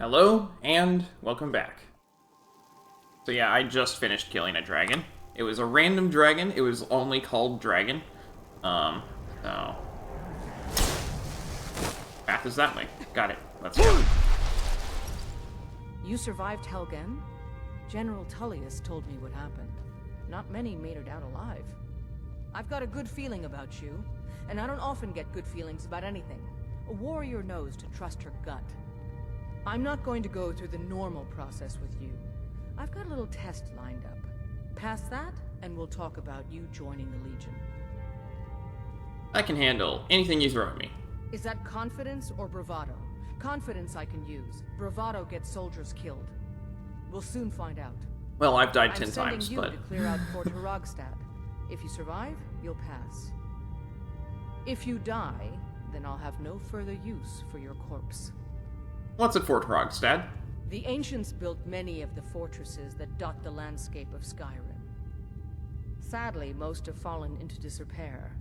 Hello, and welcome back. So yeah, I just finished killing a dragon. It was a random dragon, it was only called dragon. So... Path is that way. Got it. Let's go. You survived Helgen? General Tullius told me what happened. Not many made it out alive. I've got a good feeling about you, and I don't often get good feelings about anything. A warrior knows to trust her gut. I'm not going to go through the normal process with you. I've got a little test lined up. Pass that, and we'll talk about you joining the Legion. I can handle anything you throw at me. Is that confidence or bravado? Confidence I can use. Bravado gets soldiers killed. We'll soon find out. Well, I've died 10 I'm sending times, you but... to clear out Fort Hrogstad. If you survive, you'll pass. If you die, then I'll have no further use for your corpse. What's at Fort Hrogstad? The ancients built many of the fortresses that dot the landscape of Skyrim. Sadly, most have fallen into disrepair,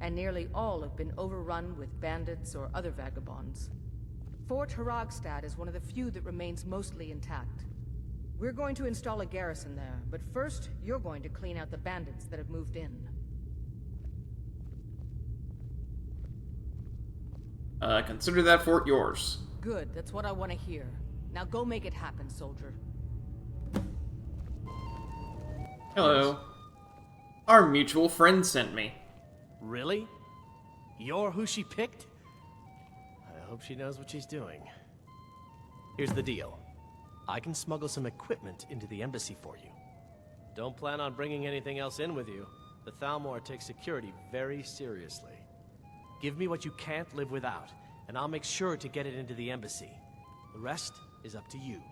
and nearly all have been overrun with bandits or other vagabonds. Fort Hrogstad is one of the few that remains mostly intact. We're going to install a garrison there, but first, you're going to clean out the bandits that have moved in. Consider that fort yours. Good, that's what I want to hear. Now go make it happen, soldier. Hello. Our mutual friend sent me. Really? You're who she picked? I hope she knows what she's doing. Here's the deal. I can smuggle some equipment into the embassy for you. Don't plan on bringing anything else in with you. The Thalmor takes security very seriously. Give me what you can't live without, and I'll make sure to get it into the embassy. The rest is up to you.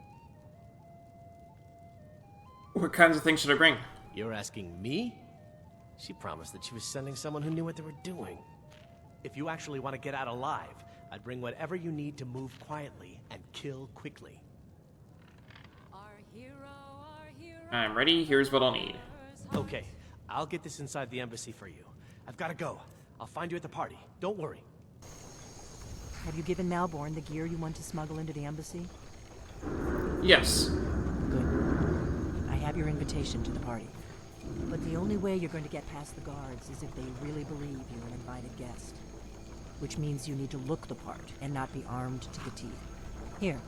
What kinds of things should I bring? You're asking me? She promised that she was sending someone who knew what they were doing. If you actually want to get out alive, I'd bring whatever you need to move quietly and kill quickly. I'm ready, here's what I'll need. Okay, I'll get this inside the embassy for you. I've got to go. I'll find you at the party. Don't worry. Have you given Malborn the gear you want to smuggle into the embassy? Yes. Good. I have your invitation to the party. But the only way you're going to get past the guards is if they really believe you're an invited guest. Which means you need to look the part and not be armed to the teeth. Here,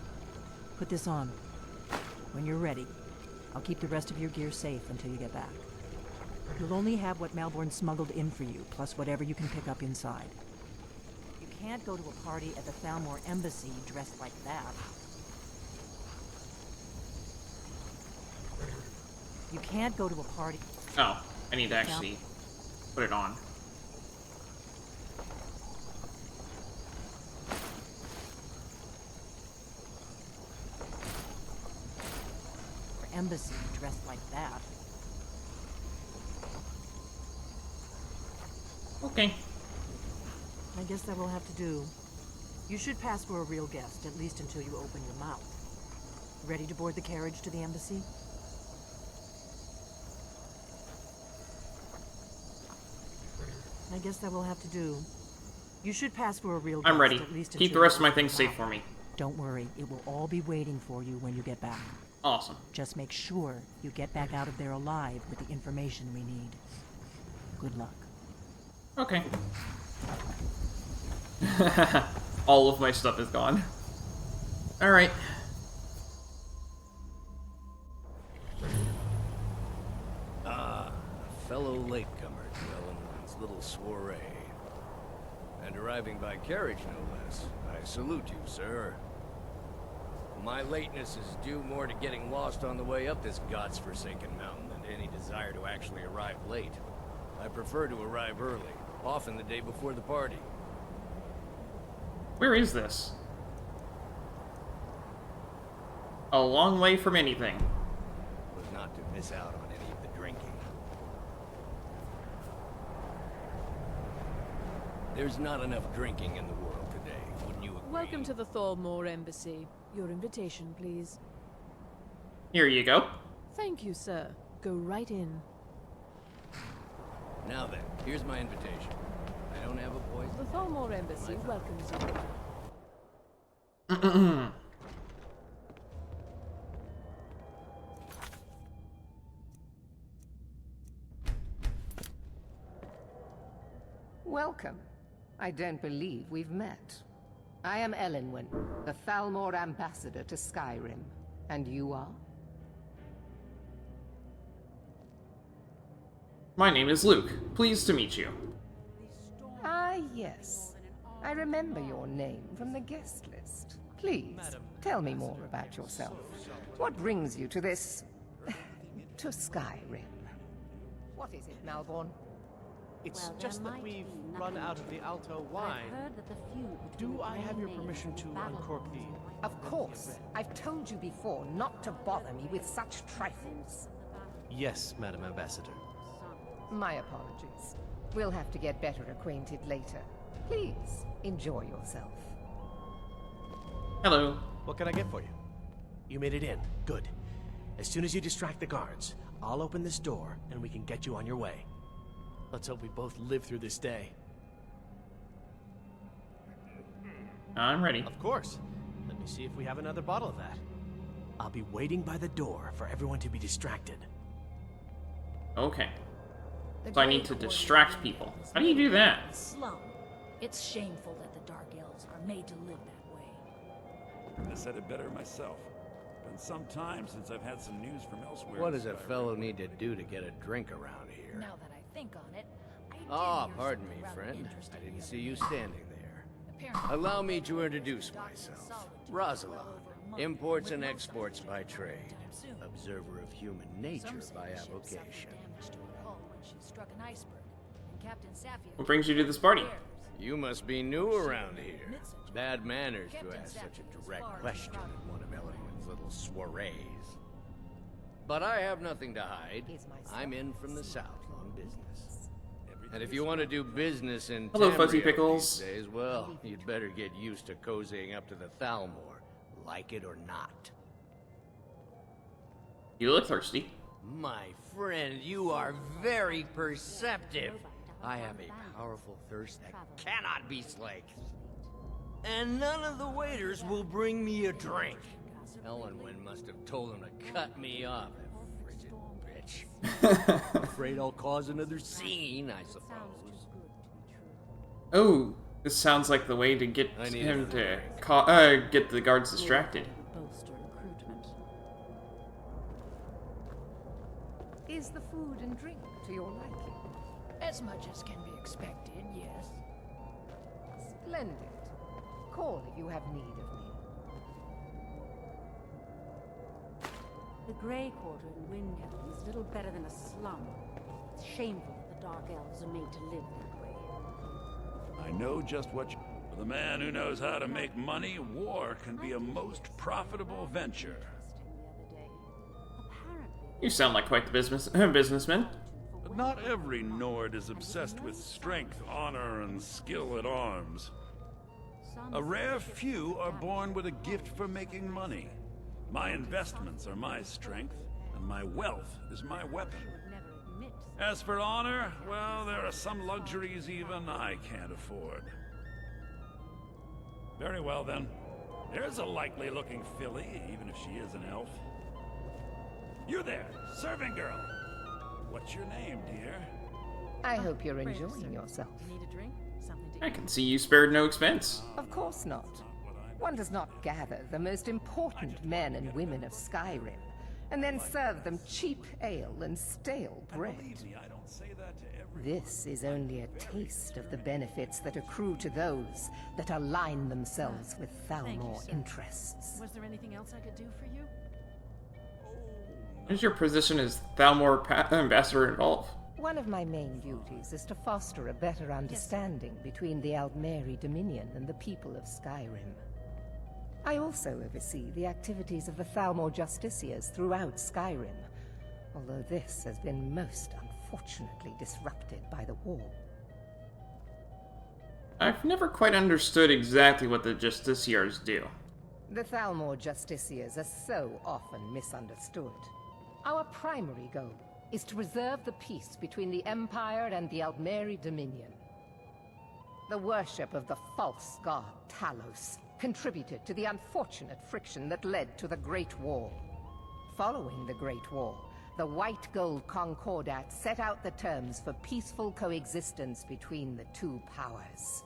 put this on. When you're ready, I'll keep the rest of your gear safe until you get back. You'll only have what Malborn smuggled in for you, plus whatever you can pick up inside. You can't go to a party at the Thalmor embassy dressed like that. You can't go to a party... Oh, I need to actually put it on. Embassy dressed like that. Okay. I guess that will have to do. You should pass for a real guest, at least until you open your mouth. Ready to board the carriage to the embassy? I guess that will have to do. You should pass for a real guest, I'm ready. at least Keep the until rest you of my open things your safe mouth. for me. Don't worry, it will all be waiting for you when you get back. Awesome. Just make sure you get back out of there alive with the information we need. Good luck. Okay. All of my stuff is gone. Alright. Fellow latecomer to Ellenwood's little soiree. And arriving by carriage, no less. I salute you, sir. My lateness is due more to getting lost on the way up this god's-forsaken mountain than to any desire to actually arrive late. I prefer to arrive early, often the day before the party. Where is this? A long way from anything. Was not to miss out on any of the drinking. There's not enough drinking in the world today, wouldn't you agree? Welcome to the Thalmor Embassy. Your invitation, please. Here you go. Thank you, sir. Go right in. Now then, here's my invitation. I don't have a voice. The Thalmor Embassy welcomes you. Welcome. I don't believe we've met. I am Elenwen, the Thalmor ambassador to Skyrim. And you are? My name is Luke. Pleased to meet you. Ah, yes. I remember your name from the guest list. Please, tell me more about yourself. What brings you to this... to Skyrim? What is it, Malborn? It's just that we've run out of the Alto wine. Do I have your permission to uncork the... Of course. I've told you before not to bother me with such trifles. Yes, Madam Ambassador. My apologies. We'll have to get better acquainted later. Please, enjoy yourself. Hello. What can I get for you? You made it in. Good. As soon as you distract the guards, I'll open this door and we can get you on your way. Let's hope we both live through this day. I'm ready. Of course. Let me see if we have another bottle of that. I'll be waiting by the door for everyone to be distracted. Okay. So I need to distract people. How do you do that? Slum. It's shameful that the Dark Elves are made to live that way. Couldn't have said it better myself. Been some time since I've had some news from elsewhere. What does a fellow need to do to get a drink around here? Now that I think on it, I did Ah, hear pardon something me, rather friend. interesting I didn't the see other you day. standing there. Apparently, Allow me to the introduce doctor myself. solitude Rosalind, well over a month, imports with and most exports of by it trade. anytime soon. Observer of human nature Some say by the ship suffered avocation. damage to her hull when she struck an iceberg, and Captain Safia What brings you to this party? You must be new around here. Bad manners to ask such a direct question at one of Elenwen's little soirees. But I have nothing to hide. I'm in from the south on business. And if you want to do business in Hello, Fuzzy Tamriel Pickles. these days, well, you'd better get used to cozying up to the Thalmor, like it or not. You look thirsty. My friend, you are very perceptive. I have a powerful thirst that cannot be slaked. And none of the waiters will bring me a drink. Elenwen must have told him to cut me off, that frigid bitch. Afraid I'll cause another scene, I suppose. Oh, this sounds like the way to get I need him another to get the guards distracted. Bolster recruitment. Is the food and drink to your liking? As much as can be expected, yes. Splendid. Call if you have need of me. The Grey Quarter in Wintergatan is little better than a slum. It's shameful that the Dark Elves are made to live that way. I know just what you... For the man who knows how to make money, war can be a most profitable venture. You sound like quite the businessman. But not every Nord is obsessed with strength, honor, and skill at arms. A rare few are born with a gift for making money. My investments are my strength, and my wealth is my weapon. As for honor, well, there are some luxuries even I can't afford. Very well, then. There's a likely-looking filly, even if she is an elf. You there, serving girl. What's your name, dear? I hope you're enjoying yourself. Need a drink? Something to I eat? can see you spared no expense. Of course not. One does not gather the most important men and women of Skyrim, and then serve them cheap ale and stale bread. Believe me, I don't say that to everyone. This is only a taste of the benefits that accrue to those that align themselves with Thalmor sir. interests. Was there anything else I could do for you? What is your position as Thalmor ambassador involved? One of my main duties is to foster a better understanding between the Aldmeri Dominion and the people of Skyrim. I also oversee the activities of the Thalmor Justiciars throughout Skyrim, although this has been most unfortunately disrupted by the war. I've never quite understood exactly what the Justiciars do. The Thalmor Justiciars are so often misunderstood. Our primary goal is to preserve the peace between the Empire and the Aldmeri Dominion. The worship of the false god Talos contributed to the unfortunate friction that led to the Great War. Following the Great War, the White Gold Concordat set out the terms for peaceful coexistence between the two powers.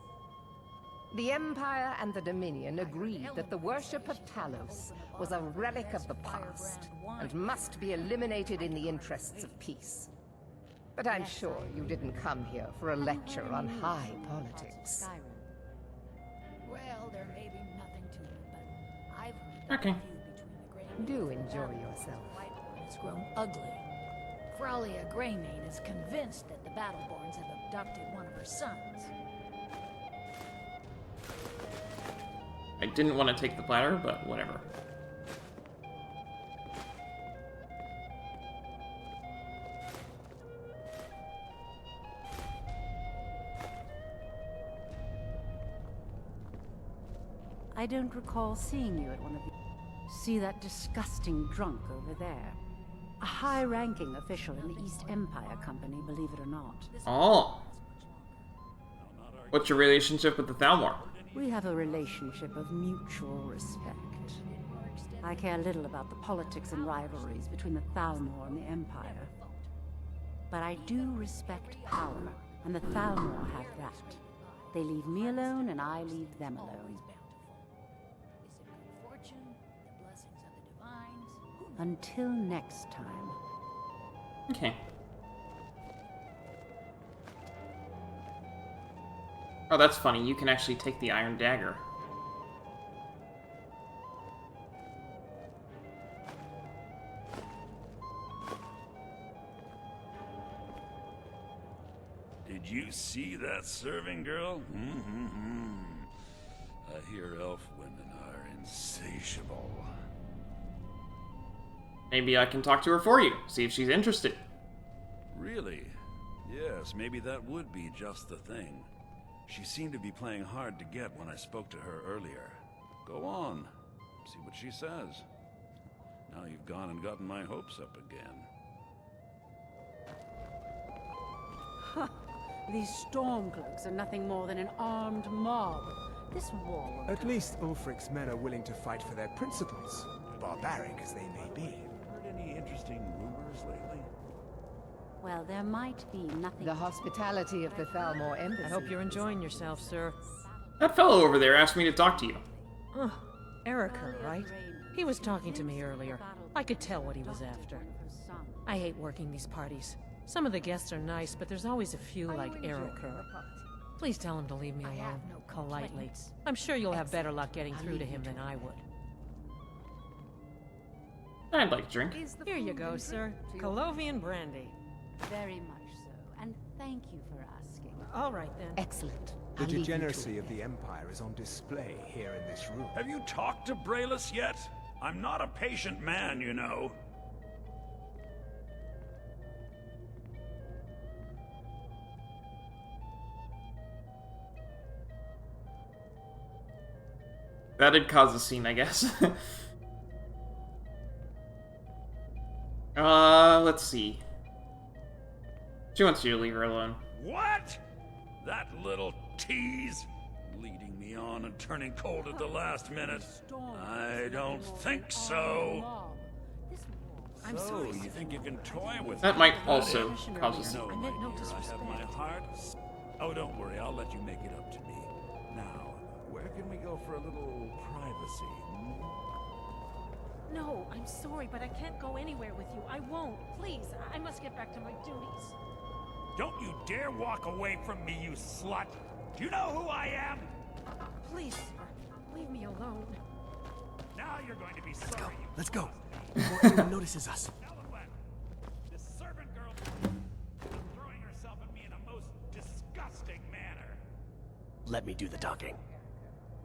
The Empire and the Dominion agreed that the worship of Talos was a relic of the past and must be eliminated in the interests of peace. But I'm sure you didn't come here for a lecture on high politics. Well, there may be nothing to it, but I've heard that Okay. the feud between the Grey Do Mane and enjoy Battle yourself. Whiteborn has grown ugly. Fralia Greymane is convinced that the Battleborns have abducted one of her sons. I didn't want to take the platter, but whatever. I don't recall seeing you at one of the... See that disgusting drunk over there? A high-ranking official in the East Empire Company, believe it or not. Oh. What's your relationship with the Thalmor? We have a relationship of mutual respect. I care little about the politics and rivalries between the Thalmor and the Empire. But I do respect power, and the Thalmor have that. They leave me alone, and I leave them alone. Until next time. Okay. Oh, that's funny. You can actually take the iron dagger. Did you see that serving girl? I hear elf women are insatiable. Maybe I can talk to her for you, see if she's interested. Really? Yes, maybe that would be just the thing. She seemed to be playing hard to get when I spoke to her earlier. Go on, see what she says. Now you've gone and gotten my hopes up again. These Stormcloaks are nothing more than an armed mob. This war... At least Ulfric's men are willing to fight for their principles, barbaric as they may be. Heard any interesting rumors lately? Well, there might be nothing... The hospitality of the Thalmor Embassy. I hope you're enjoying yourself, sir. That fellow over there asked me to talk to you. Erica, right? He was talking to me earlier. I could tell what he was after. I hate working these parties. Some of the guests are nice, but there's always a few like Erica. Please tell him to leave me alone, politely. I'm sure you'll have better luck getting through to him than I would. I'd like a drink. Here you go, sir. Colovian brandy. Very much so, and thank you for asking. All right, then. Excellent. The I'll leave you to degeneracy it of the Empire is on display here in this room. Have you talked to Braylus yet? I'm not a patient man, you know. That'd cause a scene, I guess. Let's see. She wants you to leave her alone. What? That little tease? Leading me on and turning cold at the last minute? I don't think so. I'm sorry. You think you can toy with That me? might That also is- cause a scene. No, I meant no my dear, I have disrespect. my heart. Oh, don't worry. I'll let you make it up to me. Now, where can we go for a little privacy? No, I'm sorry, but I can't go anywhere with you. I won't. Please, I must get back to my duties. Don't you dare walk away from me, you slut! Do you know who I am? Please, sir, leave me alone. Now you're going to be sorry. Let's go. Before anyone notices us. Eloquent. This servant girl is throwing herself at me in a most disgusting manner. Let me do the talking.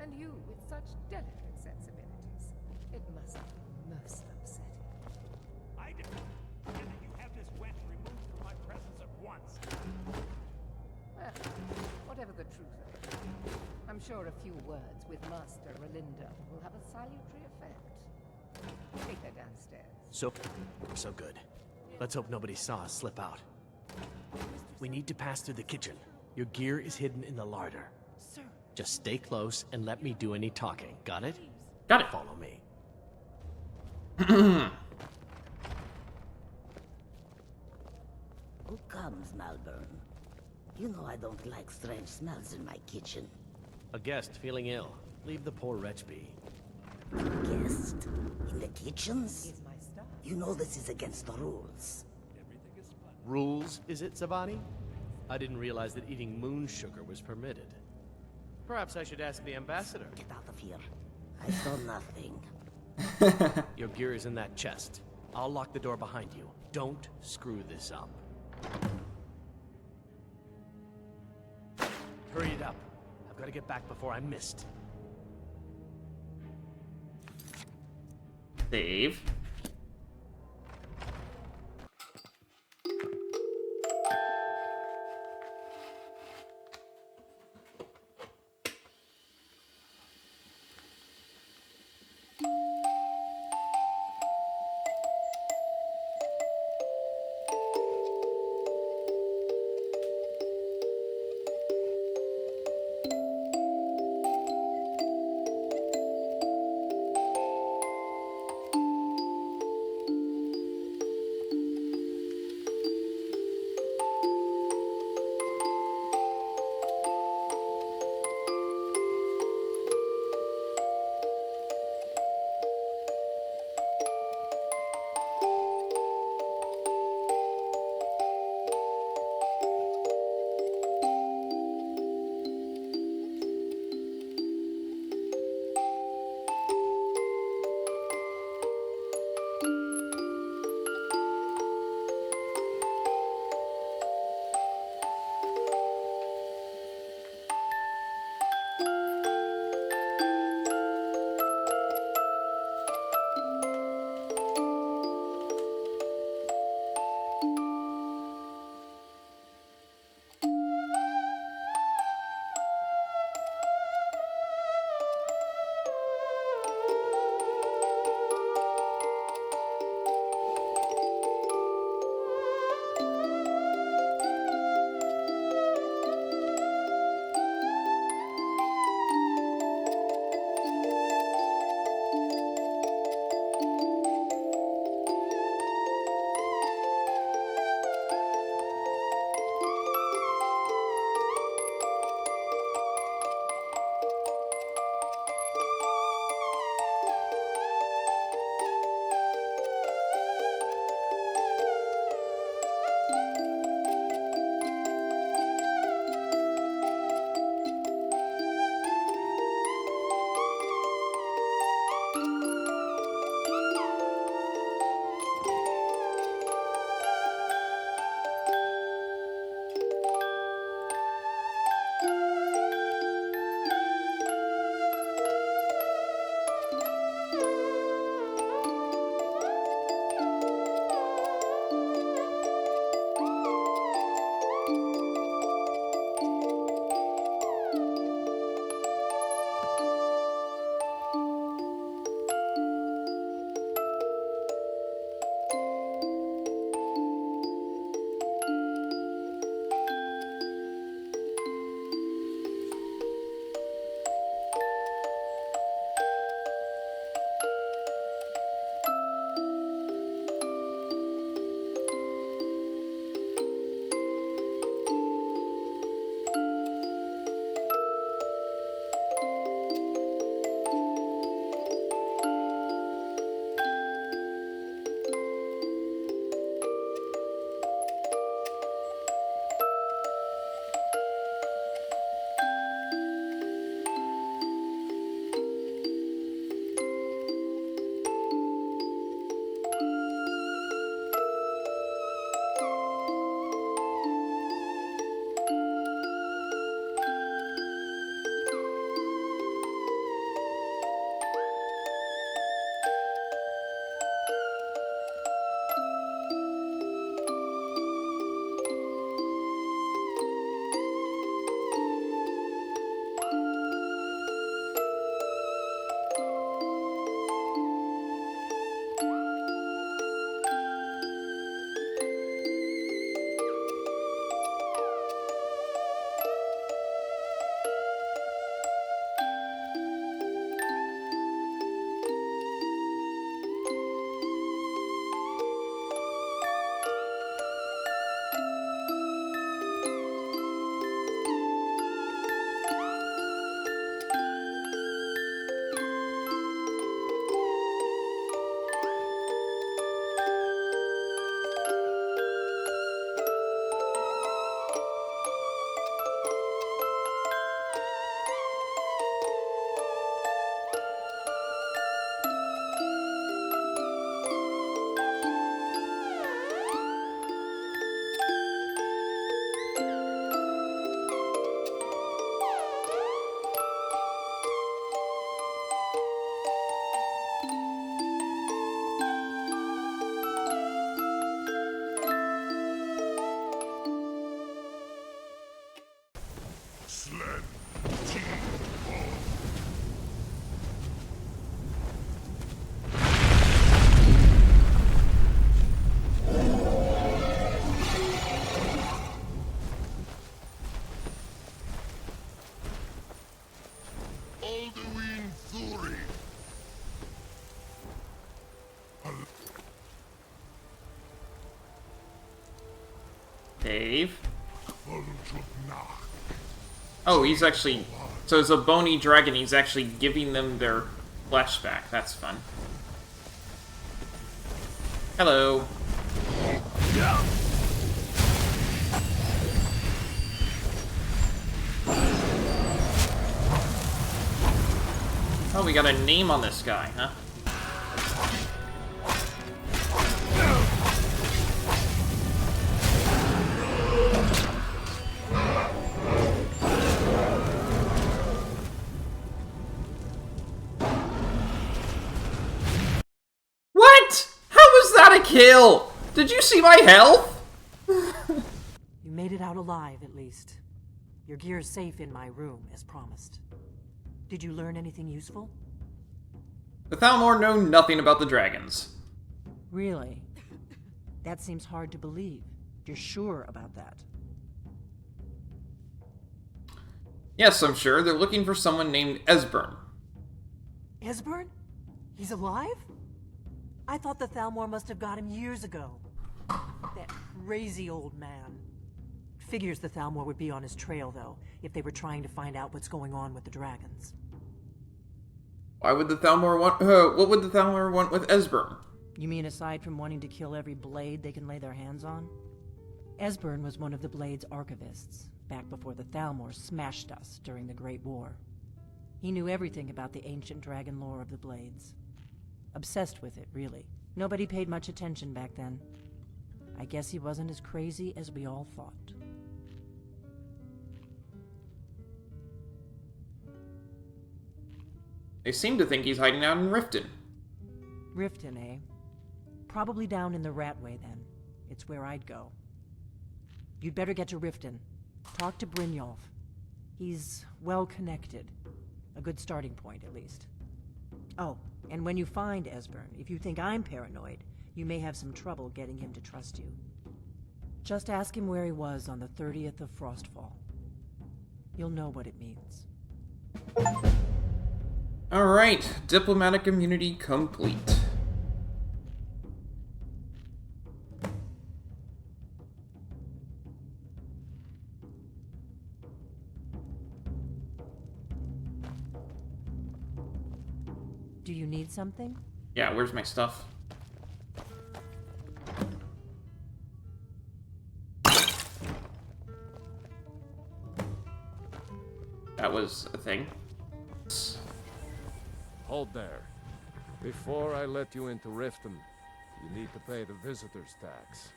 And you with such delicate sensibilities. It must be most upsetting. I demand that you have this wench removed from my presence at once. Well, whatever the truth of it, I'm sure a few words with Master Relinda will have a salutary effect. Take her downstairs. So good. Let's hope nobody saw us slip out. We need to pass through the kitchen. Your gear is hidden in the larder. Sir. Just stay close and let me do any talking. Got it? Got it. Follow me. comes, Malburn. You know I don't like strange smells in my kitchen. A guest feeling ill. Leave the poor wretch be. Guest? In the kitchens? You know this is against the rules. Rules, is it, Zavani? I didn't realize that eating moon sugar was permitted. Perhaps I should ask the ambassador. Get out of here. I saw nothing. Your gear is in that chest. I'll lock the door behind you. Don't screw this up. Hurry it up. I've got to get back before I'm missed. Save. Save. Oh, he's actually... So as a bony dragon, he's actually giving them their flesh back. That's fun. Hello. Oh, we got a name on this guy, huh? What? How was that a kill? Did you see my health? You made it out alive, at least. Your gear's safe in my room, as promised. Did you learn anything useful? The Thalmor know nothing about the dragons. Really? That seems hard to believe. You're sure about that? Yes, I'm sure. They're looking for someone named Esbern. Esbern? He's alive? I thought the Thalmor must have got him years ago. That crazy old man. Figures the Thalmor would be on his trail, though, if they were trying to find out what's going on with the dragons. Why would the Thalmor want... what would the Thalmor want with Esbern? You mean aside from wanting to kill every blade they can lay their hands on? Esbern was one of the Blade's archivists, back before the Thalmor smashed us during the Great War. He knew everything about the ancient dragon lore of the Blades. Obsessed with it, really. Nobody paid much attention back then. I guess he wasn't as crazy as we all thought. They seem to think he's hiding out in Riften. Riften, eh? Probably down in the Ratway, then. It's where I'd go. You'd better get to Riften. Talk to Brynjolf. He's well-connected. A good starting point, at least. Oh, and when you find Esbern, if you think I'm paranoid, you may have some trouble getting him to trust you. Just ask him where he was on the 30th of Frostfall. You'll know what it means. Alright, diplomatic immunity complete. Do you need something? Yeah, where's my stuff? That was a thing. Hold there. Before I let you into Riften, you need to pay the visitor's tax.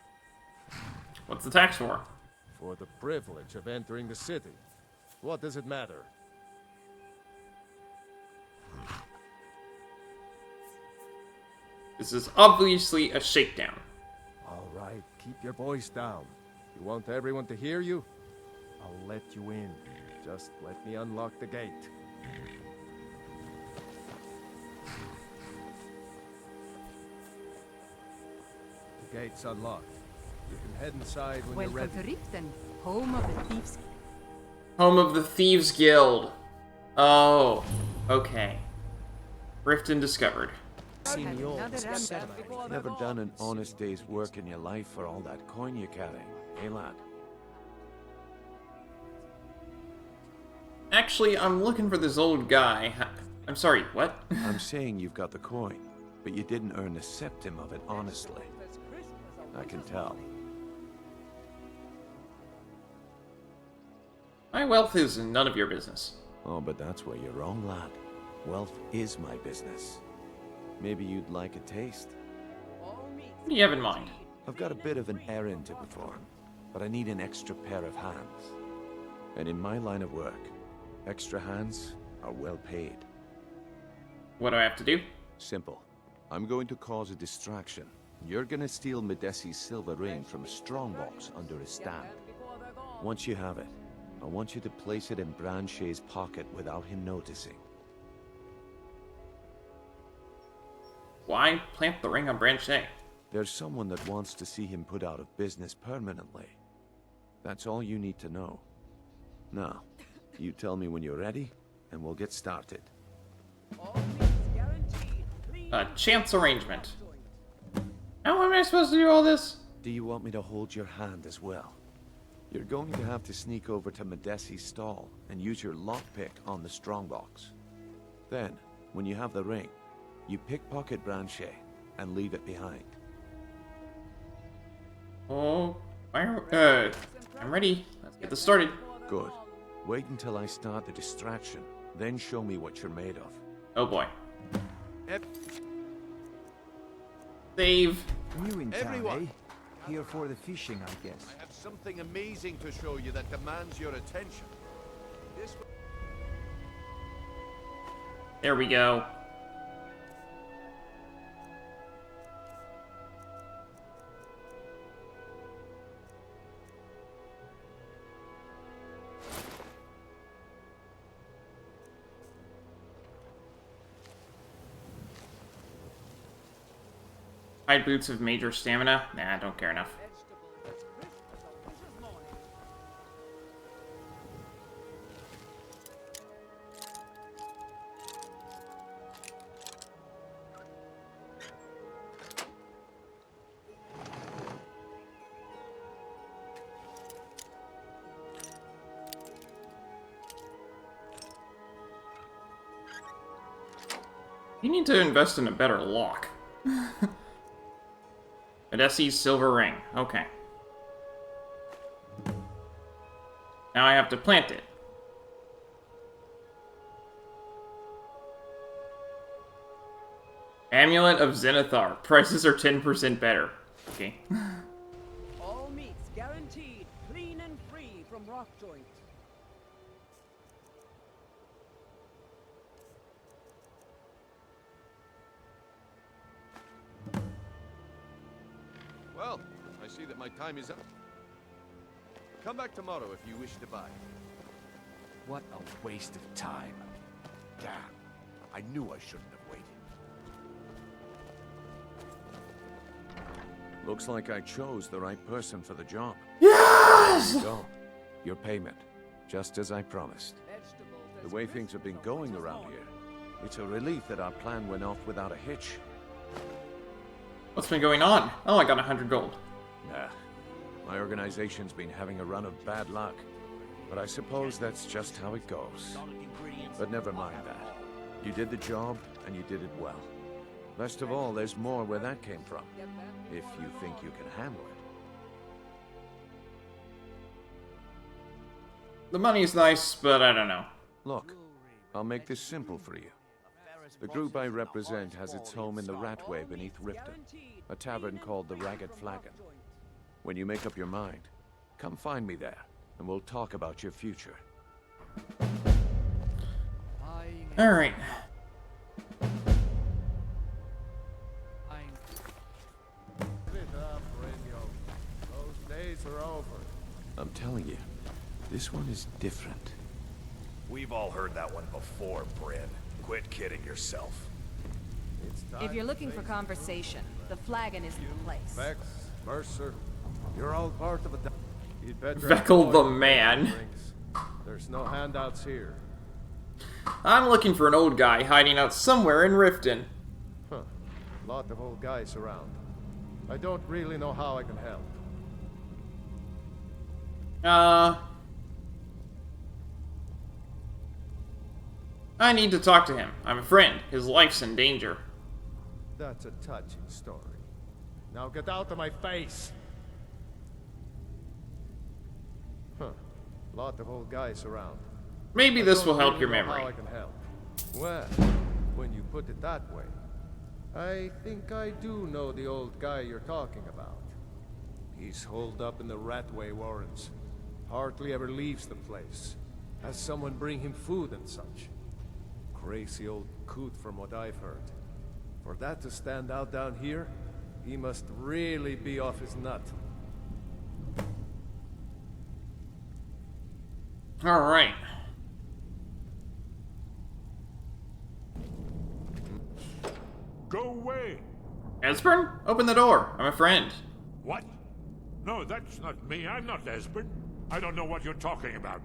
What's the tax for? For the privilege of entering the city. What does it matter? This is obviously a shakedown. All right, keep your voice down. You want everyone to hear you? I'll let you in. Just let me unlock the gate. The gate's unlocked. You can head inside when you're ready. Welcome to Riften, home of the Thieves. Home of the Thieves Guild. Oh, okay. Riften discovered. Never done an honest day's work in your life for all that coin you carry, eh, lad? Actually, I'm looking for this old guy. I'm sorry, what? I'm saying you've got the coin, but you didn't earn a septim of it honestly. I can tell. My wealth is none of your business. Oh, but that's where you're wrong, lad. Wealth is my business. Maybe you'd like a taste. What do you have in mind? I've got a bit of an errand to perform, but I need an extra pair of hands. And in my line of work, extra hands are well paid. What do I have to do? Simple. I'm going to cause a distraction. You're gonna steal Medesi's silver ring from a strongbox under his stamp. Once you have it, I want you to place it in Branche's pocket without him noticing. Why plant the ring on Branche? There's someone that wants to see him put out of business permanently. That's all you need to know. Now, you tell me when you're ready, and we'll get started. A chance arrangement. How am I supposed to do all this? Do you want me to hold your hand as well? You're going to have to sneak over to Medesi's stall and use your lockpick on the strongbox. Then, when you have the ring, you pickpocket Branche and leave it behind. Oh, I'm ready. Let's get this started. Good. Wait until I start the distraction, then show me what you're made of. Oh boy. Save. New in town, Everyone. eh? Here for the fishing, I guess. I have something amazing to show you that demands your attention. This... There we go. Hide boots of major stamina? Nah, I don't care enough. You need to invest in a better lock. Medesi's silver ring. Okay. Now I have to plant it. Amulet of Zenithar. Prices are 10% better. Okay. All meats guaranteed, clean and free from rock joints. Well, I see that my time is up. Come back tomorrow if you wish to buy. What a waste of time. Damn, I knew I shouldn't have waited. Looks like I chose the right person for the job. Yes! There you go. Your payment, just as I promised. The way things have been going around here, it's a relief that our plan went off without a hitch. What's been going on? Oh, I got 100 gold. Nah, my organization's been having a run of bad luck. But I suppose that's just how it goes. But never mind that. You did the job, and you did it well. Best of all, there's more where that came from. If you think you can handle it. The money's nice, but I don't know. Look, I'll make this simple for you. The group I represent has its home in the Ratway beneath Riften, a tavern called the Ragged Flagon. When you make up your mind, come find me there, and we'll talk about your future. Alright. Those days are over. I'm telling you, this one is different. We've all heard that one before, Bryn. Quit kidding yourself. If you're looking for conversation, the flagon isn't the place. Vex, Mercer, you're all part of a... You'd better Vekel the man. There's no handouts here. I'm looking for an old guy hiding out somewhere in Riften. Huh. Lot of old guys around. I don't really know how I can help. I need to talk to him. I'm a friend. His life's in danger. That's a touching story. Now get out of my face! Huh. Lot of old guys around. Maybe this will help your know memory. How I can help. Well, when you put it that way, I think I do know the old guy you're talking about. He's holed up in the Ratway Warrens. Hardly ever leaves the place. Has someone bring him food and such. Crazy old coot from what I've heard. For that to stand out down here, he must really be off his nut. Alright. Go away! Esbern? Open the door. I'm a friend. What? No, that's not me. I'm not Esbern. I don't know what you're talking about.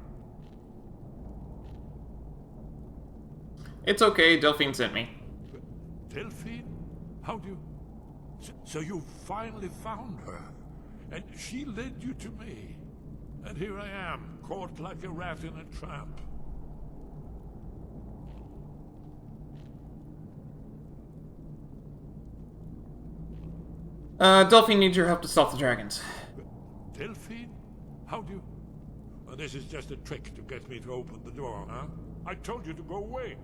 It's okay. Delphine sent me. Delphine? How do you... So you finally found her, and she led you to me. And here I am, caught like a rat in a trap. Delphine needs your help to stop the dragons. Delphine? How do you... this is just a trick to get me to open the door, huh? I told you to go away.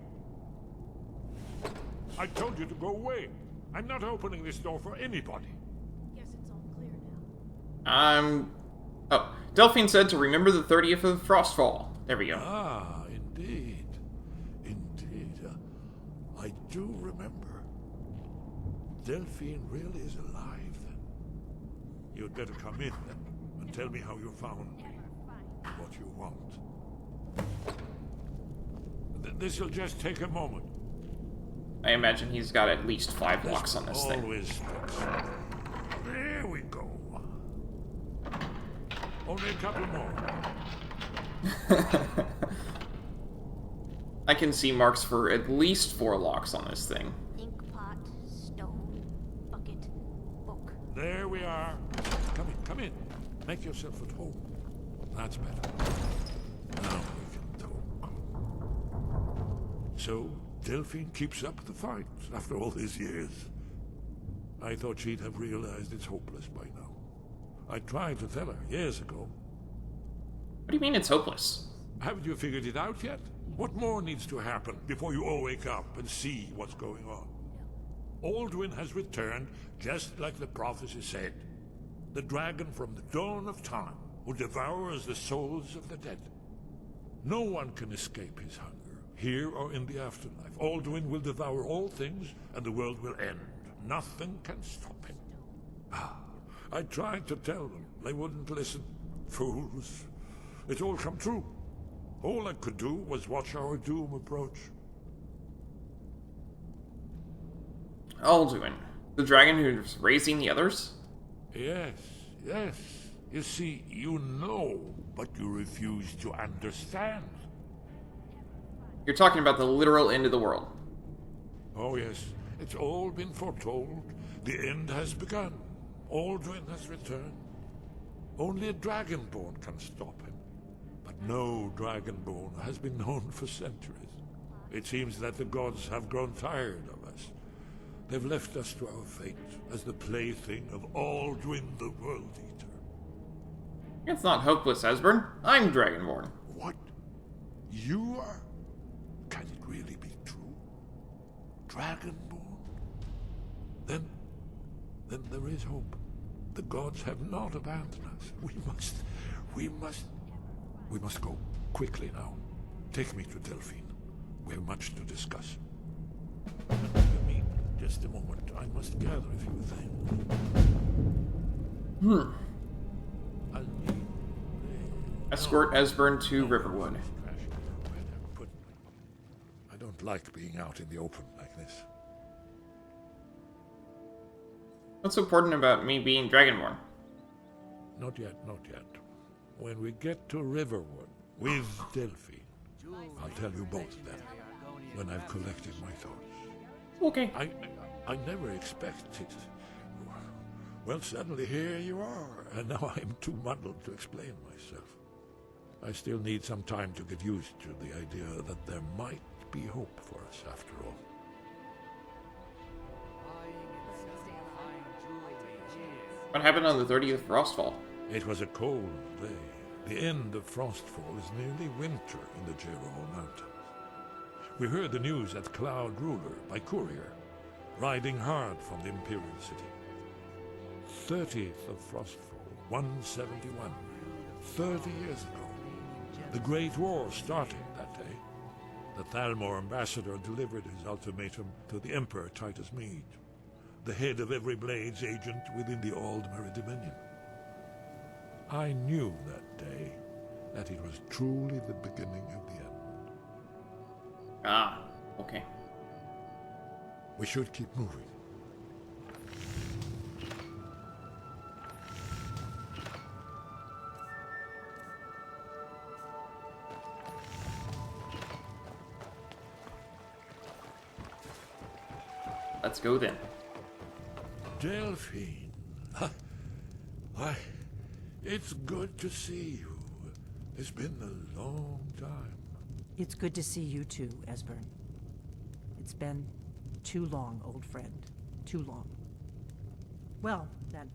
I told you to go away. I'm not opening this door for anybody. Guess it's all clear now. Oh, Delphine said to remember the 30th of Frostfall. There we go. Ah, indeed. Indeed. I do remember. Delphine really is alive, then. You'd better come in, then, and tell me how you found what you want. This'll just take a moment. I imagine he's got at least 5 locks on this thing. There we go. Only a couple more. I can see marks for at least 4 locks on this thing. Ink pot, stone, bucket, book. There we are. Come in, come in. Make yourself at home. That's better. Now we can talk. So, Delphine keeps up the fight after all these years. I thought she'd have realized it's hopeless by now. I tried to tell her years ago. What do you mean it's hopeless? Haven't you figured it out yet? What more needs to happen before you all wake up and see what's going on? Alduin has returned just like the prophecy said. The dragon from the dawn of time who devours the souls of the dead. No one can escape his hunger, here or in the afterlife. Alduin will devour all things and the world will end. Nothing can stop him. I tried to tell them. They wouldn't listen. Fools. It's all come true. All I could do was watch our doom approach. Alduin, the dragon who's raising the others? Yes, yes. You see, you know, but you refuse to understand. You're talking about the literal end of the world. Oh yes, it's all been foretold. The end has begun. Alduin has returned. Only a dragonborn can stop him. But no dragonborn has been known for centuries. It seems that the gods have grown tired of us. They've left us to our fate as the plaything of Alduin the World Eater. It's not hopeless, Esbern. I'm dragonborn. What? You are? Can it really be true? Dragonborn? Then there is hope. The gods have not abandoned us. We must go quickly now. Take me to Delphine. We have much to discuss. Give me just a moment. I must gather a few things. I'll need... Escort Esbern to Riverwood. I don't like being out in the open like this. What's so important about me being dragonborn? Not yet, not yet. When we get to Riverwood with Delphine, I'll tell you both then, when I've collected my thoughts. Okay. I never expected... Well, suddenly here you are, and now I'm too muddled to explain myself. I still need some time to get used to the idea that there might be hope for us after all. What happened on the 30th Frostfall? It was a cold day. The end of Frostfall is nearly winter in the Jerall Mountains. We heard the news at Cloud Ruler by courier, riding hard from the Imperial City. 30th of Frostfall, 171. 30 years ago. The Great War started that day. The Thalmor ambassador delivered his ultimatum to the Emperor Titus Mede, the head of every Blades agent within the Aldmeri Dominion. I knew that day that it was truly the beginning of the end. Ah, okay. We should keep moving. Let's go then. Delphine. Why, it's good to see you. It's been a long time. It's good to see you too, Esbern. It's been too long, old friend. Too long. Well, then.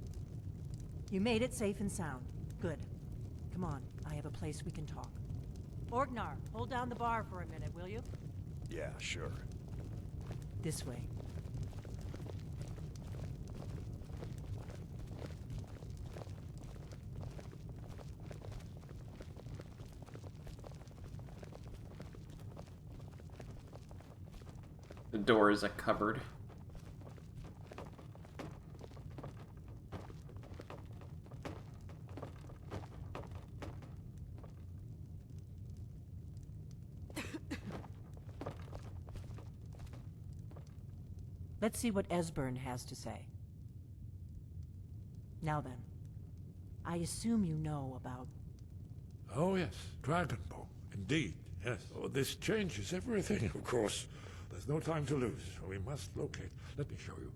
You made it safe and sound. Good. Come on, I have a place we can talk. Orgnar, hold down the bar for a minute, will you? Yeah, sure. This way. The door is a cupboard. Let's see what Esbern has to say. Now then, I assume you know about... Oh yes, Dragonborn. Indeed, yes. Oh, this changes everything, of course. There's no time to lose, so we must locate. Let me show you.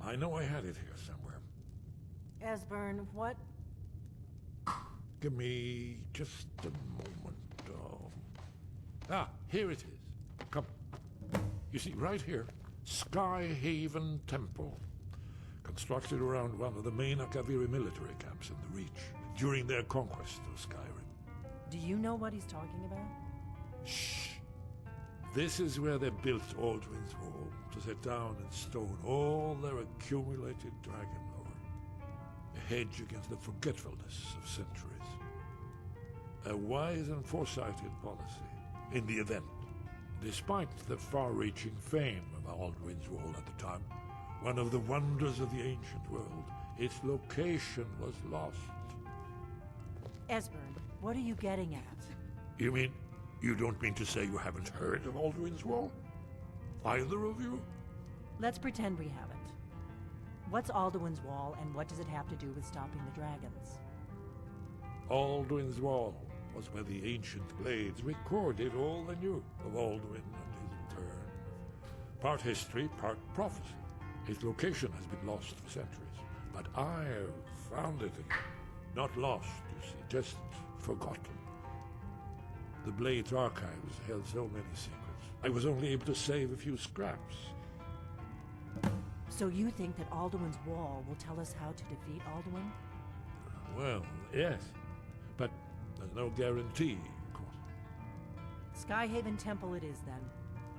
I know I had it here somewhere. Esbern, what? Give me just a moment. Here it is. Come. You see, right here, Skyhaven Temple. Constructed around one of the main Akaviri military camps in the Reach during their conquest of Skyrim. Do you know what he's talking about? Shh. This is where they built Alduin's Wall, to set down in stone all their accumulated dragon lore. A hedge against the forgetfulness of centuries. A wise and foresighted policy in the event. Despite the far-reaching fame of Alduin's Wall at the time, one of the wonders of the ancient world, its location was lost. Esbern, what are you getting at? You mean, you don't mean to say you haven't heard of Alduin's Wall? Either of you? Let's pretend we haven't. What's Alduin's Wall, and what does it have to do with stopping the dragons? Alduin's Wall was where the ancient blades recorded all they knew of Alduin and his return. Part history, part prophecy. Its location has been lost for centuries, but I've found it again. Not lost, you see, just forgotten. The Blade's archives held so many secrets. I was only able to save a few scraps. So you think that Alduin's Wall will tell us how to defeat Alduin? Well, yes, but there's no guarantee, of course. Skyhaven Temple it is, then.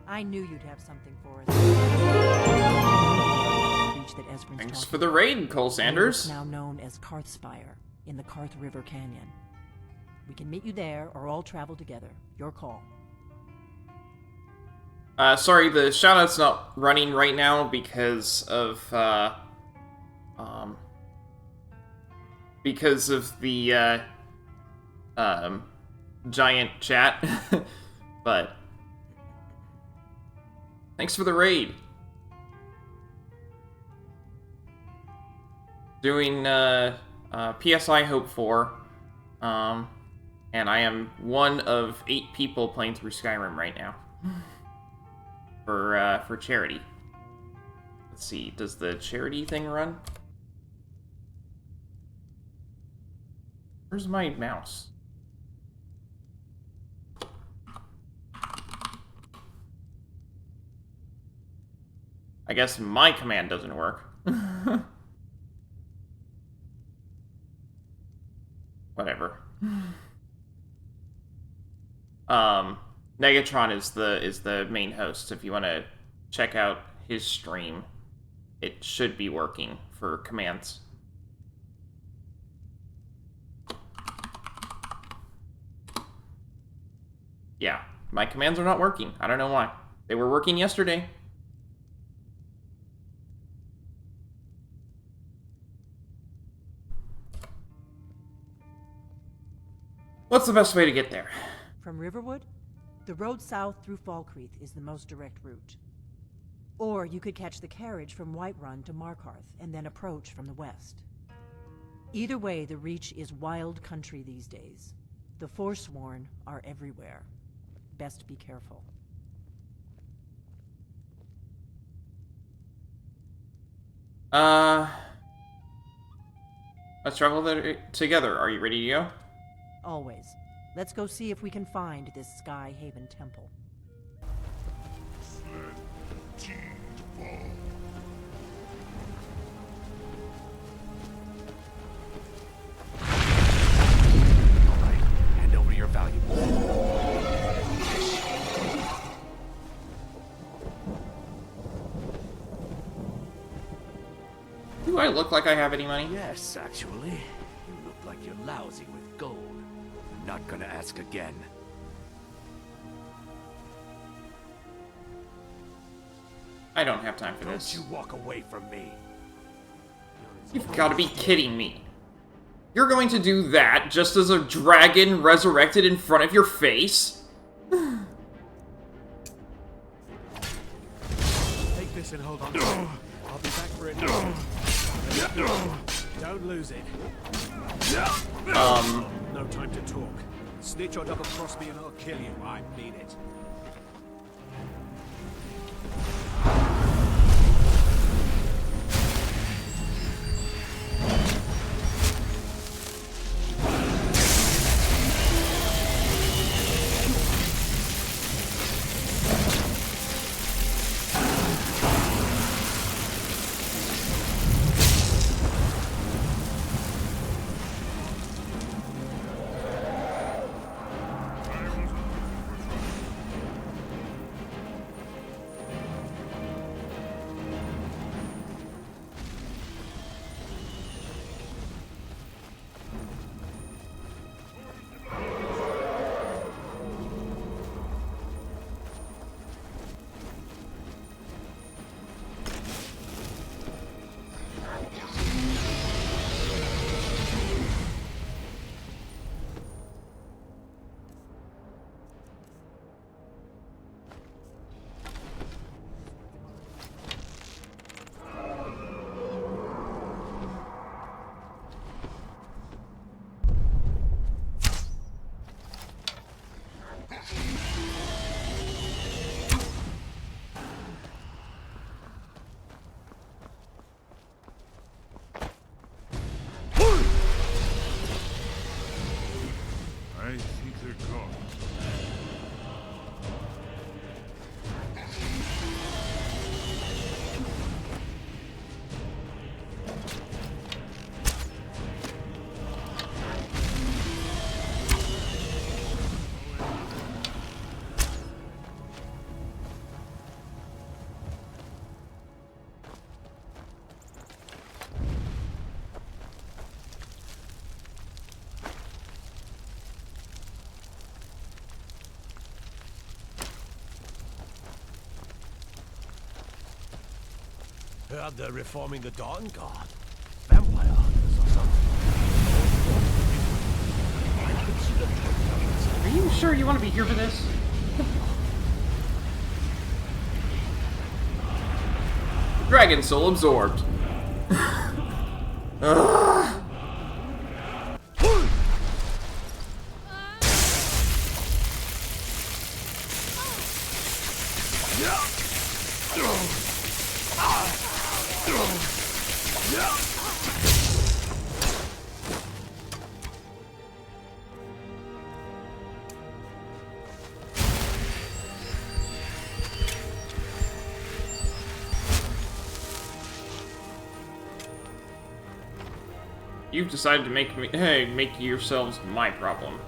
I knew you'd have something for us. That Thanks for the raid, Cole Sanders. It's now known as Karthspire, in the Karth River Canyon. We can meet you there, or all travel together. Your call. Sorry, the shoutout's not running right now because of the giant chat. But thanks for the raid. Doing PSI Hope 4, and I am one of 8 people playing through Skyrim right now for charity. Let's see, does the charity thing run? Where's my mouse? I guess my command doesn't work. Whatever. Negatron is the main host. If you want to check out his stream, it should be working for commands. Yeah, my commands are not working. I don't know why. They were working yesterday. What's the best way to get there? From Riverwood? The road south through Falkreath is the most direct route. Or you could catch the carriage from Whiterun to Markarth and then approach from the west. Either way, the Reach is wild country these days. The Forsworn are everywhere. Best be careful. Let's travel there together. Are you ready to go? Always. Let's go see if we can find this Sky Haven temple. Alright, hand over your valuables. Do I look like I have any money? Yes, actually. You look like you're lousy with gold. Not gonna ask again. I don't have time for Don't this. you walk away from me. You've got to be kidding me. You're going to do that just as a dragon resurrected in front of your face? Take this and hold on. I'll be back for it. Don't lose it. No time to talk. Snitch or double cross me and I'll kill you. I mean it. I think they're gone. Heard they're reforming the Dawn Guard. Vampire hunters or something. Are you sure you want to be here for this? Dragon soul absorbed. Ugh. You've decided to make yourselves my problem.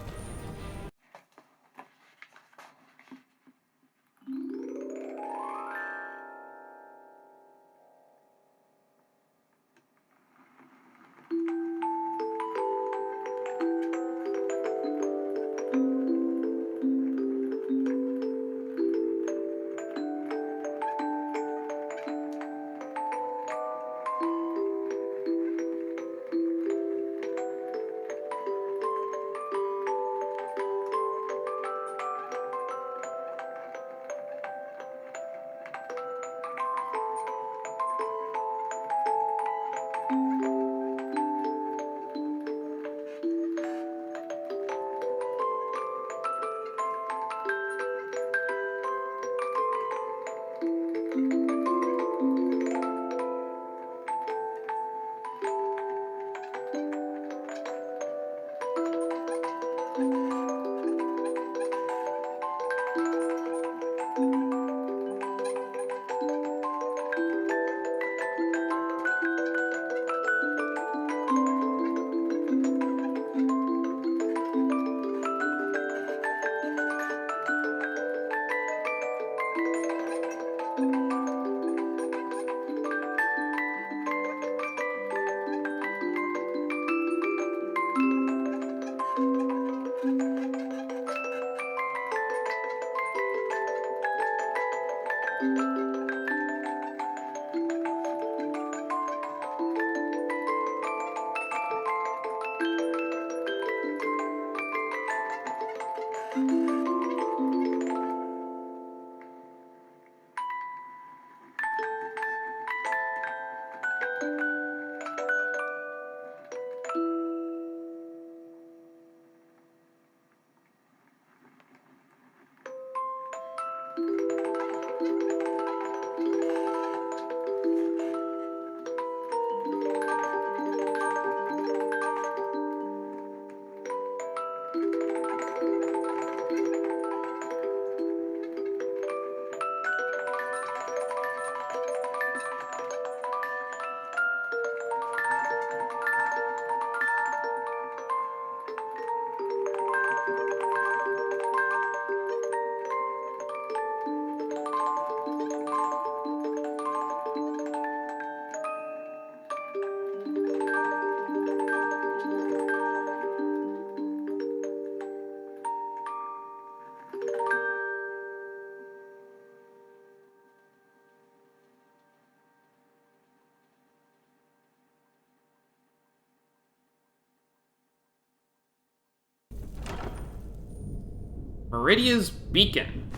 Meridia's Beacon.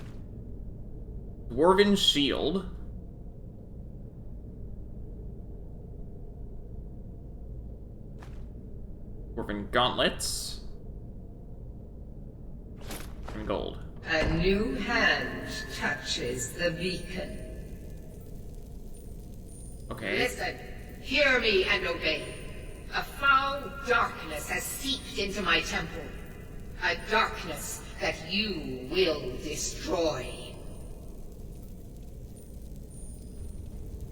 Dwarven Shield. Dwarven Gauntlets. And gold. A new hand touches the beacon. Okay. Listen, hear me and obey. A foul darkness has seeped into my temple. A darkness that you will destroy.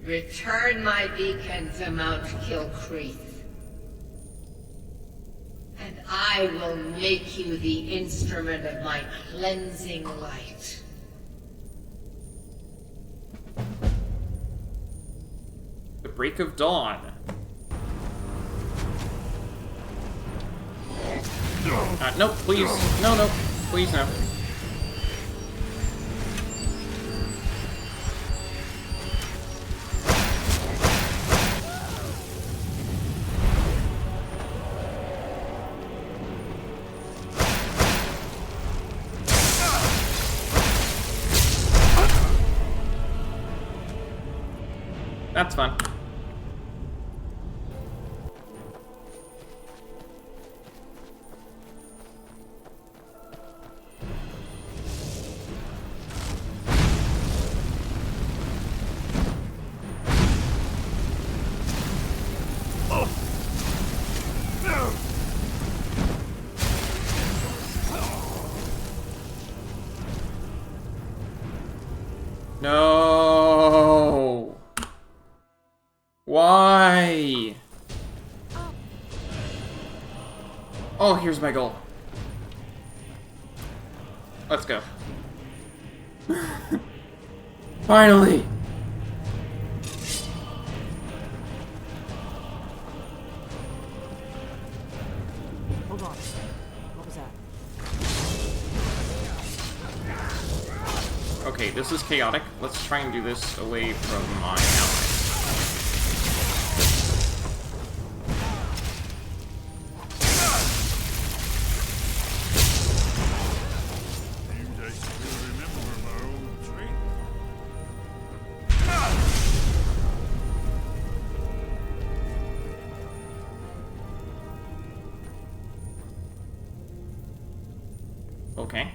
Return my beacon to Mount Kilcreath, and I will make you the instrument of my cleansing light. The Break of Dawn. No, please. No, please, no. That's fun. No. Why? Oh, here's my goal. Let's go. Finally. Hold on. What was that? Okay, this is chaotic. Let's try and do this away from my ally. Okay.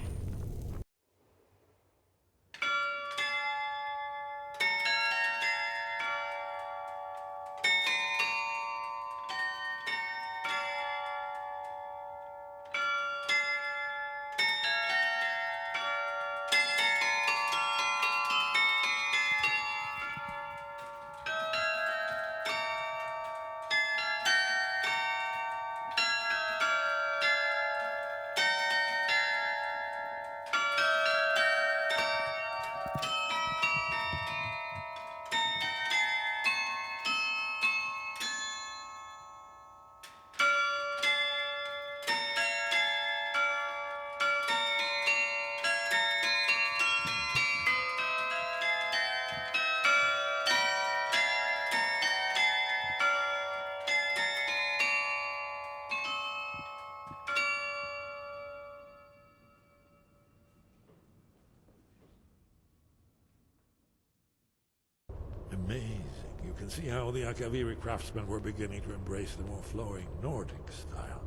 Amazing. You can see how the Akaviri craftsmen were beginning to embrace the more flowing Nordic style.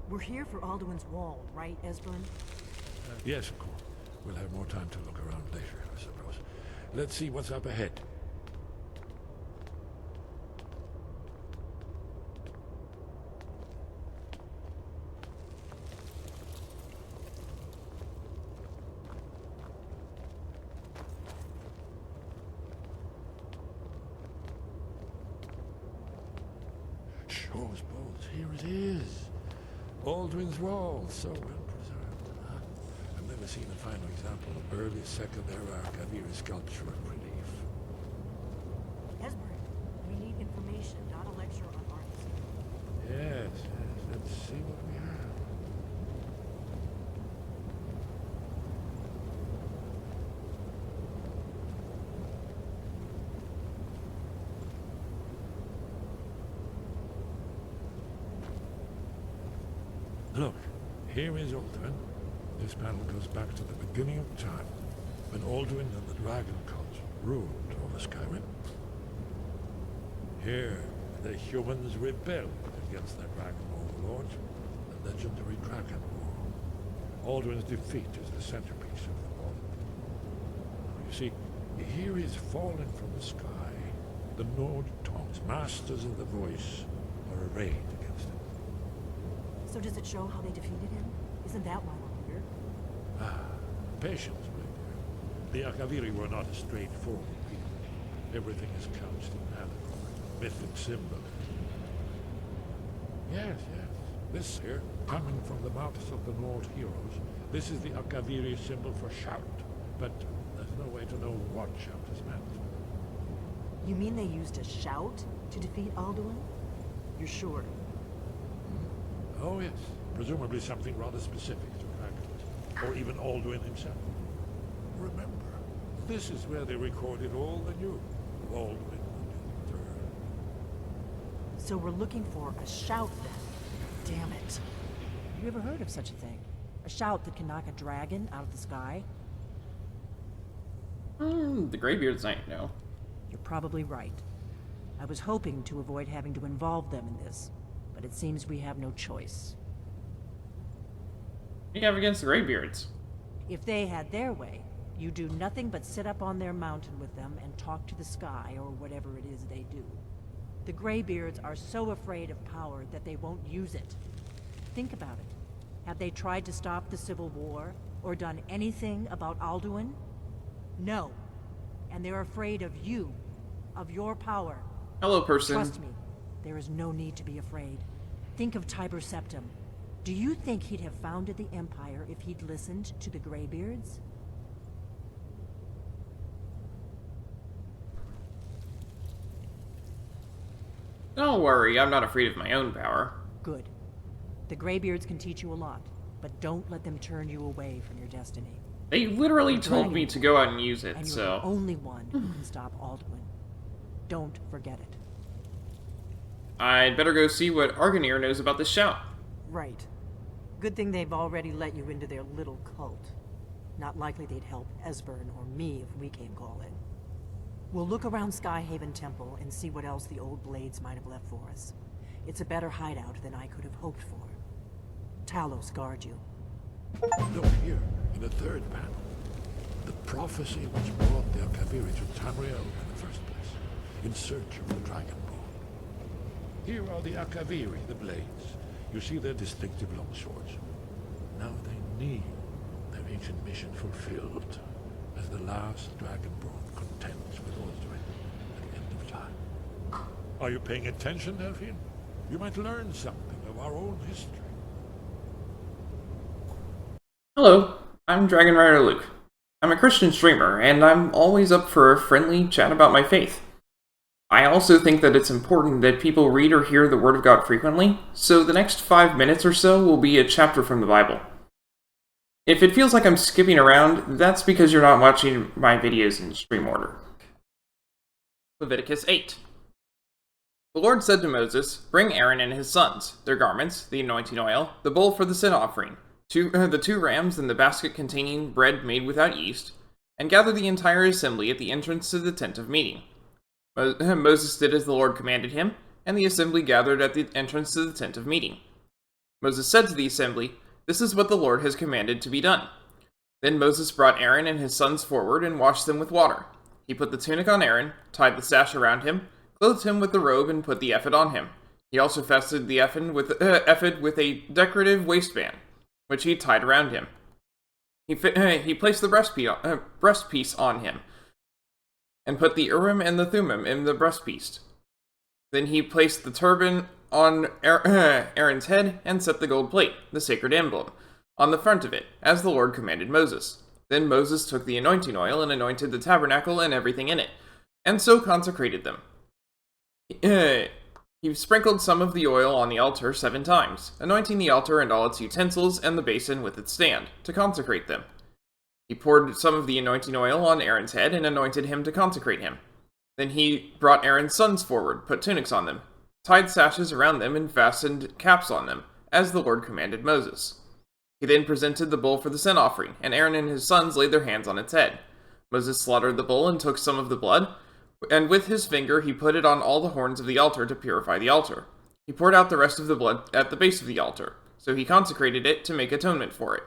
We're here for Alduin's wall, right, Esbern? Yes, of course. We'll have more time to look around later, I suppose. Let's see what's up ahead. Shaw's Bolt, here it is. Alduin's Wall, so well preserved. I've never seen a final example of early Second Era Akaviri sculpture and relief. Esbern, we need information, not a lecture on art. Yes, let's see what we have. Look, here is Alduin. This panel goes back to the beginning of time, when Alduin and the Dragon Cult ruled over Skyrim. Here, the humans rebelled against their dragon overlord, the legendary Dragon War. Alduin's defeat is the centerpiece of the war. You see, here he's fallen from the sky. The Nord Tongs, masters of the voice, are arrayed against him. So does it show how they defeated him? Isn't that why we're here? Patience, my dear. The Akaviri were not a straightforward people. Everything is couched in allegory, mythic symbol. Yes. This here, coming from the mouths of the Nord heroes, this is the Akaviri symbol for shout. But there's no way to know what shout is meant. You mean they used a shout to defeat Alduin? You're sure? Oh yes, presumably something rather specific to Dragon, or even Alduin himself. Remember, this is where they recorded all the news of Alduin and his return. So we're looking for a shout then. Damn it. Have you ever heard of such a thing? A shout that can knock a dragon out of the sky? The Greybeards might know. You're probably right. I was hoping to avoid having to involve them in this, but it seems we have no choice. What do you have against the Greybeards? If they had their way, you do nothing but sit up on their mountain with them and talk to the sky or whatever it is they do. The Greybeards are so afraid of power that they won't use it. Think about it. Have they tried to stop the Civil War or done anything about Alduin? No. And they're afraid of you, of your power. Hello, person. Trust me, there is no need to be afraid. Think of Tiber Septim. Do you think he'd have founded the Empire if he'd listened to the Greybeards? Don't worry, I'm not afraid of my own power. Good. The Greybeards can teach you a lot, but don't let them turn you away from your destiny. They literally told me to go out and use it, and so... you're the only one who can stop Alduin. Don't forget it. I'd better go see what Argonir knows about this shout. Right. Good thing they've already let you into their little cult. Not likely they'd help Esbern or me if we came calling. We'll look around Skyhaven Temple and see what else the old blades might have left for us. It's a better hideout than I could have hoped for. Talos guard you. Look here, in the third panel. The prophecy which brought the Akaviri to Tamriel in the first place, in search of the Dragon Ball. Here are the Akaviri, the blades. You see their distinctive long swords. Now they need their ancient mission fulfilled, as the last Dragonborn contends with Alduin at the end of time. Are you paying attention, Elfin? You might learn something of our own history. Hello, I'm Dragon Rider Luke. I'm a Christian streamer, and I'm always up for a friendly chat about my faith. I also think that it's important that people read or hear the Word of God frequently, so the next 5 minutes or so will be a chapter from the Bible. If it feels like I'm skipping around, that's because you're not watching my videos in stream order. Leviticus 8. The Lord said to Moses, "Bring Aaron and his sons, their garments, the anointing oil, the bowl for the sin offering, the 2 rams and the basket containing bread made without yeast, and gather the entire assembly at the entrance to the tent of meeting." Moses did as the Lord commanded him, and the assembly gathered at the entrance to the tent of meeting. Moses said to the assembly, "This is what the Lord has commanded to be done." Then Moses brought Aaron and his sons forward and washed them with water. He put the tunic on Aaron, tied the sash around him, clothed him with the robe, and put the ephod on him. He also fastened the ephod with a decorative waistband, which he tied around him. He placed the breastpiece on him, and put the Urim and the Thummim in the breastpiece. Then he placed the turban on Aaron's head and set the gold plate, the sacred emblem, on the front of it, as the Lord commanded Moses. Then Moses took the anointing oil and anointed the tabernacle and everything in it, and so consecrated them. He sprinkled some of the oil on the altar 7 times, anointing the altar and all its utensils and the basin with its stand, to consecrate them. He poured some of the anointing oil on Aaron's head and anointed him to consecrate him. Then he brought Aaron's sons forward, put tunics on them, tied sashes around them, and fastened caps on them, as the Lord commanded Moses. He then presented the bull for the sin offering, and Aaron and his sons laid their hands on its head. Moses slaughtered the bull and took some of the blood, and with his finger he put it on all the horns of the altar to purify the altar. He poured out the rest of the blood at the base of the altar, so he consecrated it to make atonement for it.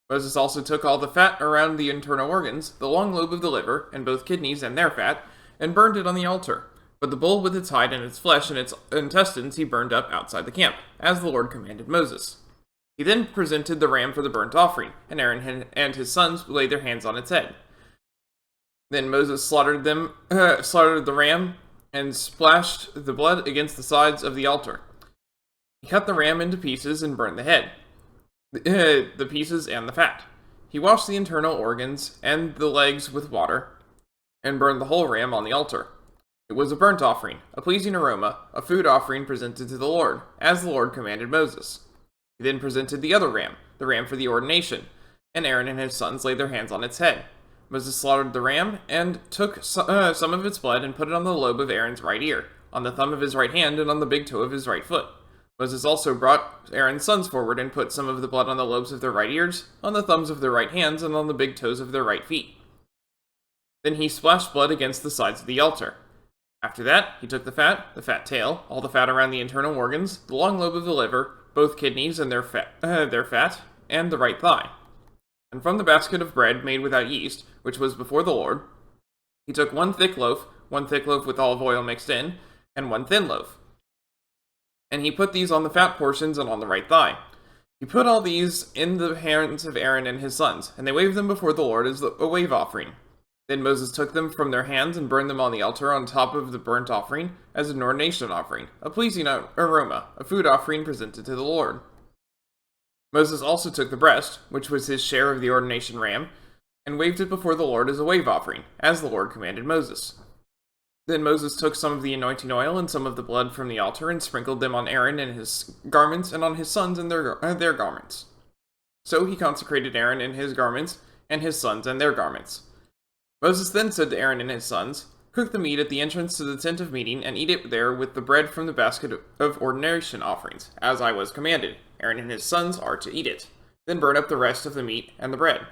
Moses also took all the fat around the internal organs, the long lobe of the liver, and both kidneys and their fat, and burned it on the altar. But the bull with its hide and its flesh and its intestines he burned up outside the camp, as the Lord commanded Moses. He then presented the ram for the burnt offering, and Aaron and his sons laid their hands on its head. Then Moses slaughtered the ram, and splashed the blood against the sides of the altar. He cut the ram into pieces and burned the head, the pieces and the fat. He washed the internal organs and the legs with water, and burned the whole ram on the altar. It was a burnt offering, a pleasing aroma, a food offering presented to the Lord, as the Lord commanded Moses. He then presented the other ram, the ram for the ordination, and Aaron and his sons laid their hands on its head. Moses slaughtered the ram, and took some of its blood and put it on the lobe of Aaron's right ear, on the thumb of his right hand, and on the big toe of his right foot. Moses also brought Aaron's sons forward and put some of the blood on the lobes of their right ears, on the thumbs of their right hands, and on the big toes of their right feet. Then he splashed blood against the sides of the altar. After that, he took the fat tail, all the fat around the internal organs, the long lobe of the liver, both kidneys and their fat, and the right thigh. And from the basket of bread made without yeast, which was before the Lord, he took one thick loaf with olive oil mixed in, and one thin loaf. And he put these on the fat portions and on the right thigh. He put all these in the hands of Aaron and his sons, and they waved them before the Lord as a wave offering. Then Moses took them from their hands and burned them on the altar on top of the burnt offering as an ordination offering, a pleasing aroma, a food offering presented to the Lord. Moses also took the breast, which was his share of the ordination ram, and waved it before the Lord as a wave offering, as the Lord commanded Moses. Then Moses took some of the anointing oil and some of the blood from the altar and sprinkled them on Aaron and his garments and on his sons and their garments. So he consecrated Aaron and his garments, and his sons and their garments. Moses then said to Aaron and his sons, "Cook the meat at the entrance to the tent of meeting, and eat it there with the bread from the basket of ordination offerings, as I was commanded. Aaron and his sons are to eat it. Then burn up the rest of the meat and the bread.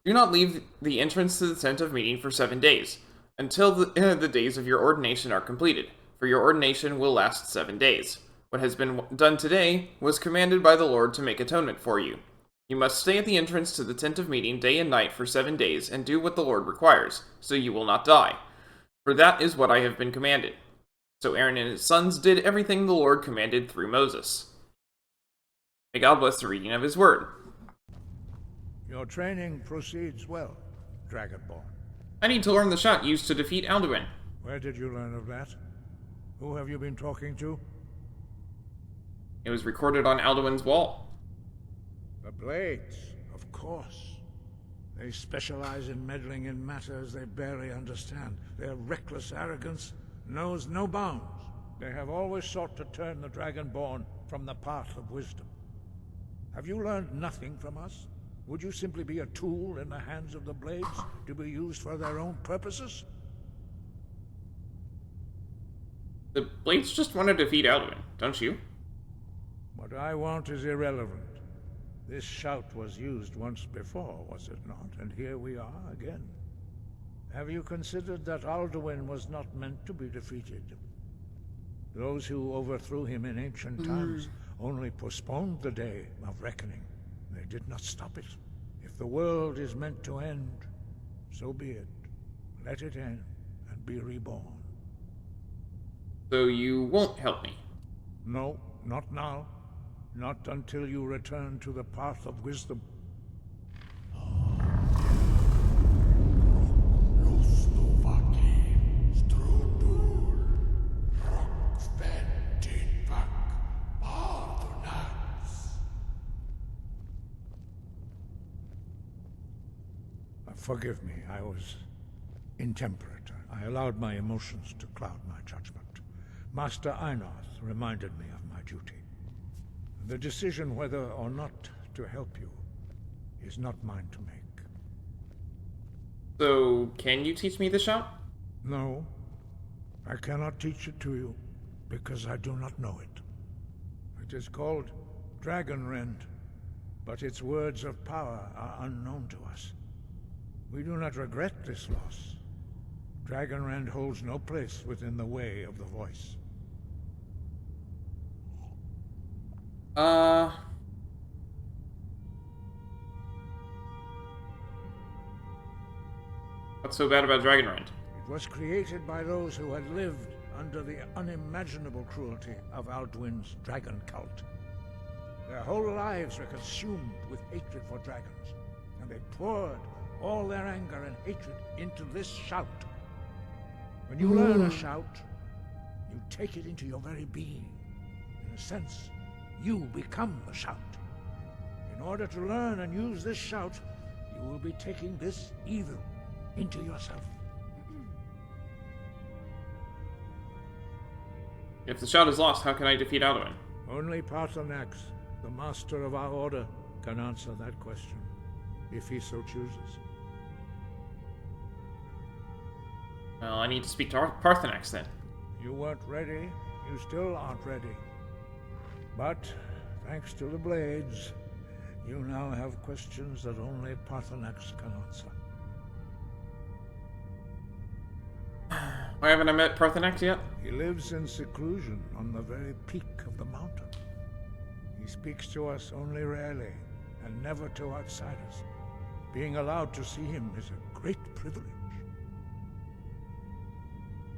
Do not leave the entrance to the tent of meeting for 7 days, until the days of your ordination are completed, for your ordination will last 7 days. What has been done today was commanded by the Lord to make atonement for you. You must stay at the entrance to the tent of meeting day and night for 7 days, and do what the Lord requires, so you will not die. For that is what I have been commanded." So Aaron and his sons did everything the Lord commanded through Moses. May God bless the reading of his word. Your training proceeds well, Dragonborn. I need to learn the shot used to defeat Alduin. Where did you learn of that? Who have you been talking to? It was recorded on Alduin's wall. The Blades, of course. They specialize in meddling in matters they barely understand. Their reckless arrogance knows no bounds. They have always sought to turn the Dragonborn from the path of wisdom. Have you learned nothing from us? Would you simply be a tool in the hands of the Blades to be used for their own purposes? The Blades just want to defeat Alduin, don't you? What I want is irrelevant. This shout was used once before, was it not? And here we are again. Have you considered that Alduin was not meant to be defeated? Those who overthrew him in ancient times only postponed the day of reckoning. They did not stop it. If the world is meant to end, so be it. Let it end and be reborn. So you won't help me? No, not now. Not until you return to the path of wisdom. Forgive me, I was intemperate. I allowed my emotions to cloud my judgment. Master Einoth reminded me of my duty. The decision whether or not to help you is not mine to make. So, can you teach me the shot? No, I cannot teach it to you because I do not know it. It is called Dragon Rend, but its words of power are unknown to us. We do not regret this loss. Dragonrend holds no place within the way of the voice. What's so bad about Dragonrend? It was created by those who had lived under the unimaginable cruelty of Alduin's dragon cult. Their whole lives were consumed with hatred for dragons, and they poured all their anger and hatred into this shout. When you learn a shout, you take it into your very being. In a sense, you become the shout. In order to learn and use this shout, you will be taking this evil into yourself. If the shout is lost, how can I defeat Alduin? Only Paarthurnax, the master of our order, can answer that question, if he so chooses. Well, I need to speak to Paarthurnax then. You weren't ready. You still aren't ready. But, thanks to the blades, you now have questions that only Paarthurnax can answer. Why haven't I met Paarthurnax yet? He lives in seclusion on the very peak of the mountain. He speaks to us only rarely, and never to outsiders. Being allowed to see him is a great privilege.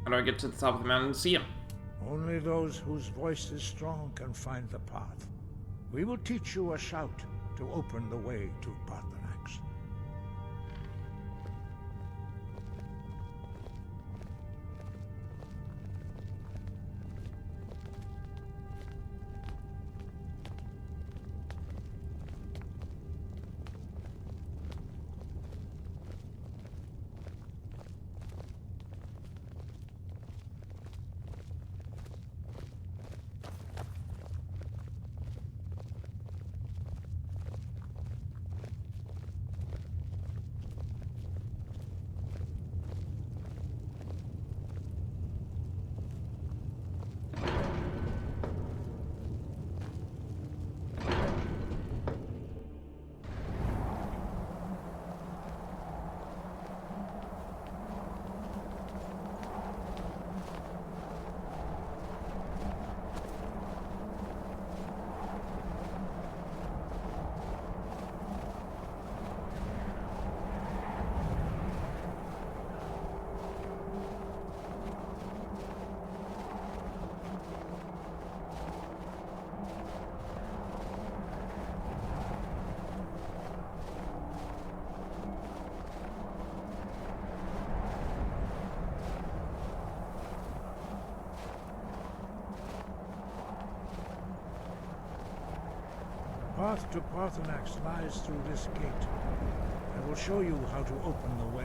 How do I get to the top of the mountain and see him? Only those whose voice is strong can find the path. We will teach you a shout to open the way to Paarthurnax. The path to Paarthurnax lies through this gate. I will show you how to open the way.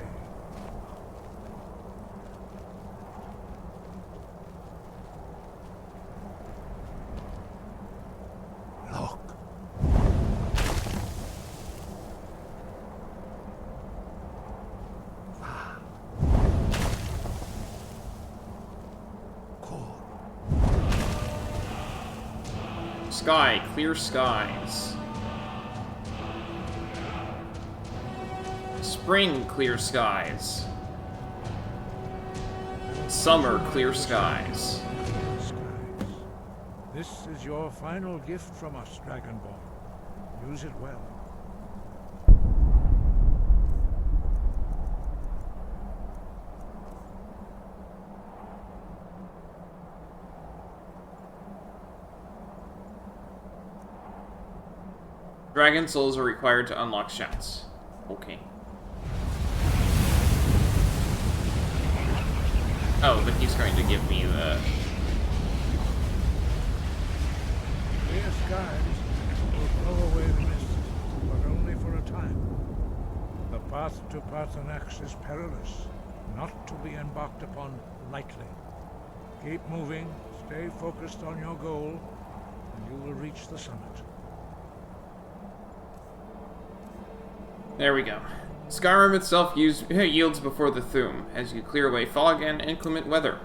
Look. Sky, clear skies. Spring, clear skies. Summer, clear skies. This is your final gift from us, Dragonborn. Use it well. Dragon souls are required to unlock shouts. Okay. Oh, but he's going to give me the... Clear skies will blow away the mist, but only for a time. The path to Paarthurnax is perilous, not to be embarked upon lightly. Keep moving, stay focused on your goal, and you will reach the summit. There we go. Skyrim itself yields before the Thu'um, as you clear away fog and inclement weather.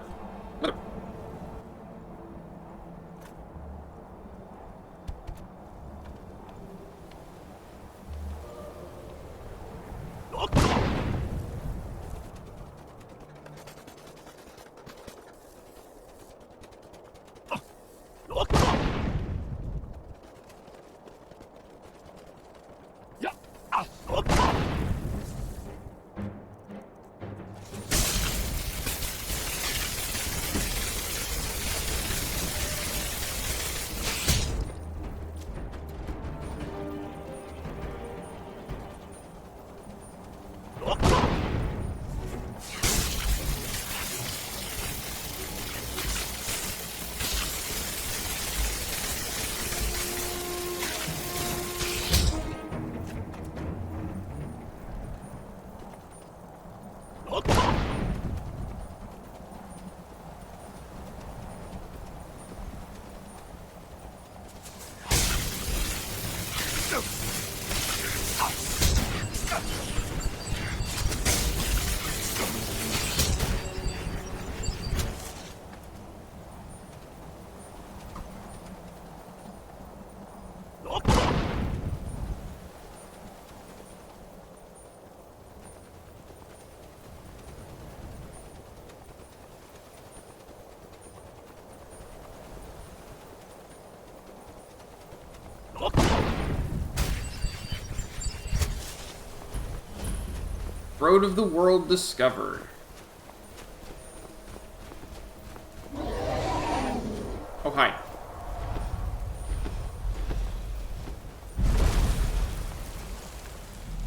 Road of the World discovered. Oh, hi.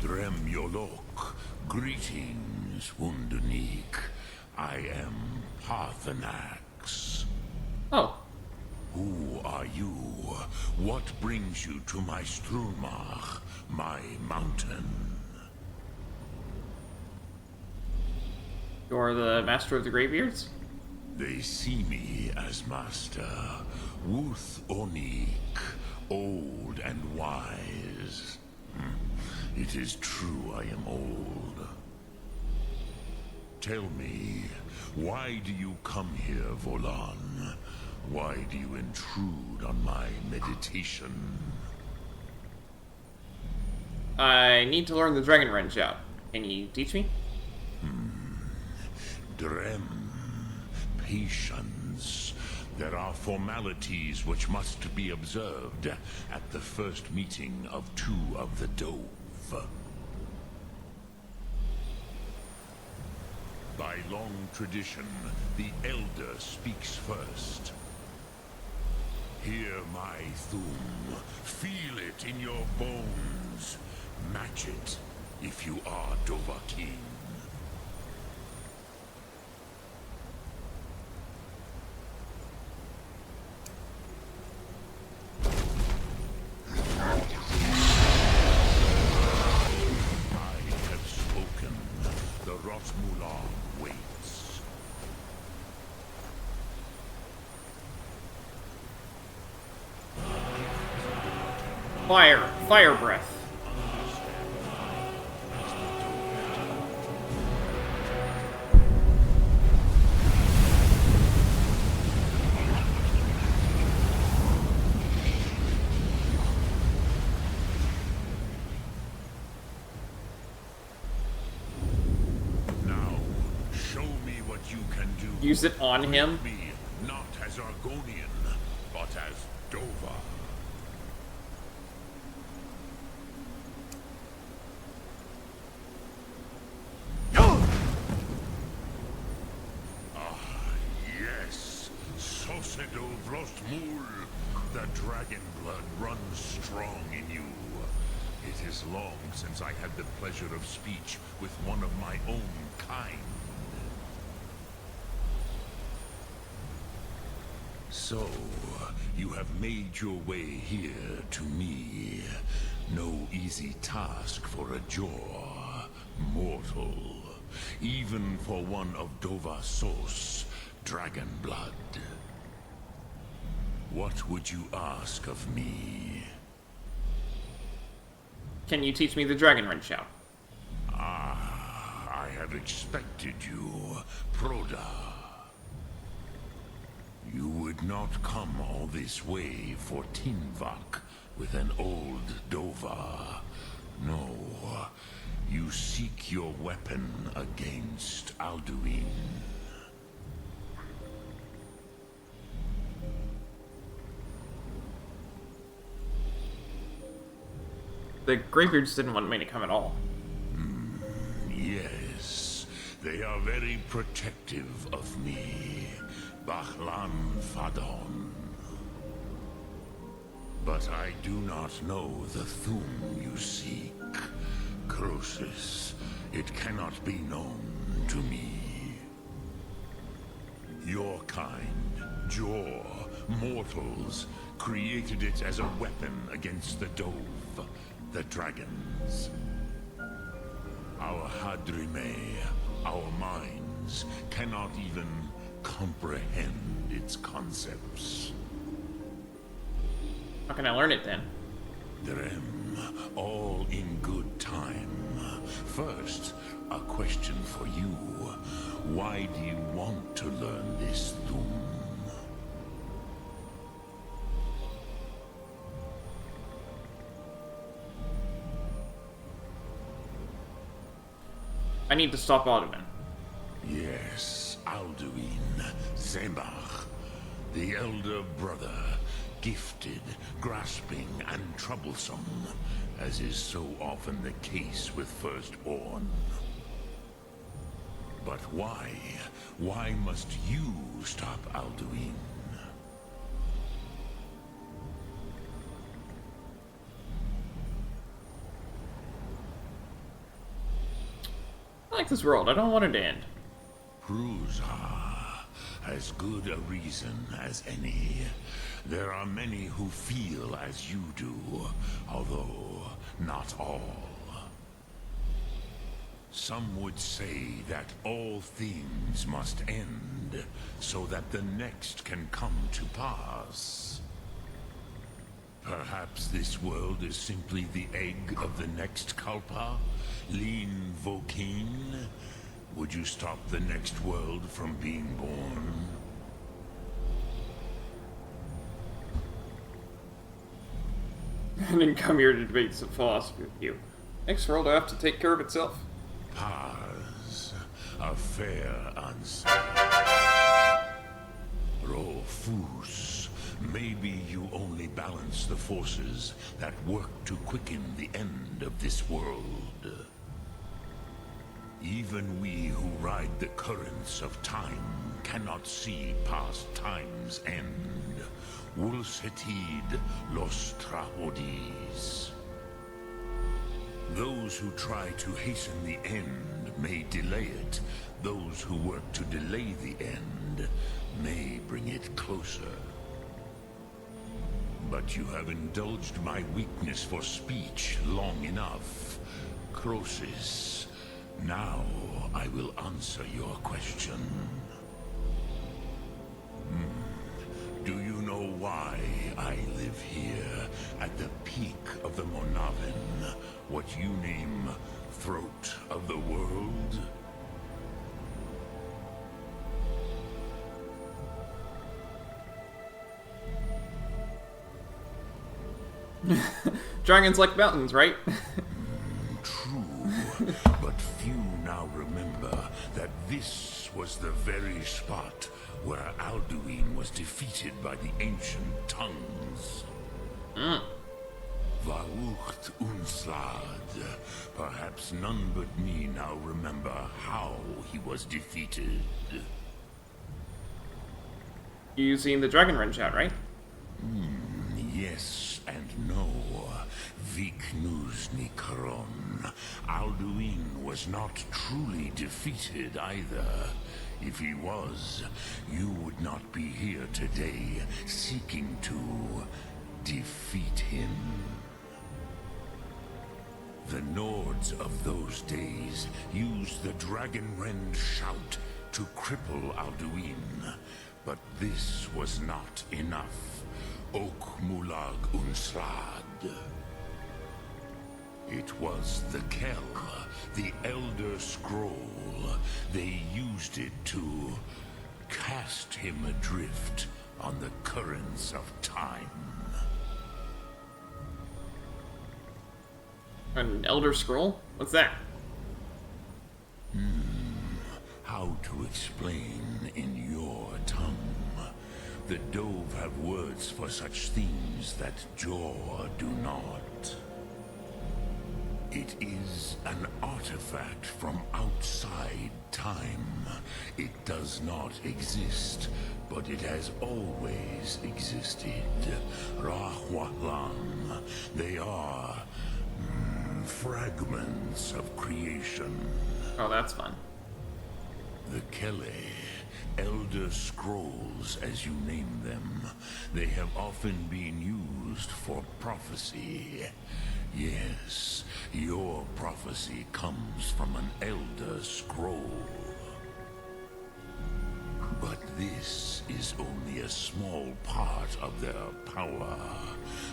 Grandiola, greetings, Wunderneek. I am Parthenax. Oh. Who are you? What brings you to my Strumach, my mountain? You're the master of the Greybeards? They see me as master. Wuth Onik, old and wise. It is true I am old. Tell me, why do you come here, Volan? Why do you intrude on my meditation? I need to learn the Dragon Wrench out. Can you teach me? Drem. Patience. There are formalities which must be observed at the first meeting of two of the Dove. By long tradition, the Elder speaks first. Hear my Thum. Feel it in your bones. Match it if you are Dovahkiin. Fire breath. Now, show me what you can do. Use it on him. Me, not as Argonian, but as Dova. The dragon blood runs strong in you. It is long since I had the pleasure of speech with one of my own kind. So, you have made your way here to me. No easy task for a jaw, mortal. Even for one of Dova Sous, dragon blood. What would you ask of me? Can you teach me the Dragon Wrench out? I have expected you, Proda. You would not come all this way for Tinvak with an old Dova. No, you seek your weapon against Alduin. The Greybeards didn't want me to come at all. Yes, they are very protective of me. Bachlan Fadon. But I do not know the Thum you seek. Croesus, it cannot be known to me. Your kind, Jor, mortals, created it as a weapon against the Dove. The dragons. Our Hadrime, our minds, cannot even comprehend its concepts. How can I learn it then? Drem, all in good time. First, a question for you. Why do you want to learn this Thum? I need to stop Alduin. Yes, Alduin, Zembach, the elder brother, gifted, grasping, and troublesome, as is so often the case with Firstborn. But why? Why must you stop Alduin? I like this world. I don't want it to end. Prusa, as good a reason as any. There are many who feel as you do, although not all. Some would say that all things must end, so that the next can come to pass. Perhaps this world is simply the egg of the next Kalpa? Lean Vokine? Would you stop the next world from being born? I didn't come here to debate some philosophy with you. Next world will have to take care of itself. Paz, a fair answer. Rofus, maybe you only balance the forces that work to quicken the end of this world. Even we who ride the currents of time cannot see past time's end. Wulsetid los trahodis. Those who try to hasten the end may delay it. Those who work to delay the end may bring it closer. But you have indulged my weakness for speech long enough. Croesus, now I will answer your question. Do you know why I live here, at the peak of the Monavin, what you name throat of the world? Dragons like mountains, right? True, but few now remember that this was the very spot where Alduin was defeated by the ancient tongues. Vaucht Unslad. Perhaps none but me now remember how he was defeated. You seen the Dragon Run chat, right? Yes and no. Viknus Nikaron. Alduin was not truly defeated either. If he was, you would not be here today seeking to defeat him. The Nords of those days used the Dragonrend shout to cripple Alduin, but this was not enough. Ok Mulag Unslad. It was the Kel, the Elder Scroll. They used it to cast him adrift on the currents of time. An Elder Scroll? What's that? How to explain in your tongue? The Dove have words for such things that Jor do not. It is an artifact from outside time. It does not exist, but it has always existed. Rahwalam. They are fragments of creation. Oh, that's fun. The Kele, Elder Scrolls as you name them, they have often been used for prophecy. Yes, your prophecy comes from an Elder Scroll. But this is only a small part of their power.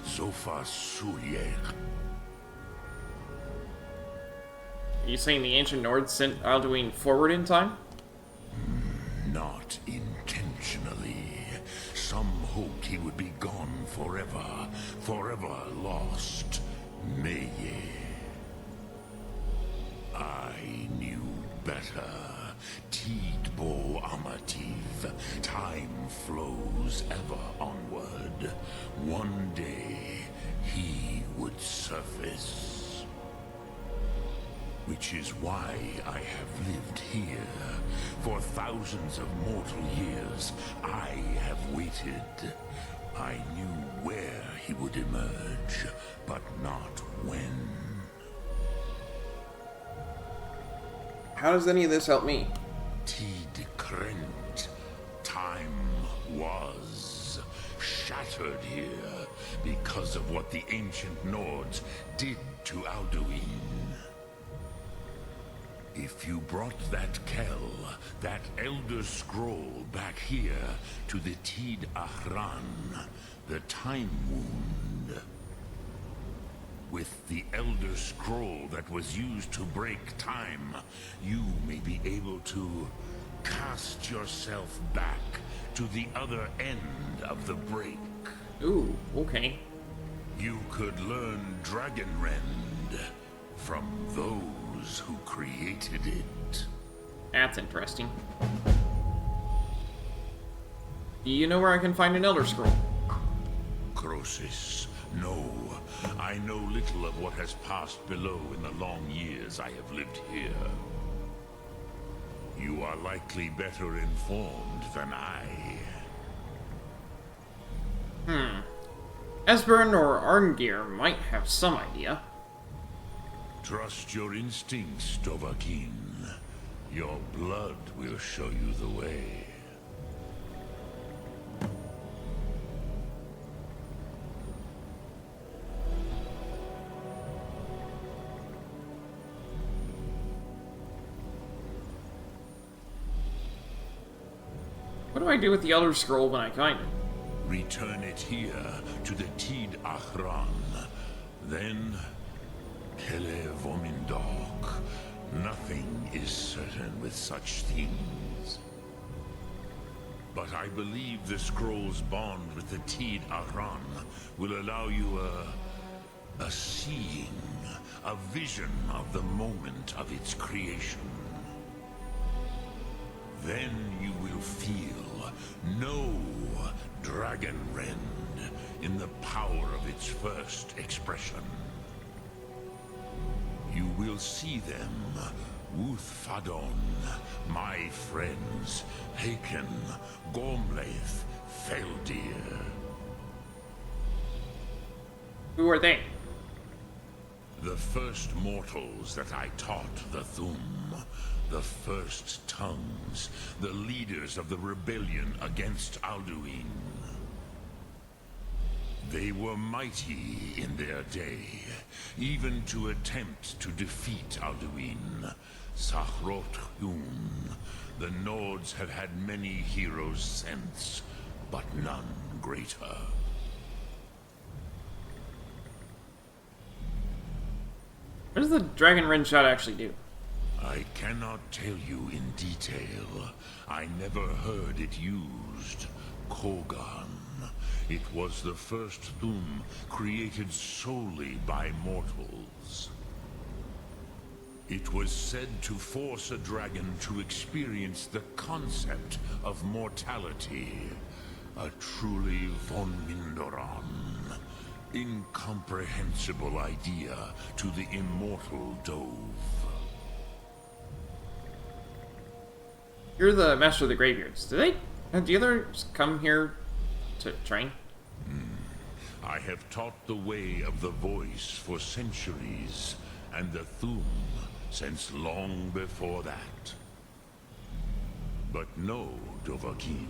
Zofa Suyek. Are you saying the ancient Nords sent Alduin forward in time? Not intentionally. Some hoped he would be gone forever, forever lost. Meye. I knew better. Tidbo Amativ. Time flows ever onward. One day, he would surface. which is why I have lived here. For thousands of mortal years, I have waited. I knew where he would emerge, but not when. How does any of this help me? Tid Krent. Time was shattered here because of what the ancient Nords did to Alduin. If you brought that Kell, that Elder Scroll back here to the Tid Ahran, the Time Wound, with the Elder Scroll that was used to break time, you may be able to cast yourself back to the other end of the break. Ooh, okay. You could learn Dragonrend from those who created it. That's interesting. Do you know where I can find an Elder Scroll? Croesus, no. I know little of what has passed below in the long years I have lived here. You are likely better informed than I. Esbern or Arngir might have some idea. Trust your instincts, Dovahkiin. Your blood will show you the way. What do I do with the Elder Scroll when I find it? Return it here to the Tid Ahran. Then, Kele Vomindok. Nothing is certain with such things. But I believe the scroll's bond with the Tid Ahran will allow you a seeing, a vision of the moment of its creation. Then you will feel, know Dragonrend in the power of its first expression. You will see them, Wuthfadon, my friends, Haken, Gormlaith, Feldir. Who are they? The first mortals that I taught the Thum. The first tongues, the leaders of the rebellion against Alduin. They were mighty in their day, even to attempt to defeat Alduin. Sahrot-Hun, the Nords have had many heroes since, but none greater. What does the Dragonrend shot actually do? I cannot tell you in detail. I never heard it used. Kogan. It was the first Thum created solely by mortals. It was said to force a dragon to experience the concept of mortality. A truly von Mindoran. Incomprehensible idea to the immortal Dove. You're the Master of the Graveyards. Do the others come here to train? I have taught the way of the voice for centuries, and the Thum since long before that. But no, Dovahkiin.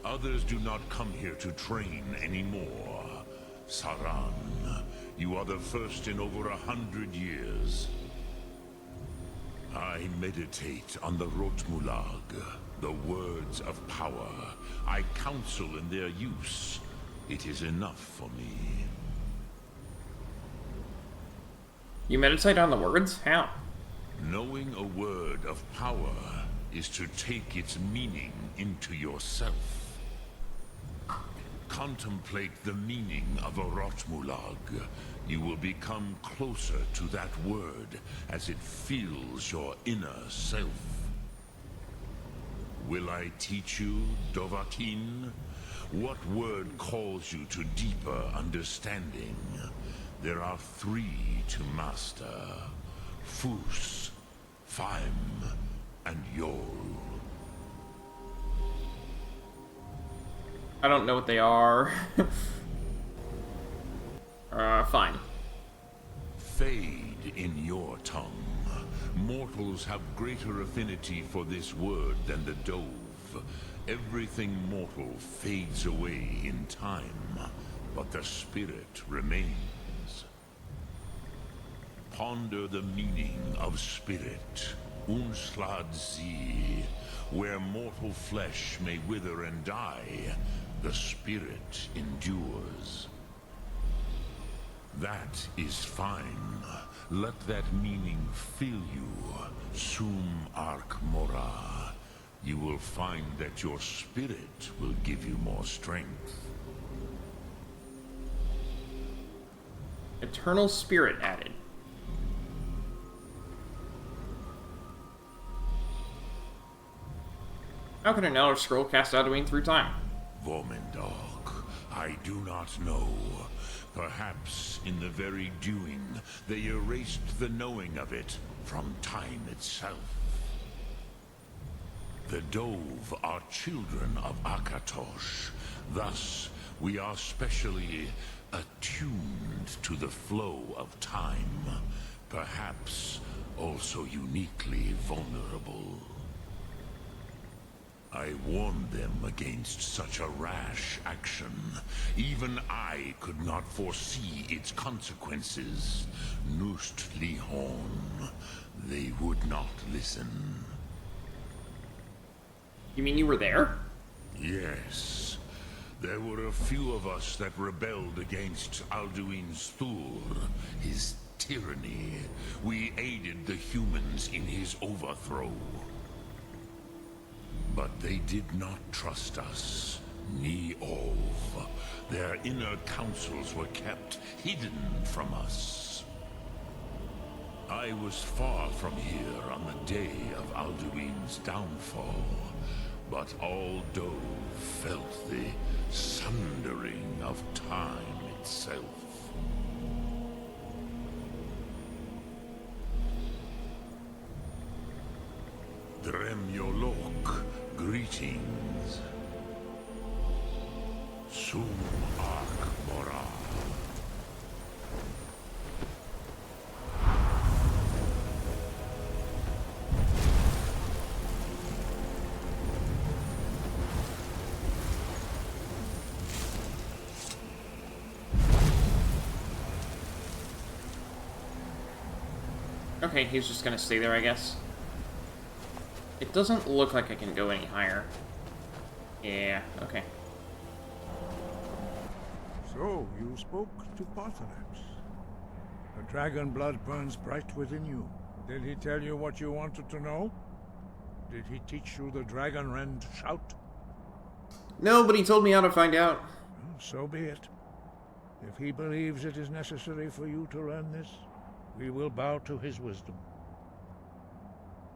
Others do not come here to train anymore. Saran, you are the first in over 100 years. I meditate on the Rotmulag, the words of power. I counsel in their use. It is enough for me. You meditate on the words? How? Knowing a word of power is to take its meaning into yourself. Contemplate the meaning of a Rotmulag. You will become closer to that word as it fills your inner self. Will I teach you, Dovahkiin? What word calls you to deeper understanding? There are 3 to master. Fus, Faim, and Yol. I don't know what they are. Fine. Fade in your tongue. Mortals have greater affinity for this word than the Dove. Everything mortal fades away in time, but the spirit remains. Ponder the meaning of spirit. Unslad sie. Where mortal flesh may wither and die, the spirit endures. That is fine. Let that meaning fill you. Sum arc mora. You will find that your spirit will give you more strength. Eternal spirit added. How can an Elder Scroll cast Alduin through time? Vormendog, I do not know. Perhaps in the very doing, they erased the knowing of it from time itself. The Dove are children of Akatosh. Thus, we are specially attuned to the flow of time. Perhaps also uniquely vulnerable. I warned them against such a rash action. Even I could not foresee its consequences. Nust Lihon. They would not listen. You mean you were there? Yes. There were a few of us that rebelled against Alduin's Thur, his tyranny. We aided the humans in his overthrow. But they did not trust us, ni Ov. Their inner counsels were kept hidden from us. I was far from here on the day of Alduin's downfall, but all Dove felt the sundering of time itself. Dremyolok, greetings. Sum arc mora. Okay, he's just gonna stay there, I guess. It doesn't look like I can go any higher. Yeah, okay. So, you spoke to Paradis. The dragon blood burns bright within you. Did he tell you what you wanted to know? Did he teach you the dragon rend shout? No, but he told me how to find out. Well, so be it. If he believes it is necessary for you to learn this, we will bow to his wisdom.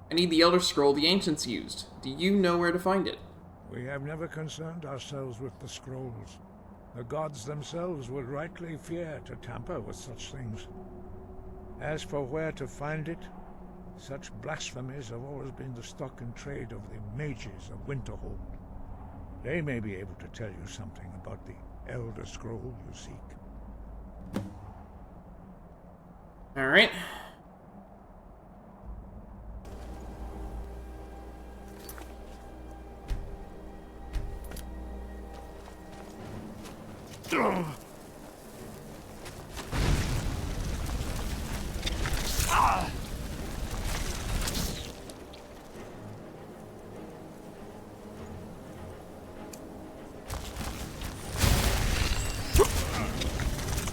I need the Elder Scroll the Ancients used. Do you know where to find it? We have never concerned ourselves with the scrolls. The gods themselves would rightly fear to tamper with such things. As for where to find it, such blasphemies have always been the stock and trade of the mages of Winterhold. They may be able to tell you something about the Elder Scroll you seek. Alright.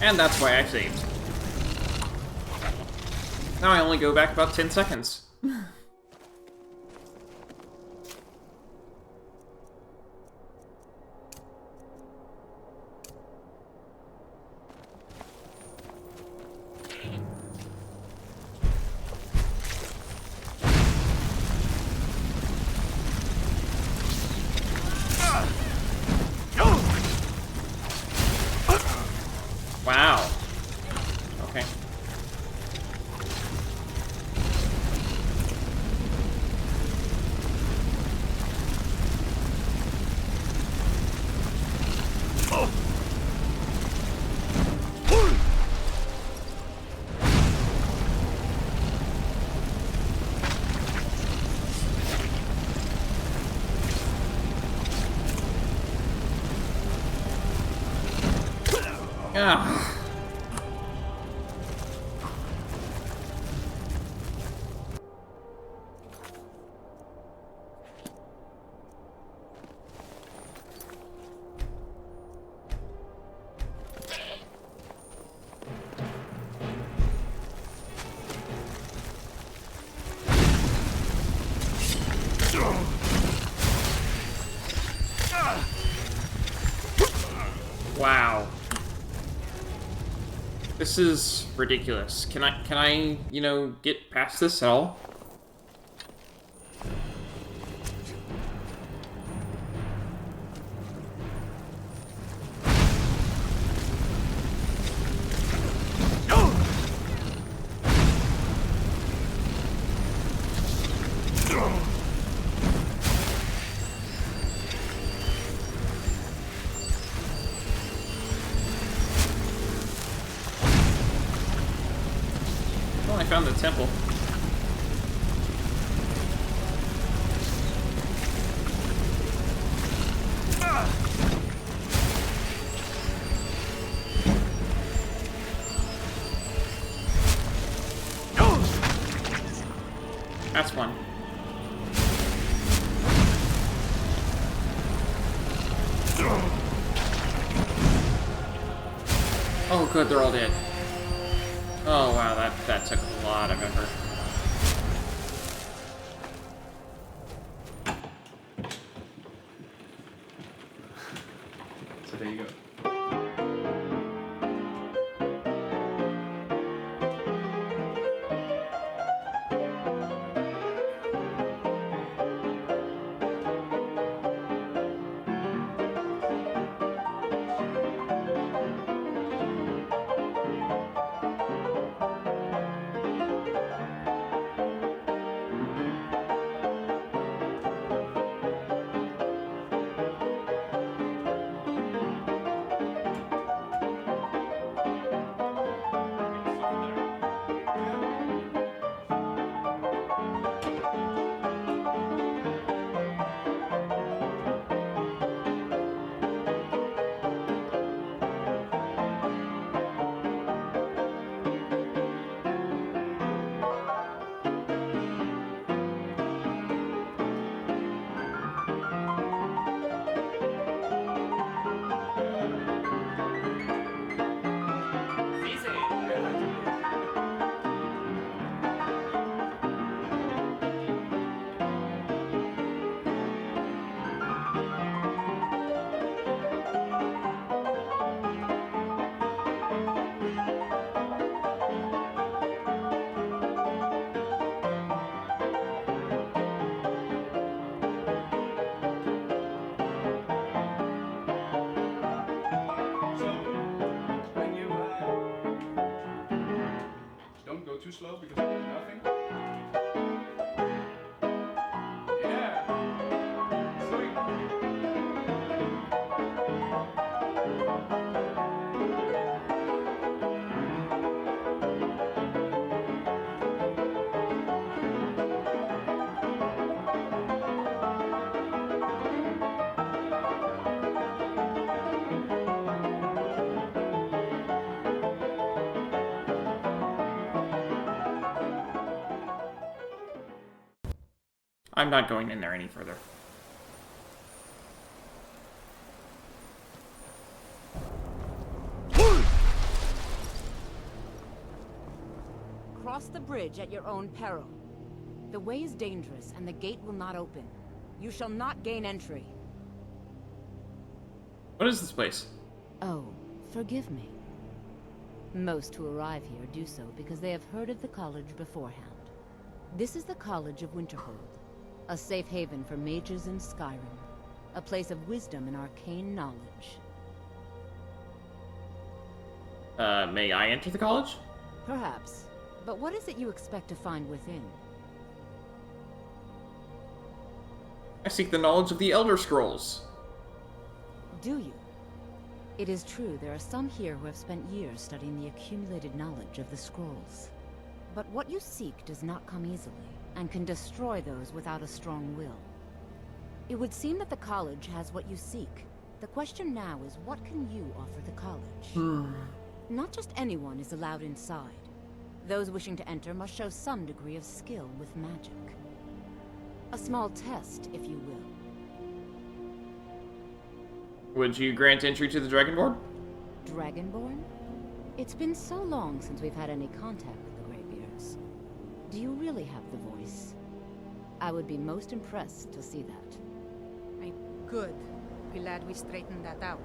And that's why I saved. Now I only go back about 10 seconds. Wow. Okay. Ah. Wow. This is ridiculous. Can I, you know, get past this at all? I found the temple. That's one. Oh good, they're all dead. Oh wow, that took a lot of effort. So there you go. Too slow because I do nothing. Yeah. Sweet. I'm not going in there any further. Cross the bridge at your own peril. The way is dangerous, and the gate will not open. You shall not gain entry. What is this place? Oh, forgive me. Most who arrive here do so because they have heard of the college beforehand. This is the College of Winterhold, a safe haven for mages in Skyrim, a place of wisdom and arcane knowledge. May I enter the college? Perhaps. But what is it you expect to find within? I seek the knowledge of the Elder Scrolls. Do you? It is true there are some here who have spent years studying the accumulated knowledge of the scrolls. But what you seek does not come easily, and can destroy those without a strong will. It would seem that the college has what you seek, The question now is, what can you offer the college? Not just anyone is allowed inside. Those wishing to enter must show some degree of skill with magic. A small test, if you will. Would you grant entry to the Dragonborn? Dragonborn? It's been so long since we've had any contact with the Greybeards. Do you really have the voice? I would be most impressed to see that. Good. Glad we straightened that out.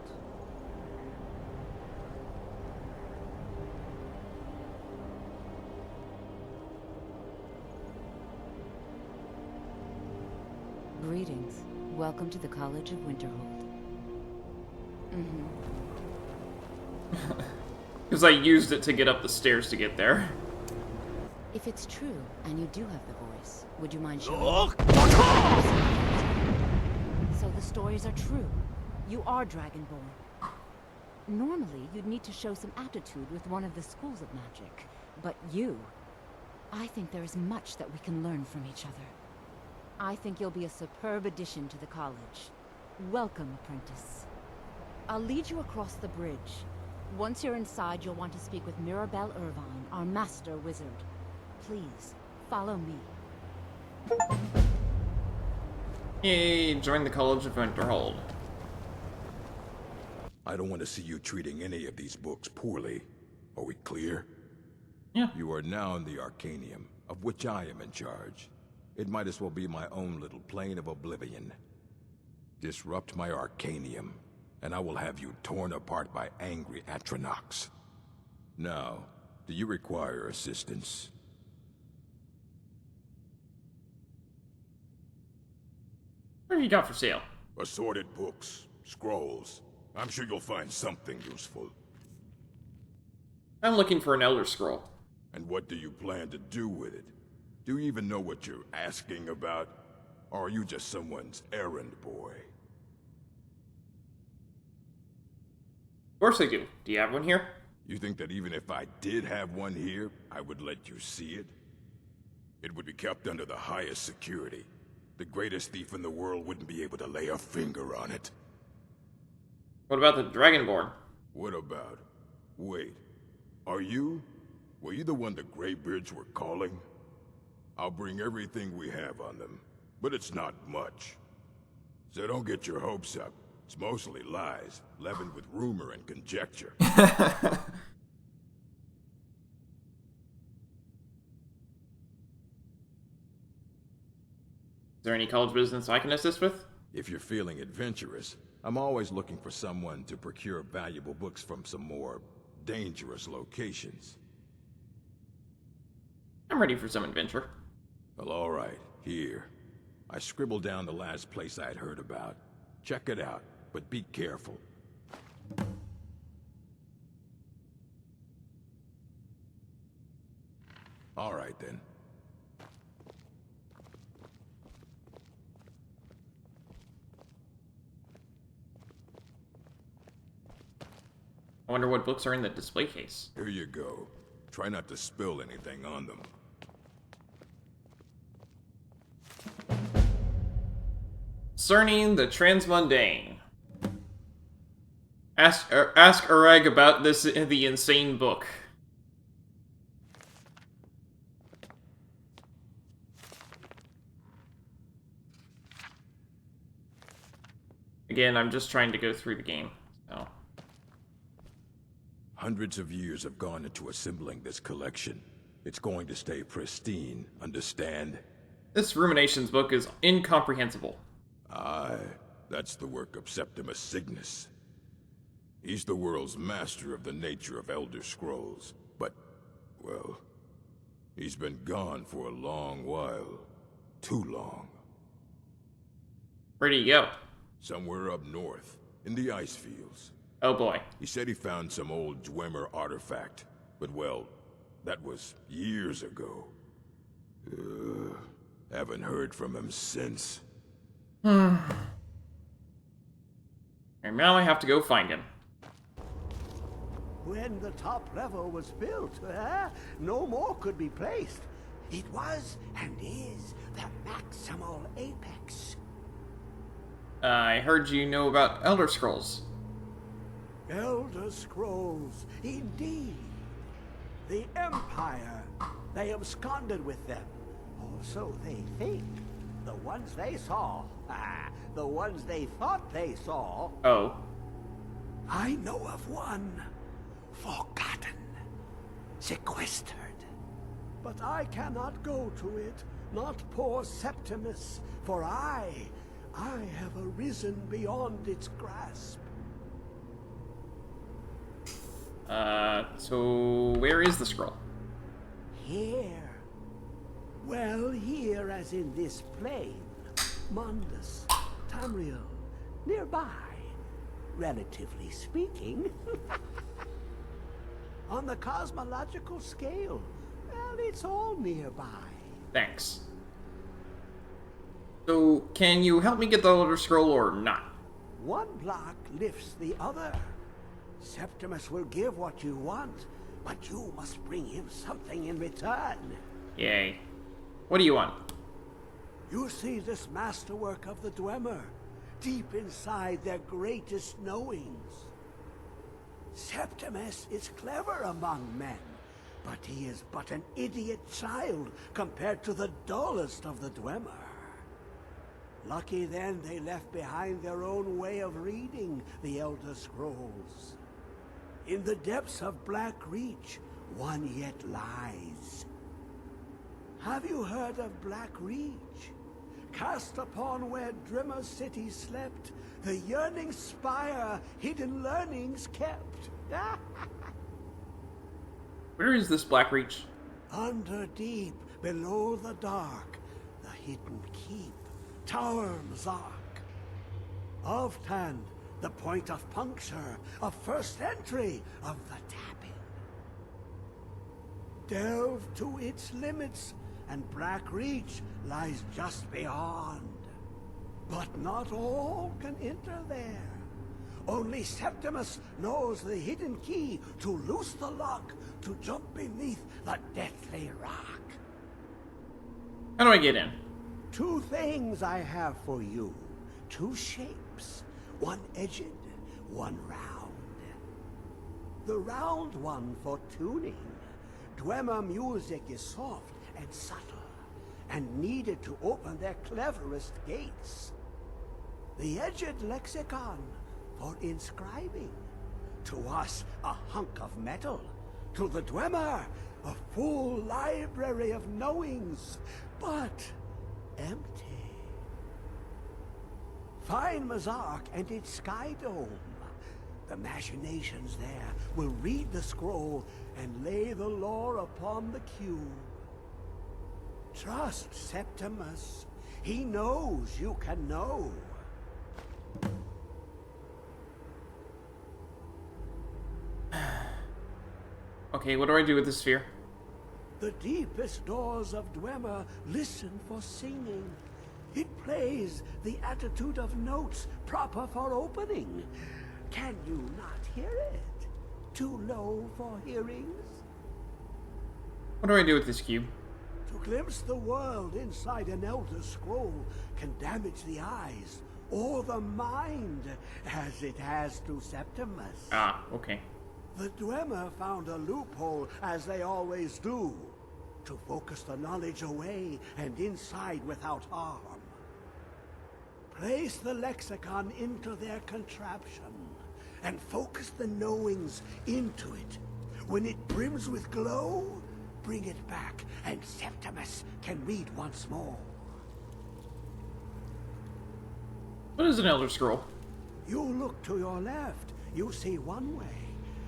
Greetings. Welcome to the College of Winterhold. Because I used it to get up the stairs to get there. If it's true, and you do have the voice, would you mind showing So the stories are true. You are Dragonborn. Normally, you'd need to show some aptitude with one of the schools of magic. But you... I think there is much that we can learn from each other. I think you'll be a superb addition to the college. Welcome, apprentice. I'll lead you across the bridge. Once you're inside, you'll want to speak with Mirabelle Irvine, our master wizard. Please, follow me. Yay, join the College of Winterhold. I don't want to see you treating any of these books poorly. Are we clear? Yeah. You are now in the Arcanium, of which I am in charge. It might as well be my own little plane of oblivion. Disrupt my Arcanium, and I will have you torn apart by angry Atronachs. Now, do you require assistance? What have you got for sale? Assorted books, scrolls. I'm sure you'll find something useful. I'm looking for an Elder Scroll. And what do you plan to do with it? Do you even know what you're asking about? Or are you just someone's errand boy? Of course I do. Do you have one here? You think that even if I did have one here, I would let you see it? It would be kept under the highest security. The greatest thief in the world wouldn't be able to lay a finger on it. What about the Dragonborn? What about? Wait. Were you the one the Greybeards were calling? I'll bring everything we have on them, but it's not much. So don't get your hopes up. It's mostly lies, leavened with rumor and conjecture. Is there any college business I can assist with? If you're feeling adventurous, I'm always looking for someone to procure valuable books from some more dangerous locations. I'm ready for some adventure. Well, all right. Here. I scribbled down the last place I'd heard about. Check it out, but be careful. All right, then. I wonder what books are in the display case. Here you go. Try not to spill anything on them. Concerning the Transmundane. Ask Ureg about this the insane book. Again, I'm just trying to go through the game, so. Hundreds of years have gone into assembling this collection. It's going to stay pristine, understand? This Ruminations book is incomprehensible. Aye, that's the work of Septimus Cygnus. He's the world's master of the nature of Elder Scrolls, but, well, he's been gone for a long while. Too long. Where'd he go? Somewhere up north, in the ice fields. Oh boy. He said he found some old Dwemer artifact, but well, that was years ago. Haven't heard from him since. And now I have to go find him. When the top level was built, no more could be placed. It was, and is, the maximal apex. I heard you know about Elder Scrolls. Elder Scrolls, indeed. The Empire, they absconded with them. Or so they think. The ones they saw. The ones they thought they saw. Oh. I know of one. Forgotten. Sequestered. But I cannot go to it, not poor Septimus, for I have arisen beyond its grasp. So where is the scroll? Here. Well, here as in this plane. Mundus, Tamriel, nearby. Relatively speaking. On the cosmological scale, well, it's all nearby. Thanks. So, can you help me get the Elder Scroll or not? One block lifts the other. Septimus will give what you want, but you must bring him something in return. Yay. What do you want? You see this masterwork of the Dwemer, deep inside their greatest knowings. Septimus is clever among men, but he is but an idiot child compared to the dullest of the Dwemer. Lucky then they left behind their own way of reading the Elder Scrolls. In the depths of Black Reach, one yet lies. Have you heard of Black Reach? Cast upon where Drimmer City slept, the yearning spire hidden learnings kept. Where is this Black Reach? Under deep, below the dark, the hidden keep, Tower Mzark. Oftan, the point of puncture, of first entry of the tapping. Delve to its limits, and Black Reach lies just beyond. But not all can enter there. Only Septimus knows the hidden key to loose the lock, to jump beneath the deathly rock. How do I get in? 2 things I have for you. 2 shapes. One edged, one round. The round one for tuning. Dwemer music is soft and subtle, and needed to open their cleverest gates. The edged lexicon for inscribing. To us, a hunk of metal. To the Dwemer, a full library of knowings, but empty. Find Mzark and its sky dome. The machinations there will read the scroll and lay the lore upon the cube. Trust Septimus. He knows you can know. Okay, what do I do with this sphere? The deepest doors of Dwemer listen for singing. It plays the attitude of notes proper for opening. Can you not hear it? Too low for hearings? What do I do with this cube? To glimpse the world inside an Elder Scroll can damage the eyes or the mind, as it has to Septimus. Ah, okay. The Dwemer found a loophole, as they always do, to focus the knowledge away and inside without harm. Place the lexicon into their contraption, and focus the knowings into it. When it brims with glow, bring it back, and Septimus can read once more. What is an Elder Scroll? You look to your left, you see one way.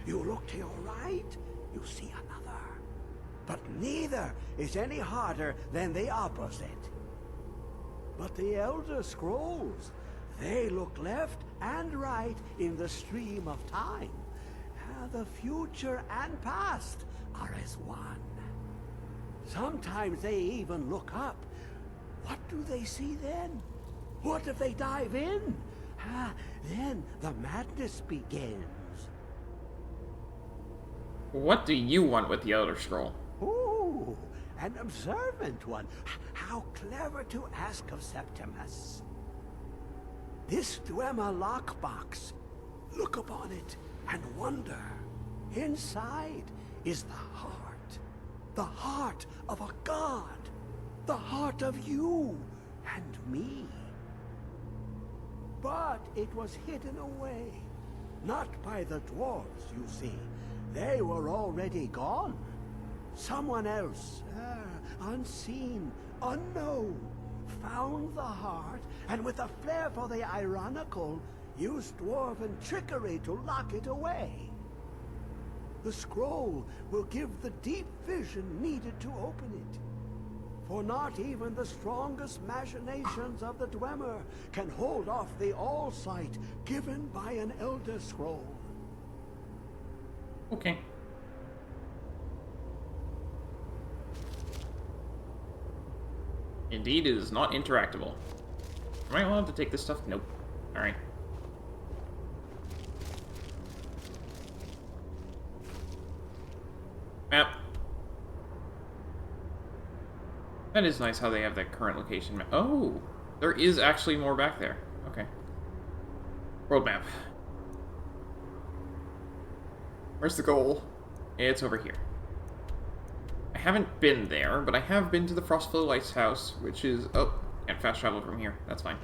You look to your right, you see another. But neither is any harder than the opposite. But the Elder Scrolls, they look left and right in the stream of time. The future and past are as one. Sometimes they even look up. What do they see then? What if they dive in? Then the madness begins. What do you want with the Elder Scroll? Ooh, an observant one. How clever to ask of Septimus. This Dwemer lockbox. Look upon it and wonder. Inside is the heart of a god, the heart of you and me. But it was hidden away, not by the dwarves, you see. They were already gone. Someone else, unseen, unknown, found the heart, and with a flair for the ironical, used dwarven trickery to lock it away. The scroll will give the deep vision needed to open it. For not even the strongest machinations of the Dwemer can hold off the all-sight given by an Elder Scroll. Okay. Indeed, it is not interactable. Am I allowed to take this stuff? Nope. Alright. Map. That is nice how they have that current location map. Oh! There is actually more back there. Okay. World map. Where's the goal? It's over here. I haven't been there, but I have been to the Frostflow Lighthouse, which is... Oh, can't fast travel from here. That's fine.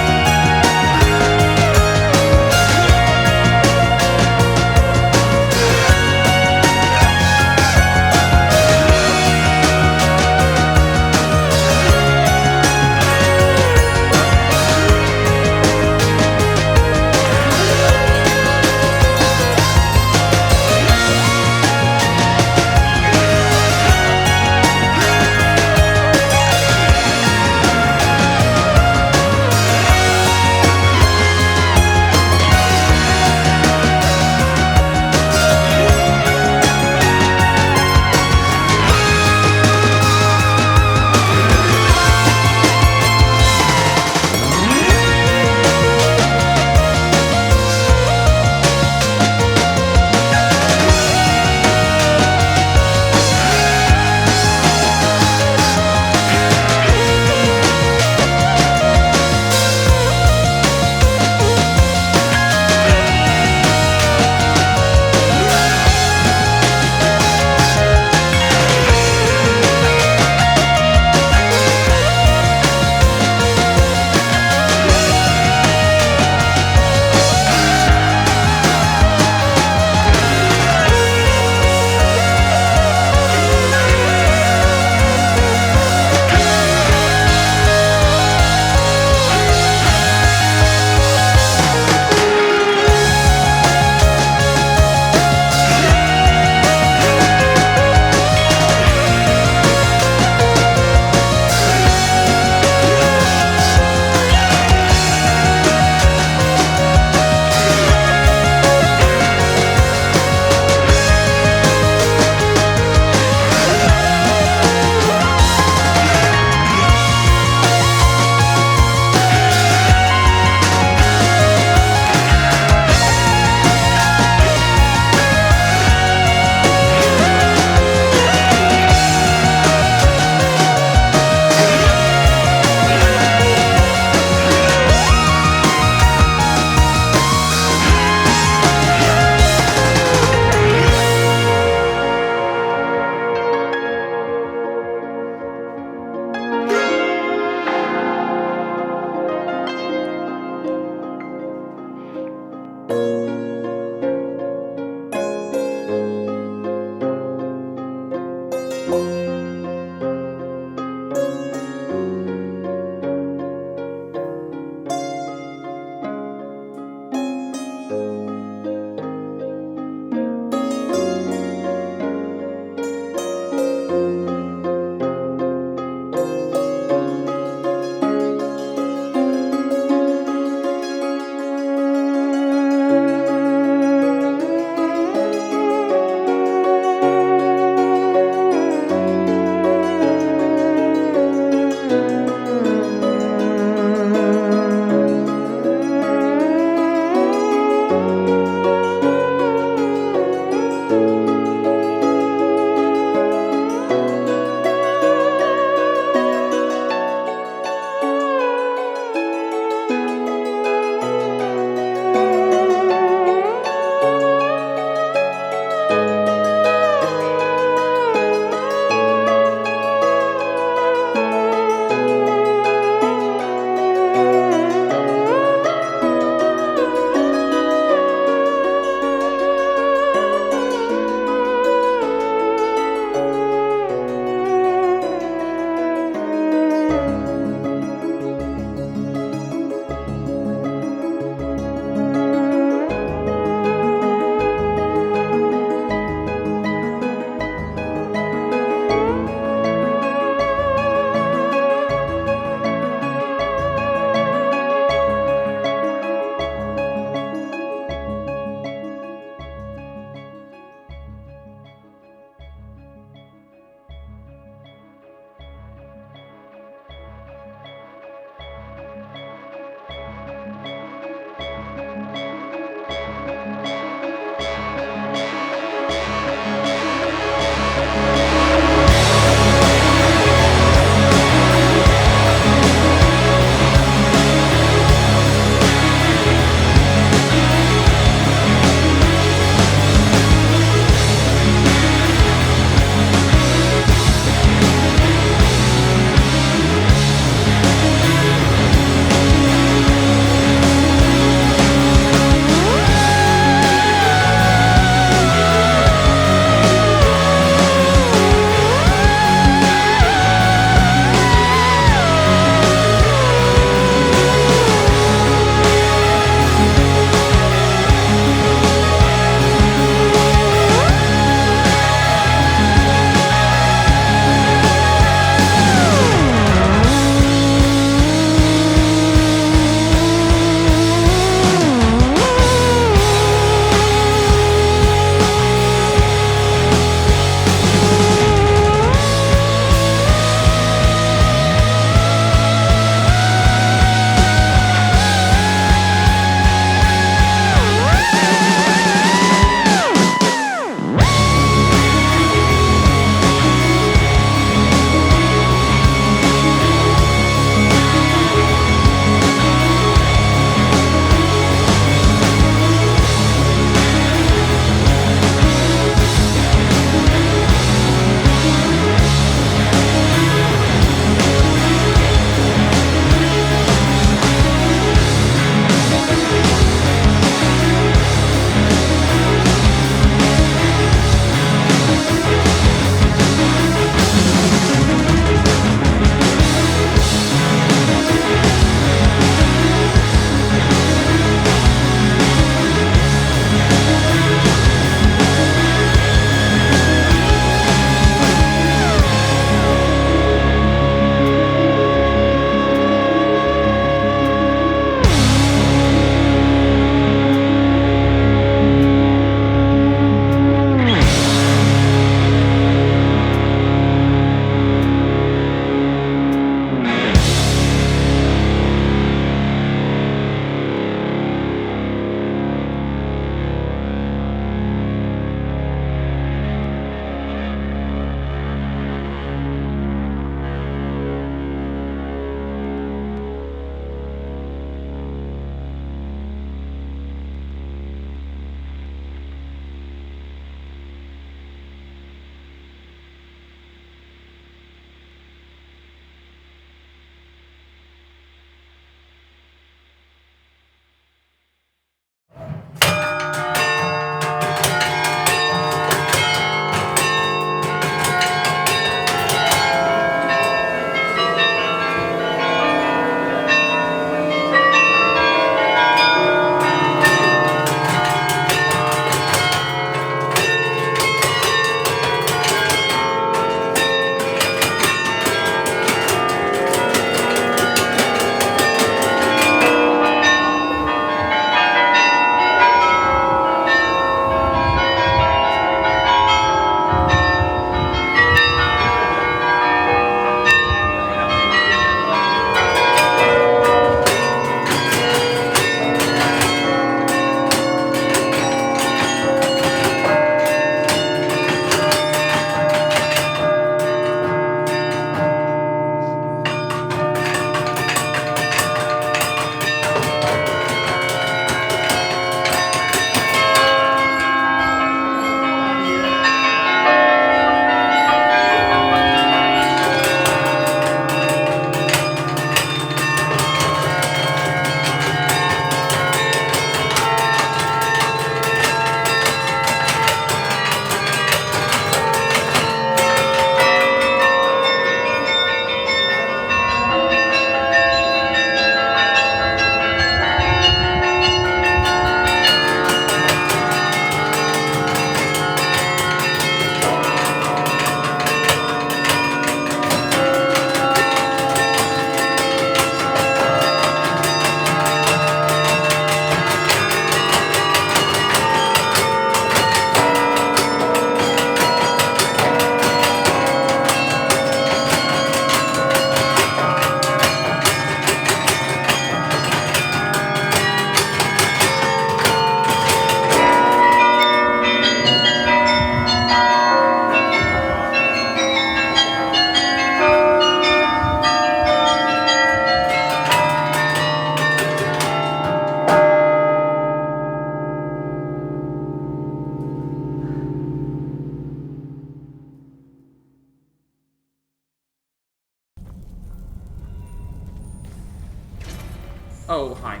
Oh, hi.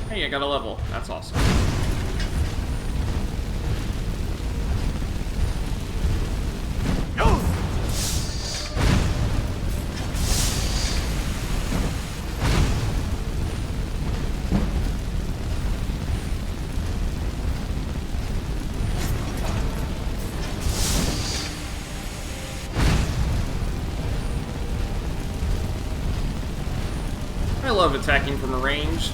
Hey, I got a level. That's awesome. I love attacking from a range.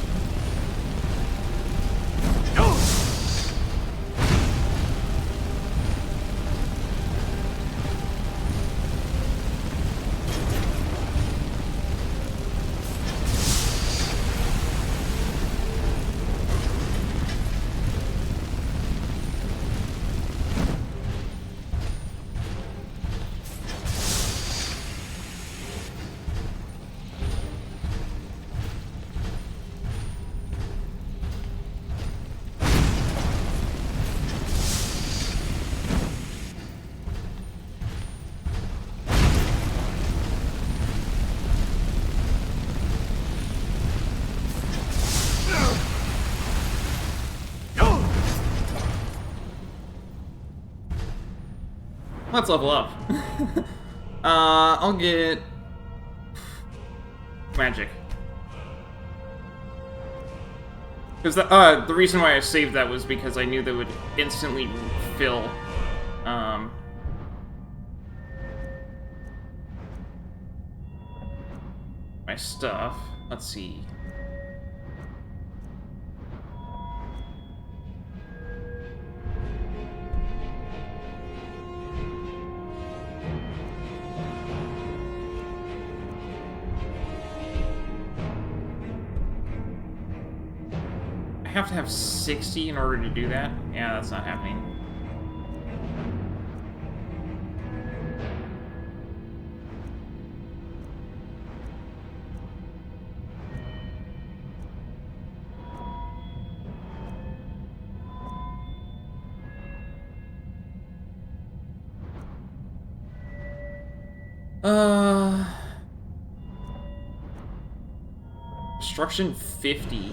Let's level up. I'll get magic. Because the reason why I saved that was because I knew that would instantly fill my stuff. Let's see. I have to have 60 in order to do that? Yeah, that's not happening. Destruction 50.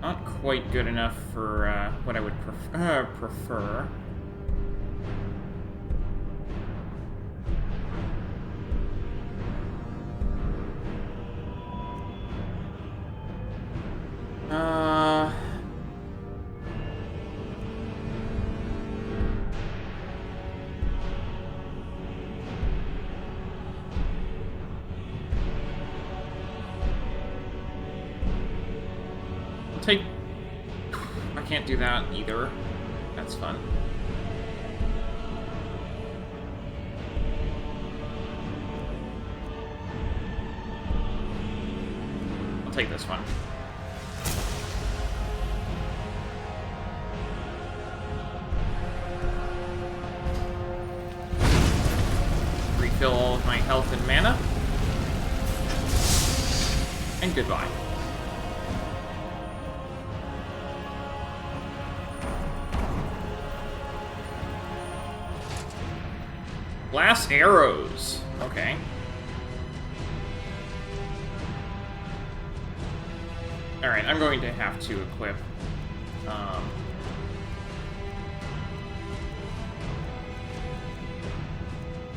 Not quite good enough for what I would prefer. Take... I can't do that either. That's fun. I'll take this one. Refill all of my health and mana. And goodbye. Glass arrows. Okay. Alright, I'm going to have to equip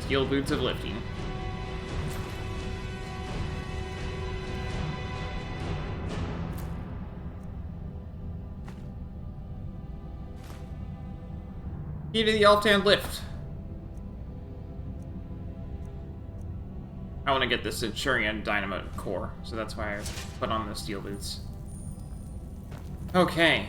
Steel Boots of Lifting. Key to the Elf-Hand Lift. I want to get the Centurion Dynamo Core, so that's why I put on the Steel Boots. Okay.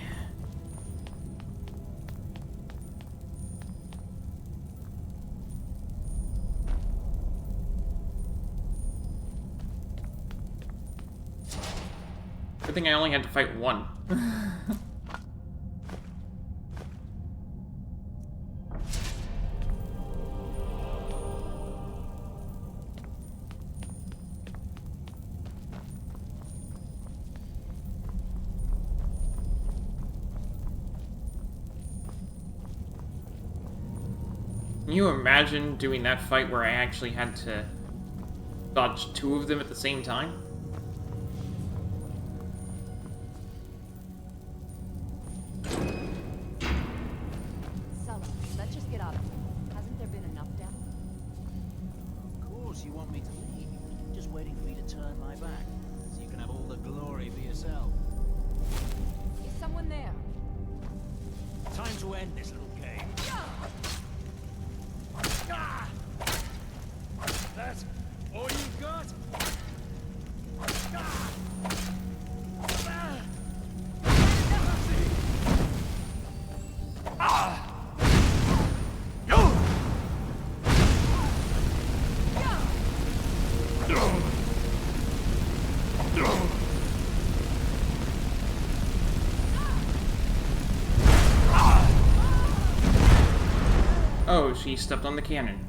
Good thing I only had to fight one. Can you imagine doing that fight where I actually had to dodge two of them at the same time? Sulla, let's just get out of here. Hasn't there been enough death? Of course you want me to leave. Just waiting for you to turn my back, so you can have all the glory for yourself. Is someone there? Time to end this little game. That's all you got? Oh, she stepped on the cannon.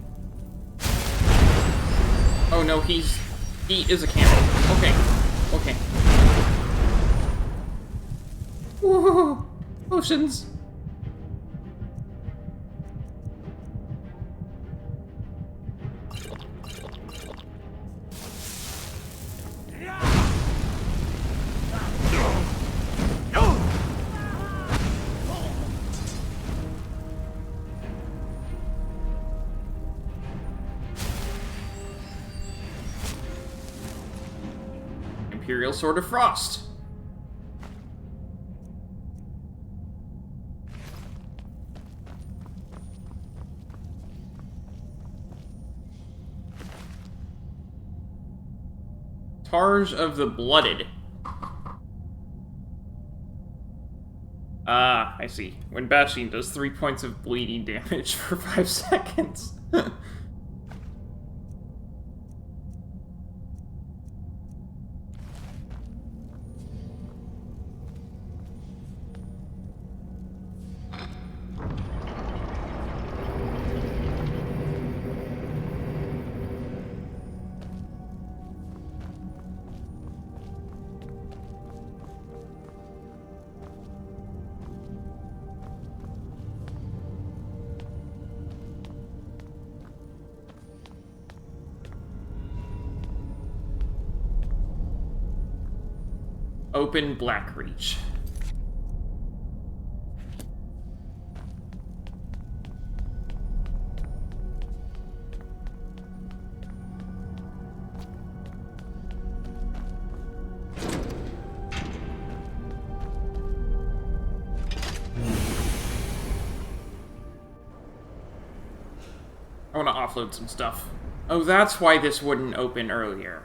Oh no, he is a cannon. Okay, okay. Whoa! Oceans! Imperial Sword of Frost. Targe of the Blooded. Ah, I see. When bashing does 3 points of bleeding damage for 5 seconds. Open Blackreach. I want to offload some stuff. Oh, that's why this wouldn't open earlier.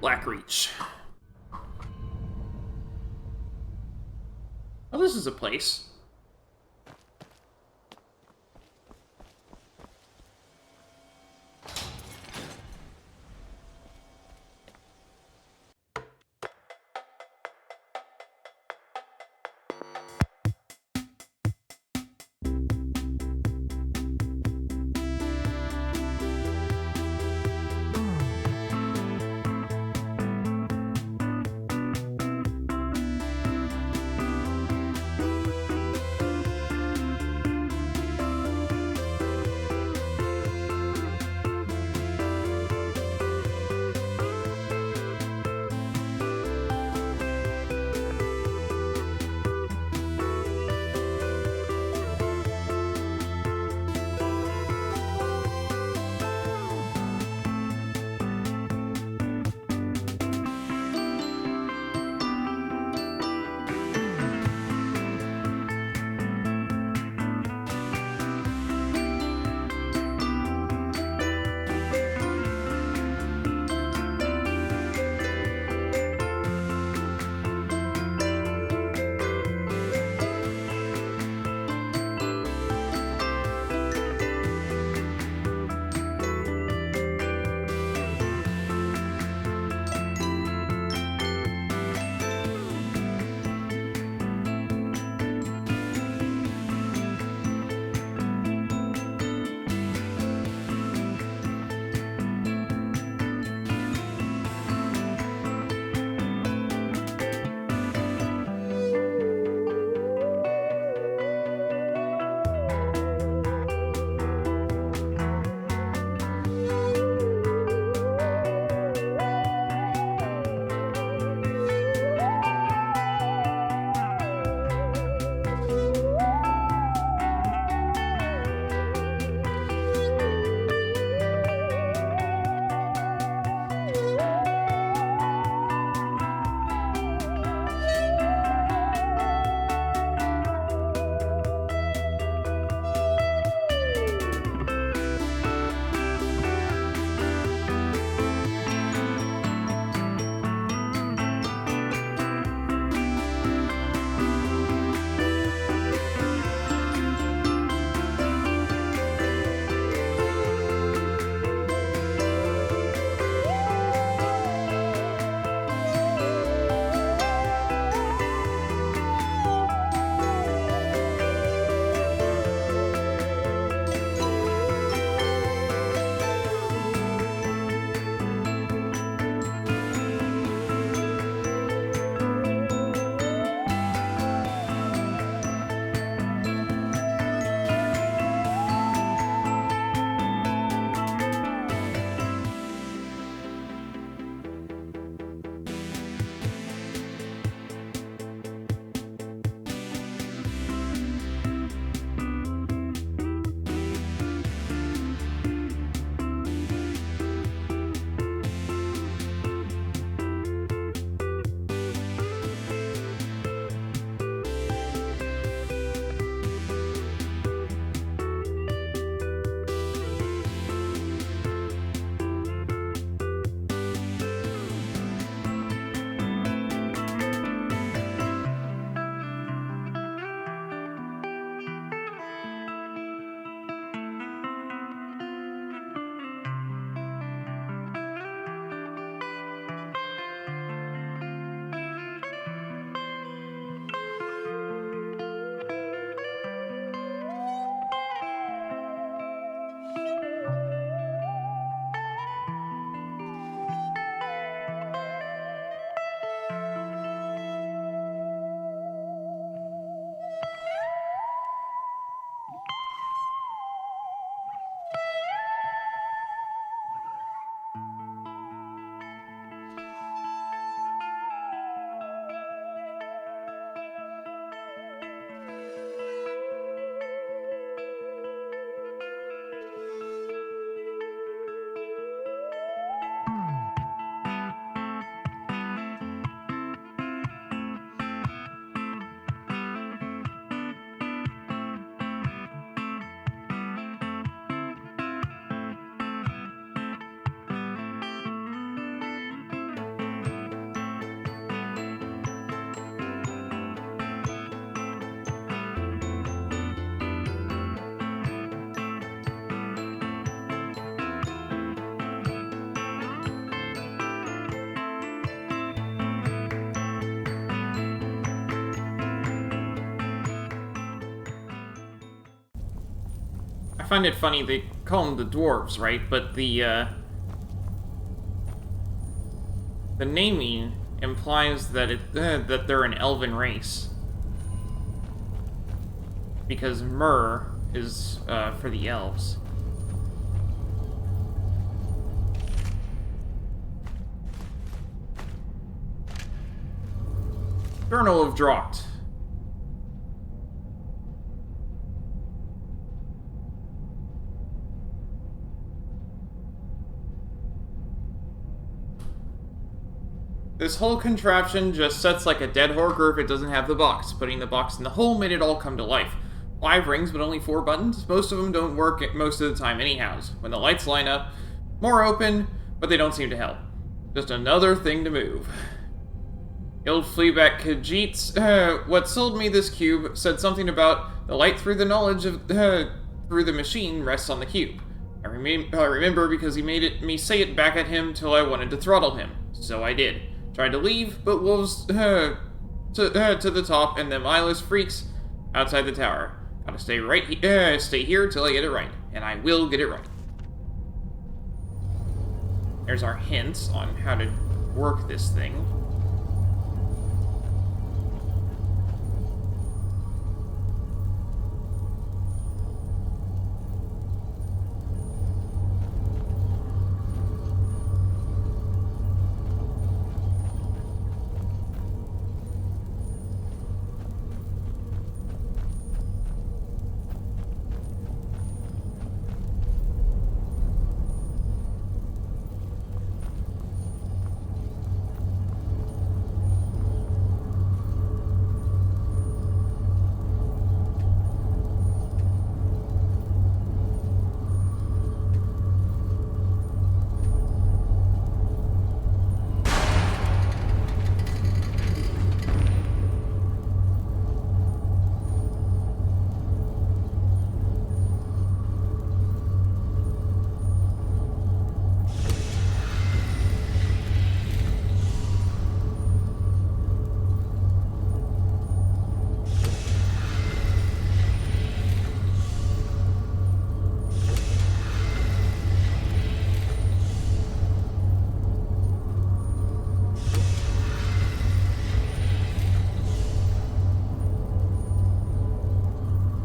Blackreach. Oh, this is a place. I find it funny they call them the dwarves, right? But the naming implies that that they're an elven race. Because Myr is for the elves. Journal of Drocht. This whole contraption just sets like a dead Horker if it doesn't have the box. Putting the box in the hole made it all come to life. 5 rings, but only 4 buttons? Most of them don't work most of the time anyhows. When the lights line up, more open, but they don't seem to help. Just another thing to move. Old Fleaback Khajiits, what sold me this cube, said something about the light through the knowledge of through the machine rests on the cube. I remember because he made me say it back at him till I wanted to throttle him. So I did. Tried to leave, but wolves to the top and them eyeless freaks outside the tower. Gotta stay here till I get it right, and I will get it right. There's our hints on how to work this thing.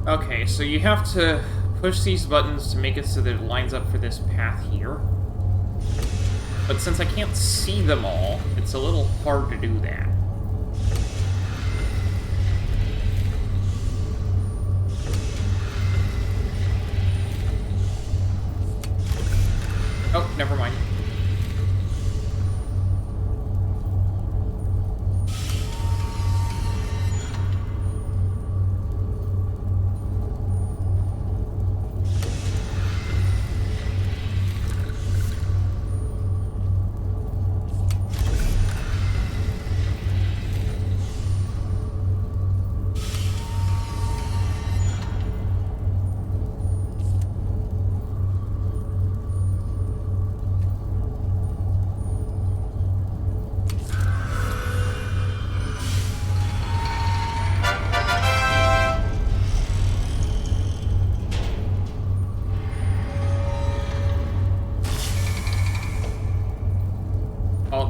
Okay, so you have to push these buttons to make it so that it lines up for this path here. But since I can't see them all, it's a little hard to do that. Oh, never mind.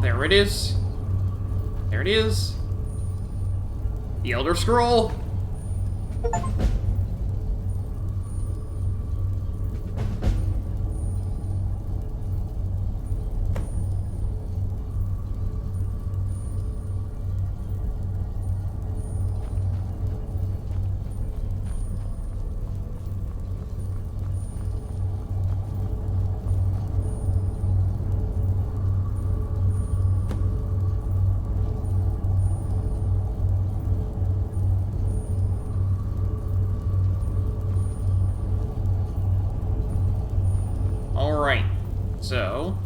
There it is. There it is. The Elder Scroll. So,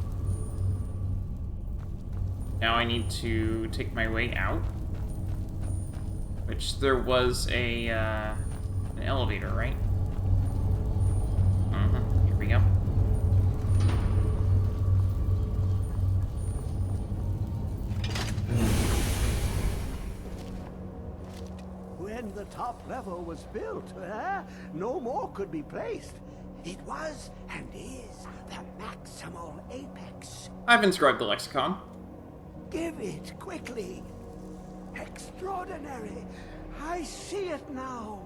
now I need to take my way out, which there was an elevator, right? Here we go. When the top level was built, no more could be placed. It was and is the maximal apex. I've inscribed the lexicon. Give it quickly. Extraordinary. I see it now.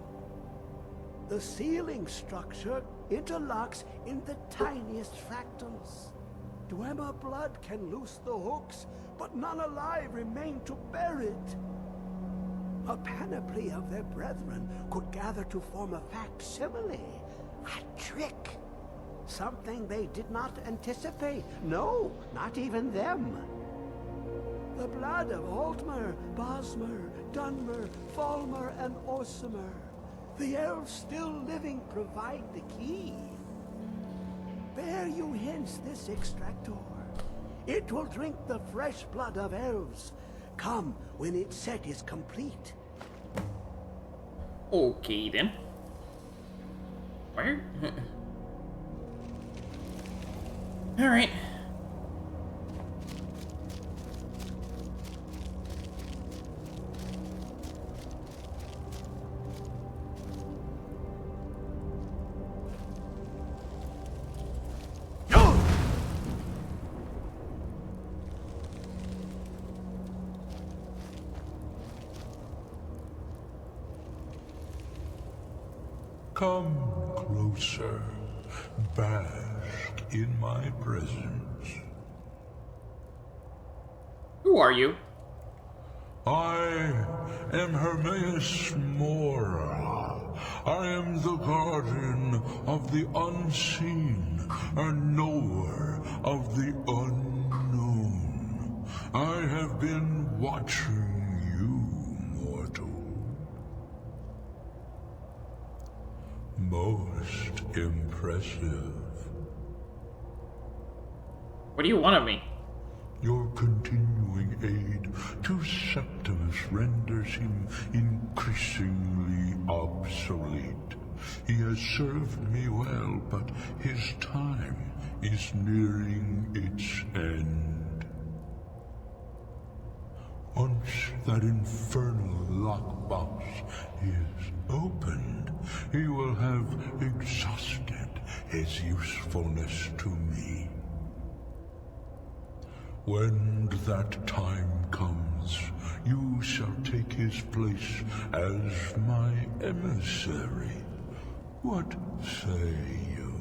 The ceiling structure interlocks in the tiniest fractals. Dwemer blood can loose the hooks, but none alive remain to bear it. A panoply of their brethren could gather to form a facsimile. A trick. Something they did not anticipate. No, not even them. The blood of Altmer, Bosmer, Dunmer, Falmer, and Orsimer. The elves still living provide the key. Bear you hence this extractor. It will drink the fresh blood of elves. Come when its set is complete. Okay then. Where? Alright. Come closer, bask in my presence. Who are you? I am Hermaeus Mora. I am the guardian of the unseen, a knower of the unknown. I have been watching you, mortal. Most impressive. What do you want of me? Your continuing aid to Septimus renders him increasingly obsolete. He has served me well, but his time is nearing its end. Once that infernal lockbox is opened, he will have exhausted his usefulness to me. When that time comes, you shall take his place as my emissary. What say you?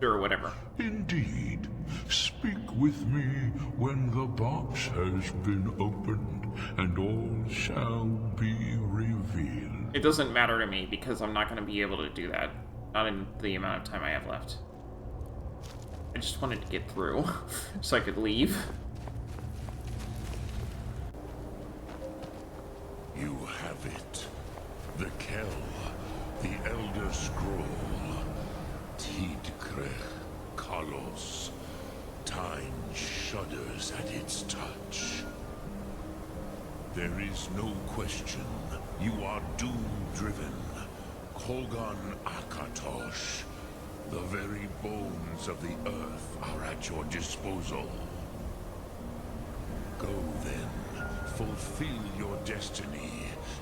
Sure, whatever. Indeed. Speak with me when the box has been opened, and all shall be revealed. It doesn't matter to me, because I'm not going to be able to do that. Not in the amount of time I have left. I just wanted to get through, so I could leave. You have it. The Kell, the Elder Scroll. Tidkrech Kalos. Time shudders at its touch. There is no question. You are doom-driven. Kogan Akatosh. The very bones of the earth are at your disposal. Go then. Fulfill your destiny.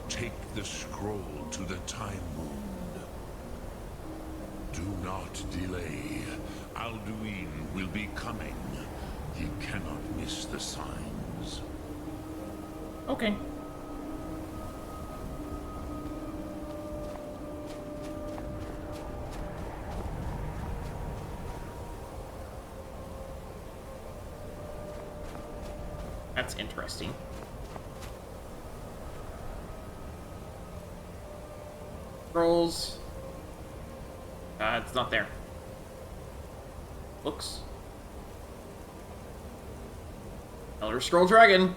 Take the scroll to the Time Moon. Do not delay. Alduin will be coming. He cannot miss the signs. Okay. That's interesting. Scrolls. It's not there. Books. Elder Scroll Dragon.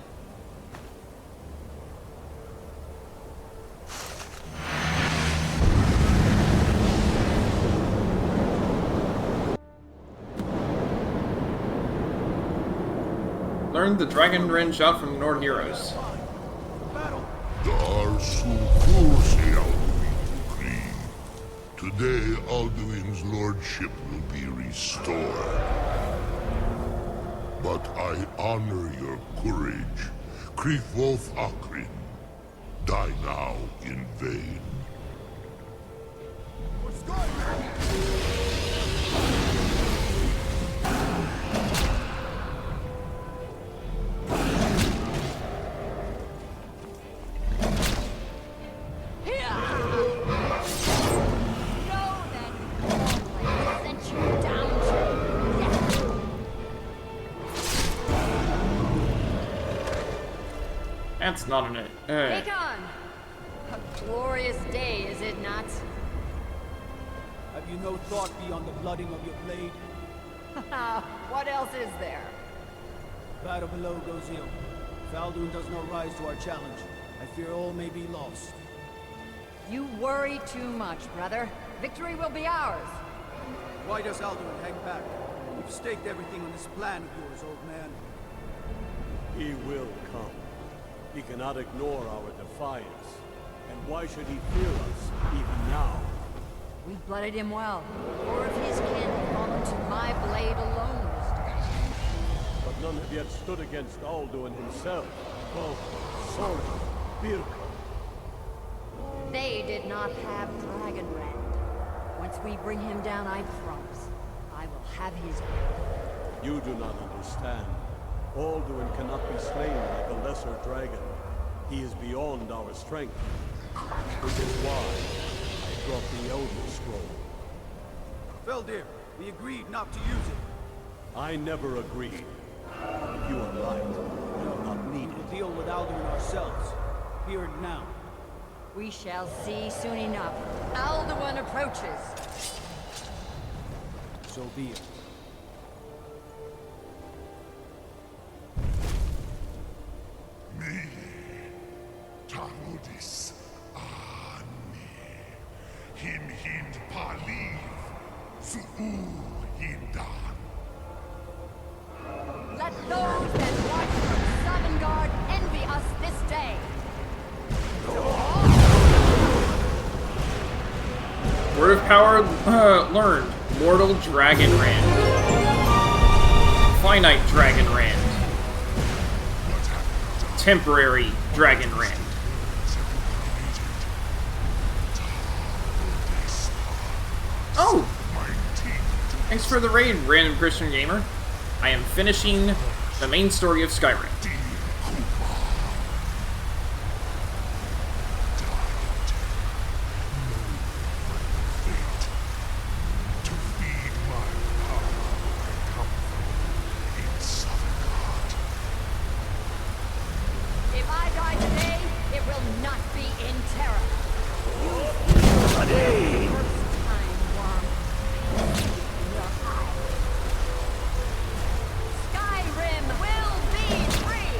Learned the Dragon Ren shout from the Nord heroes. Today, Alduin's lordship will be restored. But I honor your courage. Krivolf Akrin, die now in vain. That's not an Take on! A glorious day, is it not? Have you no thought beyond the blooding of your blade? What else is there? Battle below goes ill. If Alduin does not rise to our challenge, I fear all may be lost. You worry too much, brother. Victory will be ours. Why does Alduin hang back? We've staked everything on this plan of yours, old man. He will come. He cannot ignore our defiance. And why should he fear us, even now? We blooded him well. Or if his kin had fallen to my blade alone this time. But none have yet stood against Alduin himself. Both Sora, Speelklok. They did not have Dragonrend. Once we bring him down, I promise, I will have his head. You do not understand. Alduin cannot be slain like a lesser dragon. He is beyond our strength. Which is why I brought the Elder Scroll. Feldir, we agreed not to use it. I never agreed. You are right. We do not need it. We'll deal with Alduin ourselves. Here and now. We shall see soon enough. Alduin approaches. So be it. Me, Paradis, Ani, him hind paliv, Sous hindan. Let those that watch from Sovngarde envy us this day. Word of power learned. Mortal Dragonrand. Finite Dragonrand. Temporary Dragonrand. Oh! Thanks for the raid, random Christian gamer. I am finishing the main story of Skyrim. If I die today, it will not be in terror. First time, Worm. In your eyes. Skyrim will be free!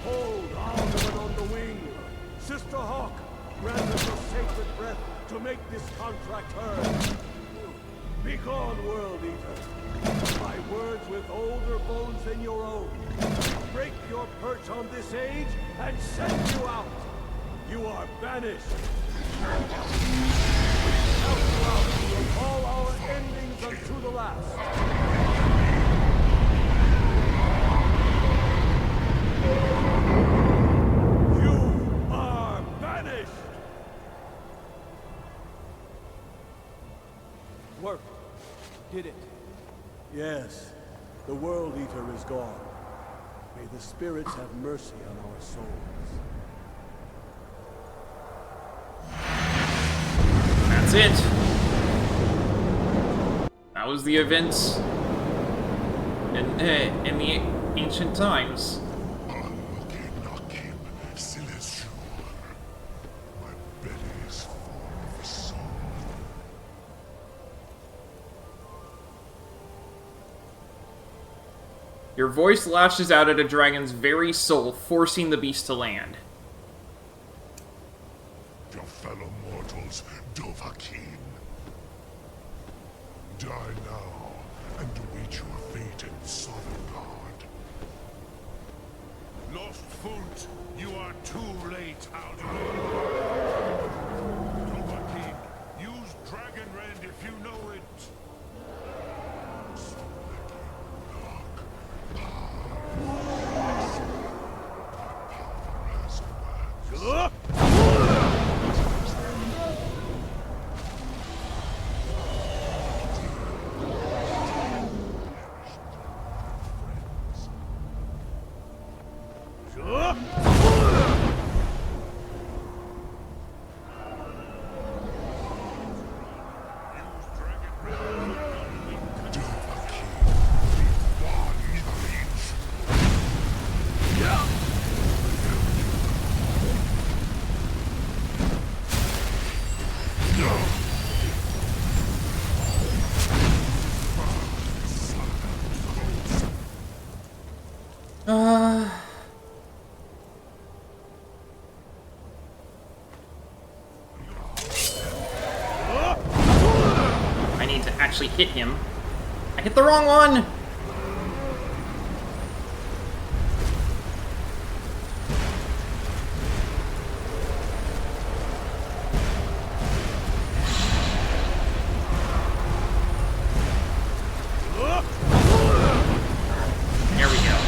Hold Alduin on the wing. Sister Hawk, grant us your sacred breath to make this contract heard. Begone, World Eater. My words with older bones than your own. Break your perch on this age and send you out. You are banished. Out you out from all our endings unto the last. You are banished. Work. Did it. Yes, the World Eater is gone. May the spirits have mercy on our souls. That's it. That was the events in the ancient times. Your voice lashes out at a dragon's very soul, forcing the beast to land. Your fellow mortals, Dovahkiin. Die now, and await your fate in Sovngarde. Lost foot, you are too late, Alduin. King, use Dragon Rend if you know it. I need to actually hit him. I hit the wrong one! There we go.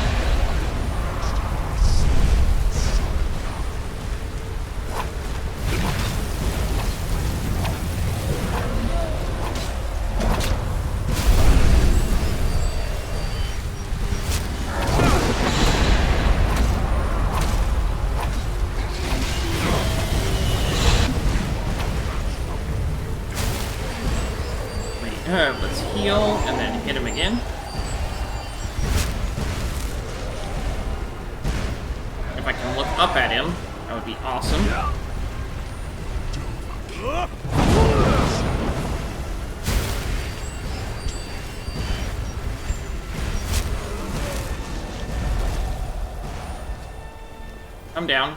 Let's heal and then hit him again. If I can look up at him, that would be awesome. I'm down.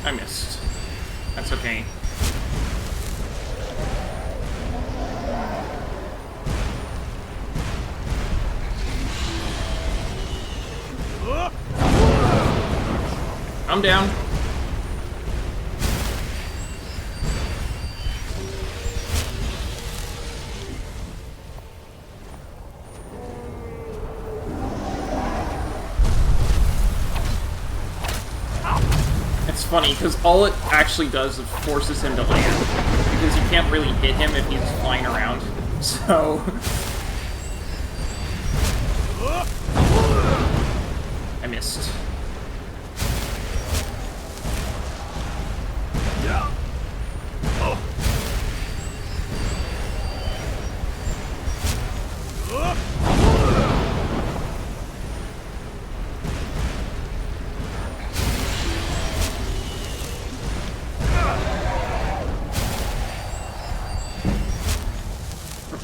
I missed. That's okay. I'm down. It's funny, because all it actually does is forces him to land. Because you can't really hit him if he's flying around. So... I missed.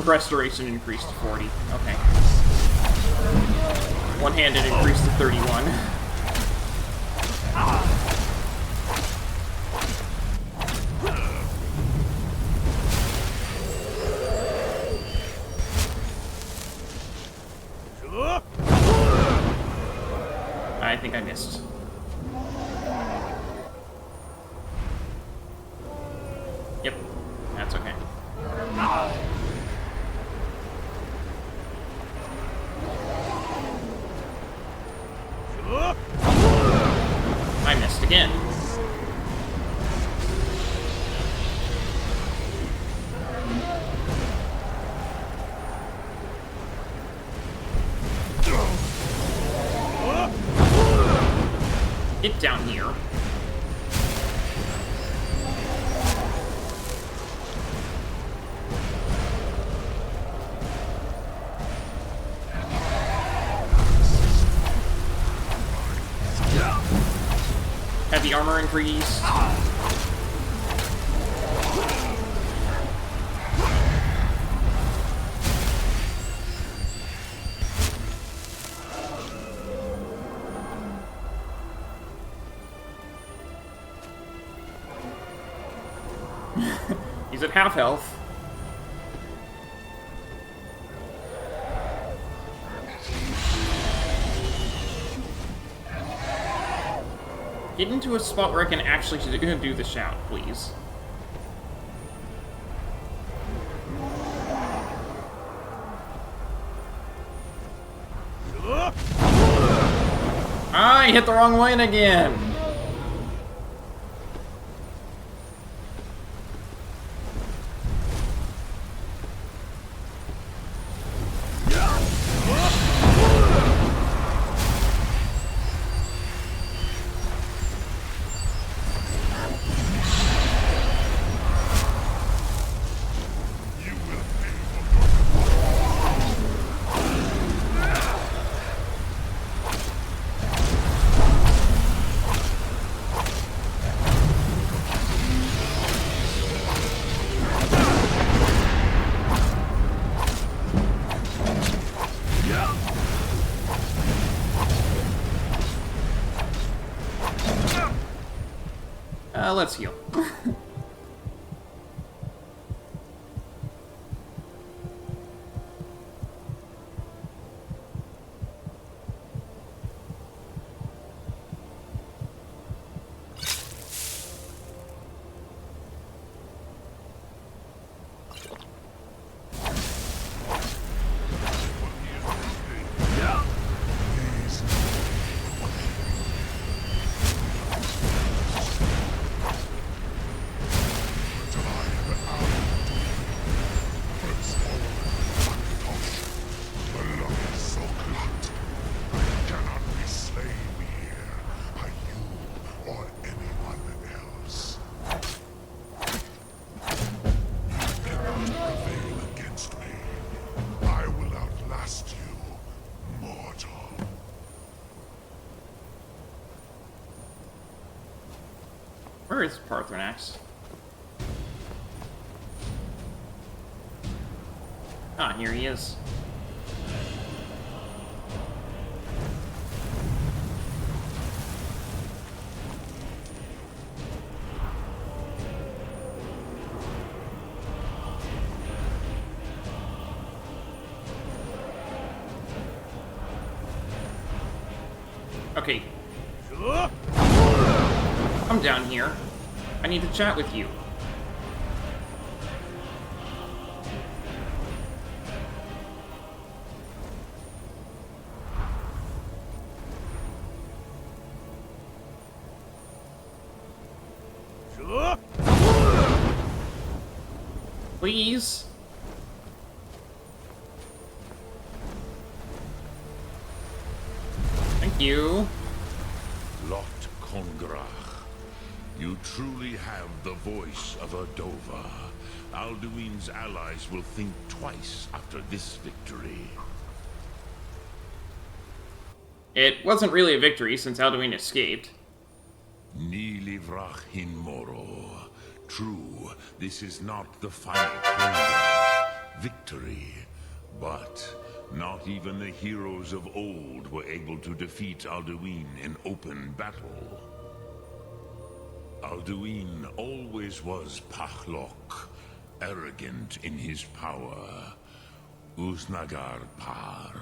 Restoration increased to 40. Okay. One-handed increased to 31. I think I missed. Yep. That's okay. I missed again. Get down here. Heavy armor increased. He's at half health. Get into a spot where I can actually do the shout, please. I hit the wrong one again! Let's heal. Where is Parthenax? Ah, here he is. Okay. Come down here. I need to chat with you. Please? Thank you. Lot Kongrach. You truly have the voice of a Dova. Alduin's allies will think twice after this victory. It wasn't really a victory since Alduin escaped. Ni livrach hin moro. True, this is not the final victory, but not even the heroes of old were able to defeat Alduin in open battle. Alduin always was Pachlok, arrogant in his power. Uznagar Par.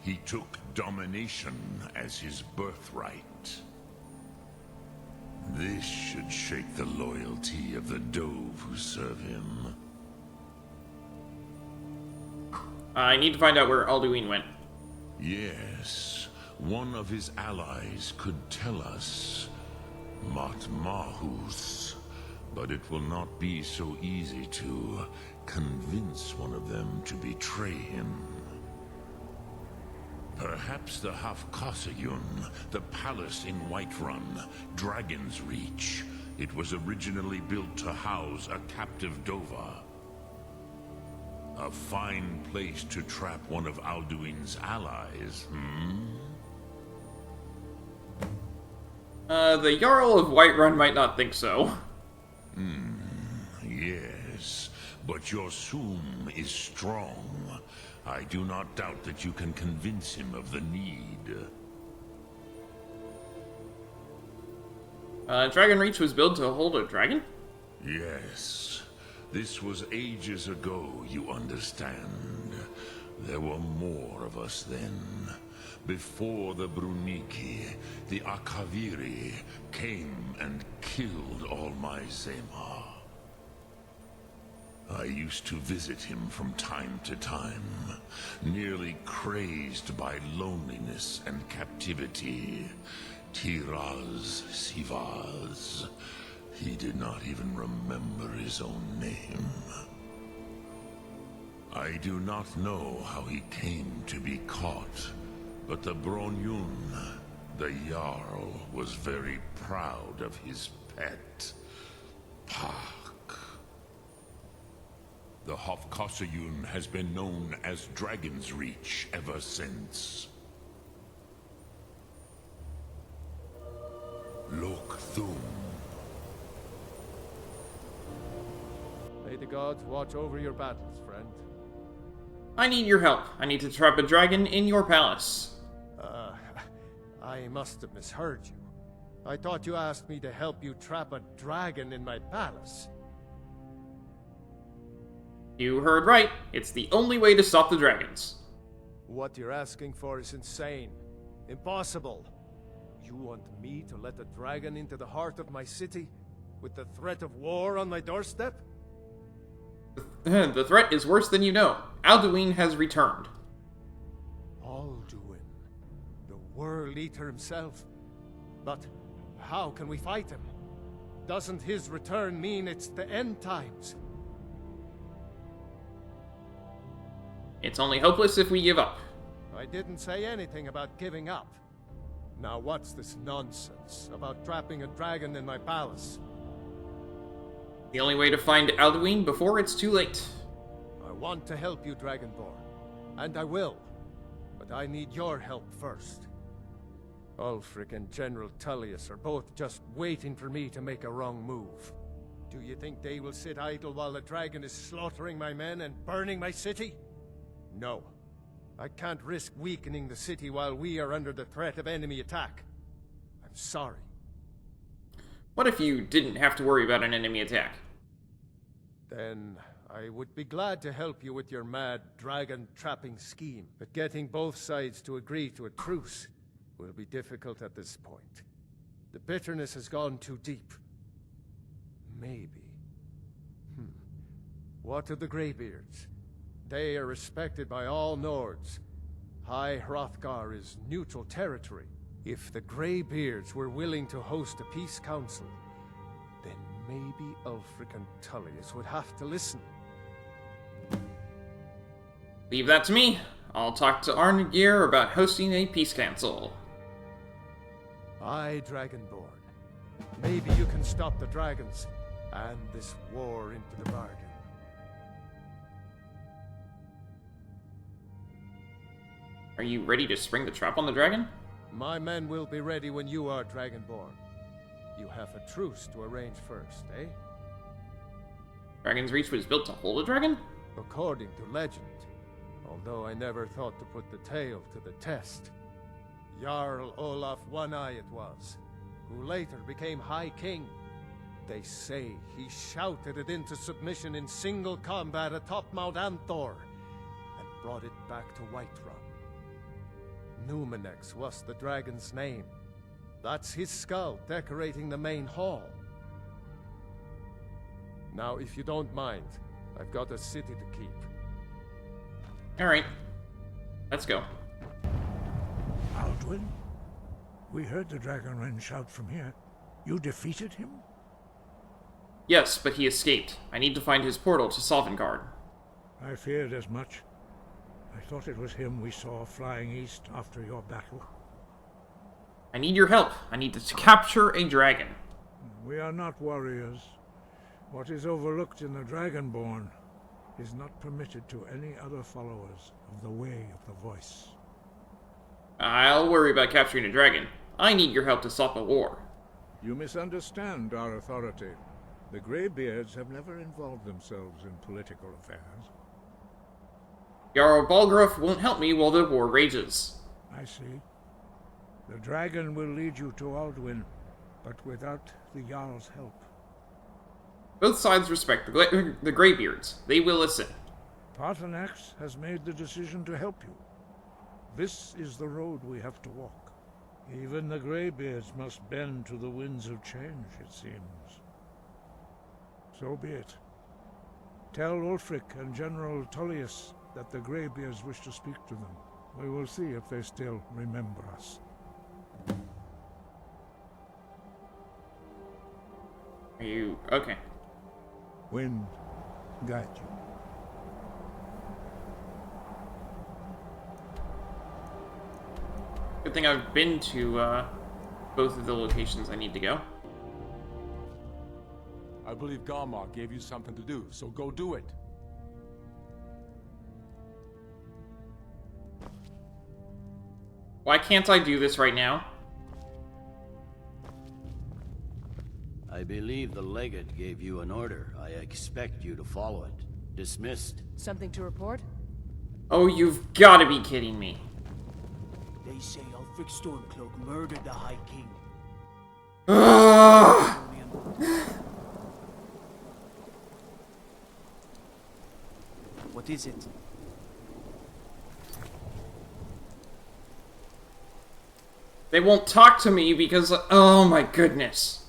He took domination as his birthright. This should shake the loyalty of the Dove who serve him. I need to find out where Alduin went. Yes, one of his allies could tell us. Matmahus. But it will not be so easy to convince one of them to betray him. Perhaps the Hafkasayun, the palace in Whiterun, Dragon's Reach. It was originally built to house a captive Dova. A fine place to trap one of Alduin's allies, The Jarl of Whiterun might not think so. Yes, but your Soom is strong. I do not doubt that you can convince him of the need. Dragon Reach was built to hold a dragon? Yes. This was ages ago, you understand. There were more of us then. Before the Bruniki, the Akaviri came and killed all my Zema. I used to visit him from time to time, nearly crazed by loneliness and captivity. Tiraz Sivaz. He did not even remember his own name. I do not know how he came to be caught, but the Bronyun, the Jarl, was very proud of his pet, Pak. The Hofkossayun has been known as Dragon's Reach ever since. Lok Thum. May the gods watch over your battles, friend. I need your help. I need to trap a dragon in your palace. I must have misheard you. I thought you asked me to help you trap a dragon in my palace. You heard right. It's the only way to stop the dragons. What you're asking for is insane. Impossible. You want me to let a dragon into the heart of my city, with the threat of war on my doorstep? The threat is worse than you know. Alduin has returned. Alduin, the World Eater himself. But how can we fight him? Doesn't his return mean it's the end times? It's only hopeless if we give up. I didn't say anything about giving up. Now what's this nonsense about trapping a dragon in my palace? The only way to find Alduin before it's too late. I want to help you, Dragonborn. And I will. But I need your help first. Ulfric and General Tullius are both just waiting for me to make a wrong move. Do you think they will sit idle while the dragon is slaughtering my men and burning my city? No. I can't risk weakening the city while we are under the threat of enemy attack. I'm sorry. What if you didn't have to worry about an enemy attack? Then I would be glad to help you with your mad dragon-trapping scheme. But getting both sides to agree to a truce will be difficult at this point. The bitterness has gone too deep. Maybe. What of the Greybeards? They are respected by all Nords. High Hrothgar is neutral territory. If the Greybeards were willing to host a peace council, then maybe Ulfric and Tullius would have to listen. Leave that to me. I'll talk to Arngeir about hosting a peace council. Aye, Dragonborn. Maybe you can stop the dragons, and this war into the bargain. Are you ready to spring the trap on the dragon? My men will be ready when you are, Dragonborn. You have a truce to arrange first, eh? Dragon's Reach was built to hold a dragon? According to legend. Although I never thought to put the tale to the test. Jarl Olaf One-Eye it was, who later became High King. They say he shouted it into submission in single combat atop Mount Anthor, and brought it back to Whiterun. Numenex was the dragon's name. That's his skull decorating the main hall. Now, if you don't mind, I've got a city to keep. Alright. Let's go. Alduin? We heard the Dragonren shout from here. You defeated him? Yes, but he escaped. I need to find his portal to Sovngarde. I feared as much. I thought it was him we saw flying east after your battle. I need your help. I need to capture a dragon. We are not warriors. What is overlooked in the Dragonborn is not permitted to any other followers of the Way of the Voice. I'll worry about capturing a dragon. I need your help to stop a war. You misunderstand our authority. The Greybeards have never involved themselves in political affairs. Jarl Balgruuf won't help me while the war rages. I see. The dragon will lead you to Alduin, but without the Jarl's help. Both sides respect the Greybeards. They will listen. Paarthurnax has made the decision to help you. This is the road we have to walk. Even the Greybeards must bend to the winds of change, it seems. So be it. Tell Ulfric and General Tullius that the Greybeards wish to speak to them. We will see if they still remember us. Are you... okay. Wind, guide you. Good thing I've been to both of the locations I need to go. I believe Galmar gave you something to do, so go do it. Why can't I do this right now? I believe the legate gave you an order. I expect you to follow it. Dismissed. Something to report? Oh, you've got to be kidding me. They say Ulfric Stormcloak murdered the High King. What is it? They won't talk to me because... oh my goodness.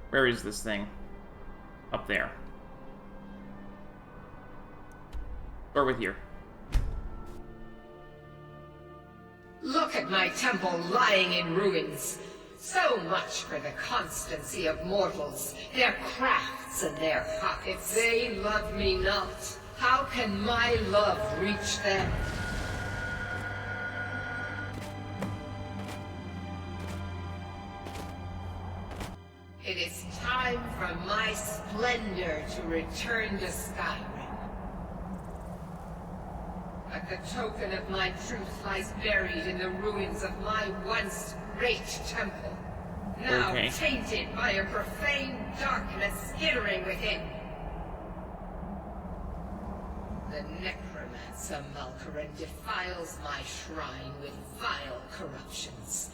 Where is this thing? Up there. Start with here. Look at my temple lying in ruins. So much for the constancy of mortals, their crafts and their pockets. They love me not. How can my love reach them? It is time for my splendor to return to Skyrim. But the token of my truth lies buried in the ruins of my once great temple, now tainted by a profane darkness skittering within. The necromancer Malkaran defiles my shrine with vile corruptions,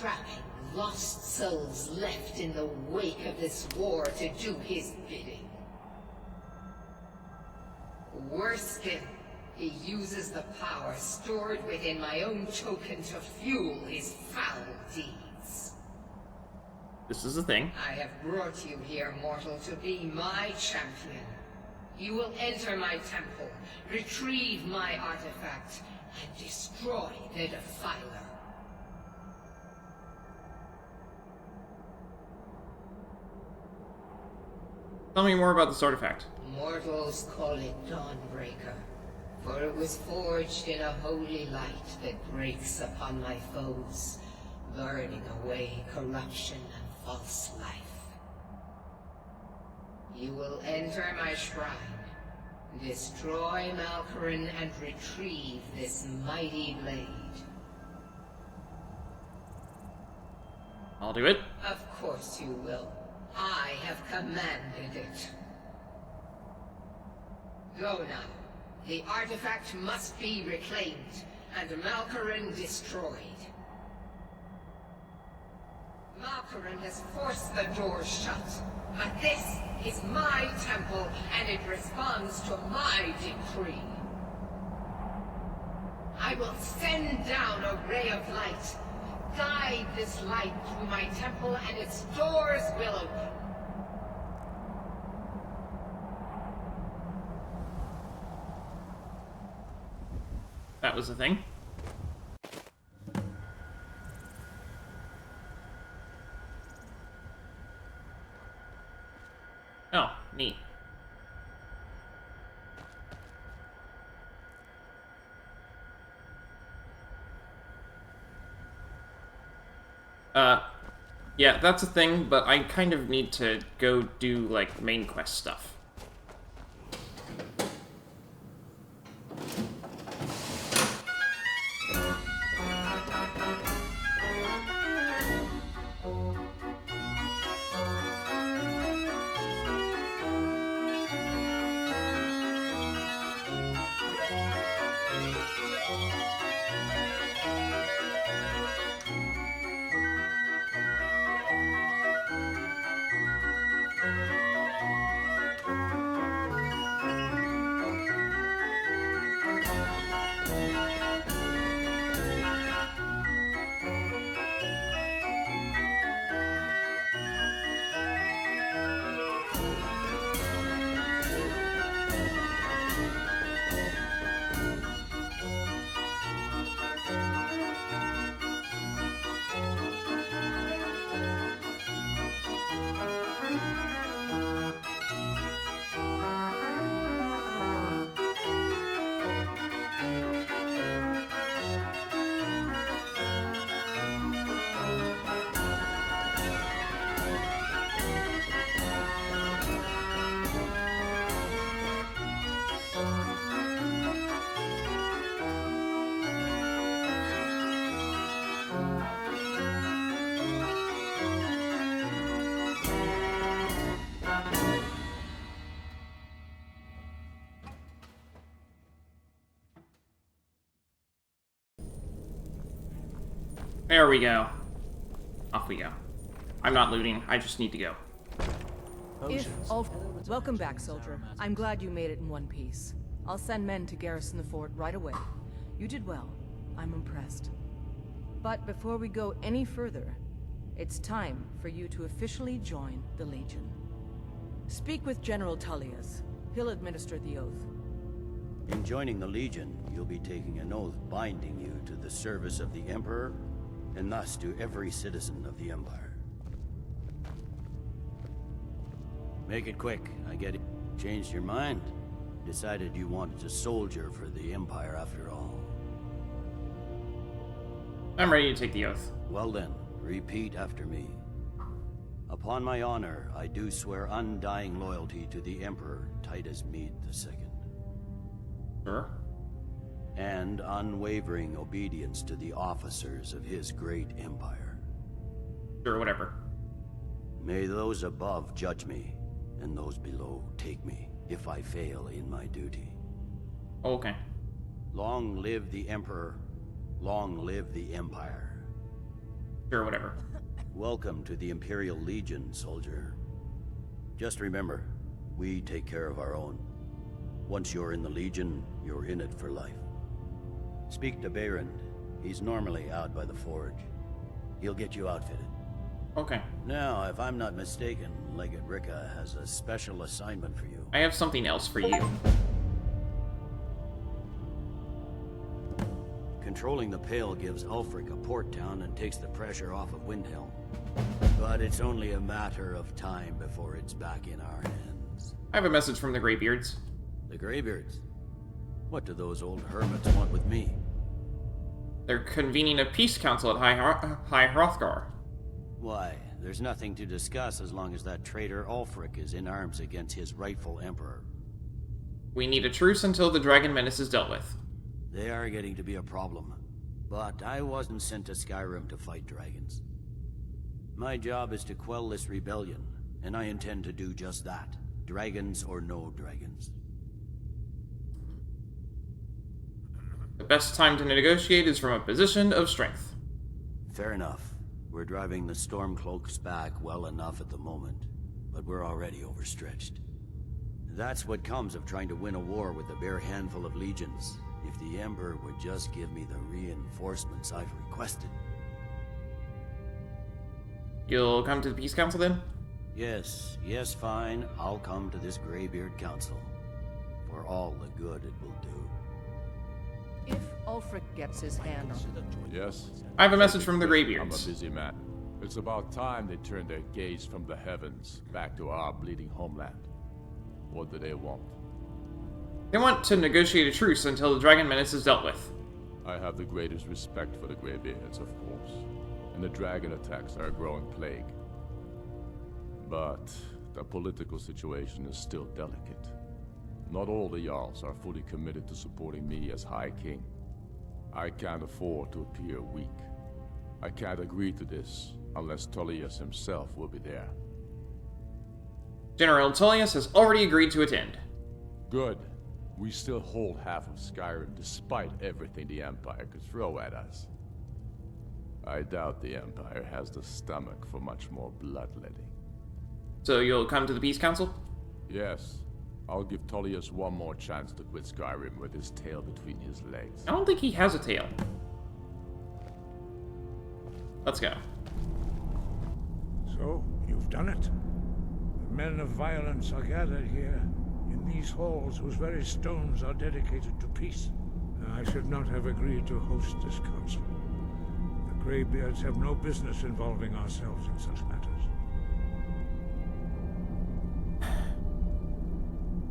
trapping lost souls left in the wake of this war to do his bidding. Worse still, he uses the power stored within my own token to fuel his foul deeds. This is a thing. I have brought you here, mortal, to be my champion. You will enter my temple, retrieve my artifact, and destroy the Defiler. Tell me more about this artifact. Mortals call it Dawnbreaker, for it was forged in a holy light that breaks upon my foes, burning away corruption and false life. You will enter my shrine, destroy Malkaran, and retrieve this mighty blade. I'll do it. Of course you will. I have commanded it. Go now. The artifact must be reclaimed, and Malkaran destroyed. Malkaran has forced the doors shut, but this is my temple, and it responds to my decree. I will send down a ray of light. Guide this light through my temple, and its doors will open. That was the thing. Oh, neat. Yeah, that's a thing, but I kind of need to go do, like, main quest stuff. There we go. Off we go. I'm not looting, I just need to go. Welcome back, soldier. I'm glad you made it in one piece. I'll send men to garrison the fort right away. You did well. I'm impressed. But before we go any further, it's time for you to officially join the Legion. Speak with General Tullius. He'll administer the oath. In joining the Legion, you'll be taking an oath binding you to the service of the Emperor, and thus to every citizen of the Empire. Make it quick, I get it. Changed your mind? Decided you wanted to soldier for the Empire after all. I'm ready to take the oath. Well then, repeat after me. Upon my honor, I do swear undying loyalty to the Emperor Titus Mede II. Sure. And unwavering obedience to the officers of his great empire. Sure, whatever. May those above judge me, and those below take me, if I fail in my duty. Okay. Long live the Emperor, long live the Empire. Sure, whatever. Welcome to the Imperial Legion, soldier. Just remember, we take care of our own. Once you're in the Legion, you're in it for life. Speak to Behrend. He's normally out by the forge. He'll get you outfitted. Okay. Now, if I'm not mistaken, Legate Ricka has a special assignment for you. I have something else for you. Controlling the Pale gives Ulfric a port town and takes the pressure off of Windhelm. But it's only a matter of time before it's back in our hands. I have a message from the Greybeards. The Greybeards? What do those old hermits want with me? They're convening a peace council at High Hrothgar. Why, there's nothing to discuss as long as that traitor Ulfric is in arms against his rightful emperor. We need a truce until the Dragon Menace is dealt with. They are getting to be a problem. But I wasn't sent to Skyrim to fight dragons. My job is to quell this rebellion, and I intend to do just that. Dragons or no dragons. The best time to negotiate is from a position of strength. Fair enough. We're driving the Stormcloaks back well enough at the moment, but we're already overstretched. That's what comes of trying to win a war with a bare handful of legions. If the Emperor would just give me the reinforcements I've requested. You'll come to the Peace Council then? Yes, fine. I'll come to this Greybeard Council. For all the good it will do. If Ulfric gets his hand on... Yes? I have a message from the I'm a Greybeards. busy man. It's about time they turned their gaze from the heavens back to our bleeding homeland. What do they want? They want to negotiate a truce until the Dragon Menace is dealt with. I have the greatest respect for the Greybeards, of course. And the dragon attacks are a growing plague. But the political situation is still delicate. Not all the Jarls are fully committed to supporting me as High King. I can't afford to appear weak. I can't agree to this unless Tullius himself will be there. General Tullius has already agreed to attend. Good. We still hold half of Skyrim despite everything the Empire could throw at us. I doubt the Empire has the stomach for much more bloodletting. So you'll come to the Peace Council? Yes. I'll give Tullius one more chance to quit Skyrim with his tail between his legs. I don't think he has a tail. Let's go. So, you've done it. The men of violence are gathered here, in these halls whose very stones are dedicated to peace. I should not have agreed to host this council. The Greybeards have no business involving ourselves in such matters.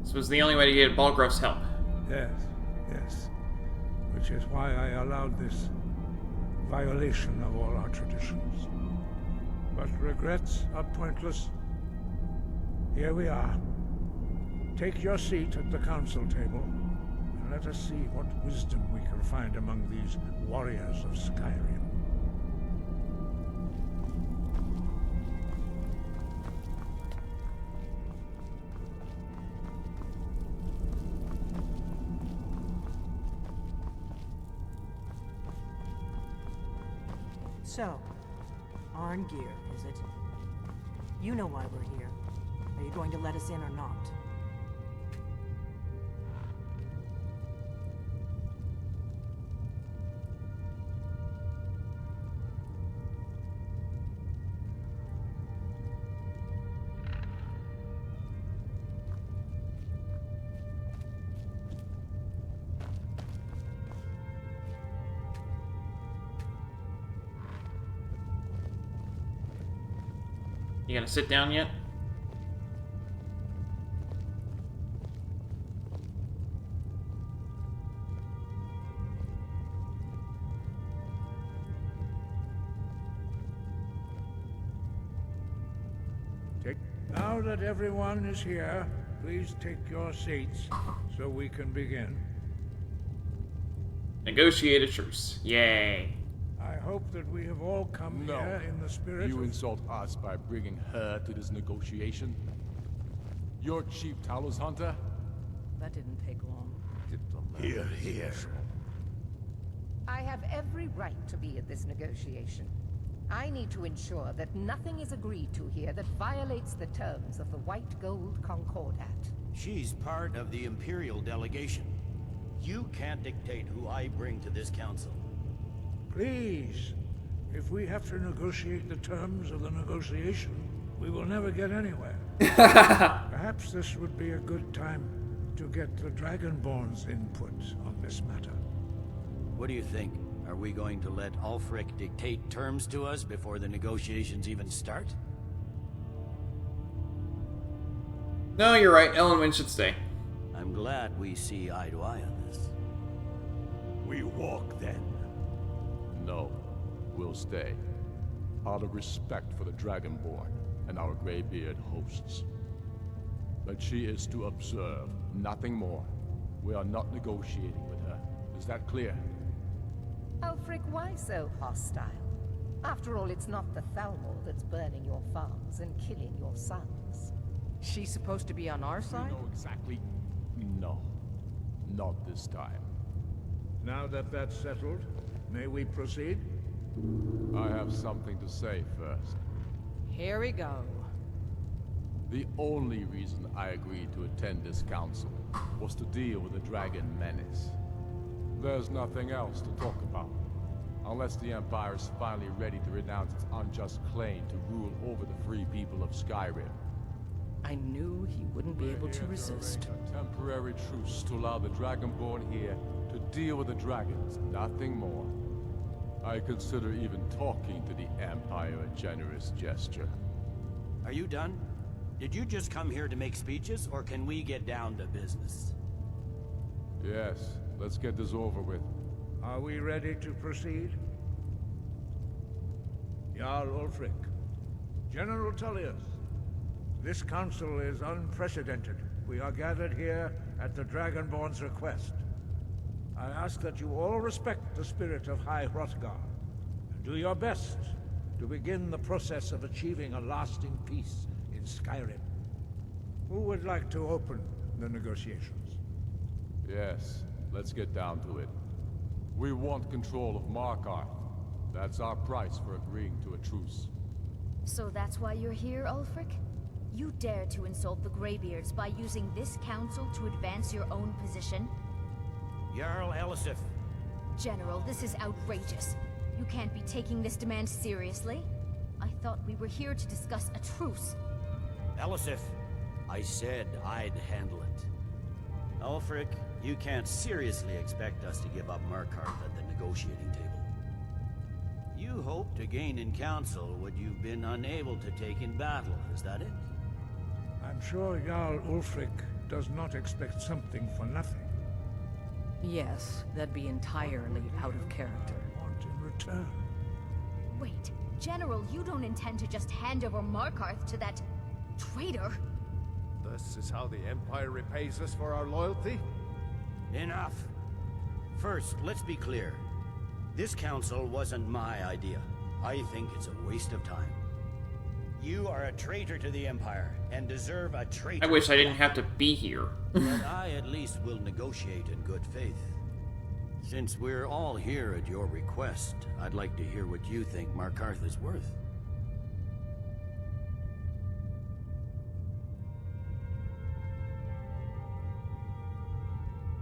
This was the only way to get Balgrof's help. Yes. Which is why I allowed this violation of all our traditions. But regrets are pointless. Here we are. Take your seat at the council table, and let us see what wisdom we can find among these warriors of Skyrim. So, Arngeir, is it? You know why we're here. Are you going to let us in or not? You gonna sit down yet? Now that everyone is here, please take your seats so we can begin. Negotiate a truce. Yay. I hope that we have all come here in the spirit You of... insult us by bringing her to this negotiation? You're Chief Talos Hunter? That didn't take long. Here, here. I have every right to be at this negotiation. I need to ensure that nothing is agreed to here that violates the terms of the White Gold Concordat. She's part of the Imperial delegation. You can't dictate who I bring to this council. Please, if we have to negotiate the terms of the negotiation, we will never get anywhere. Perhaps this would be a good time to get the Dragonborn's input on this matter. What do you think? Are we going to let Ulfric dictate terms to us before the negotiations even start? No, you're right. Ellenwyn should stay. I'm glad we see eye to eye on this. We walk then. No, we'll stay. Out of respect for the Dragonborn and our Greybeard hosts. But she is to observe, nothing more. We are not negotiating with her. Is that clear? Ulfric, why so hostile? After all, it's not the Thalmor that's burning your farms and killing your sons. She's supposed to be on our side? No, exactly. No. Not this time. Now that that's settled, may we proceed? I have something to say first. Here we go. The only reason I agreed to attend this council was to deal with the Dragon Menace. There's nothing else to talk about. Unless the Empire is finally ready to renounce its unjust claim to rule over the free people of Skyrim. I knew he wouldn't be able to resist. A temporary truce to allow the Dragonborn here to deal with the dragons, nothing more. I consider even talking to the Empire a generous gesture. Are you done? Did you just come here to make speeches, or can we get down to business? Yes, let's get this over with. Are we ready to proceed? Jarl Ulfric, General Tullius, this council is unprecedented. We are gathered here at the Dragonborn's request. I ask that you all respect the spirit of High Hrothgar, and do your best to begin the process of achieving a lasting peace in Skyrim. Who would like to open the negotiations? Yes, let's get down to it. We want control of Markarth. That's our price for agreeing to a truce. So that's why you're here, Ulfric? You dare to insult the Greybeards by using this council to advance your own position? Jarl Elisif. General, this is outrageous. You can't be taking this demand seriously. I thought we were here to discuss a truce. Elisif, I said I'd handle it. Ulfric, you can't seriously expect us to give up Markarth at the negotiating table. You hoped to gain in council what you've been unable to take in battle, is that it? I'm sure Jarl Ulfric does not expect something for nothing. Yes, that'd be entirely out of character. Want in return? Wait, General, you don't intend to just hand over Markarth to that traitor? This is how the Empire repays us for our loyalty? Enough. First, let's be clear. This council wasn't my idea. I think it's a waste of time. You are a traitor to the Empire, and deserve a traitor. I wish I didn't have to be here. But I at least will negotiate in good faith. Since we're all here at your request, I'd like to hear what you think Markarth is worth.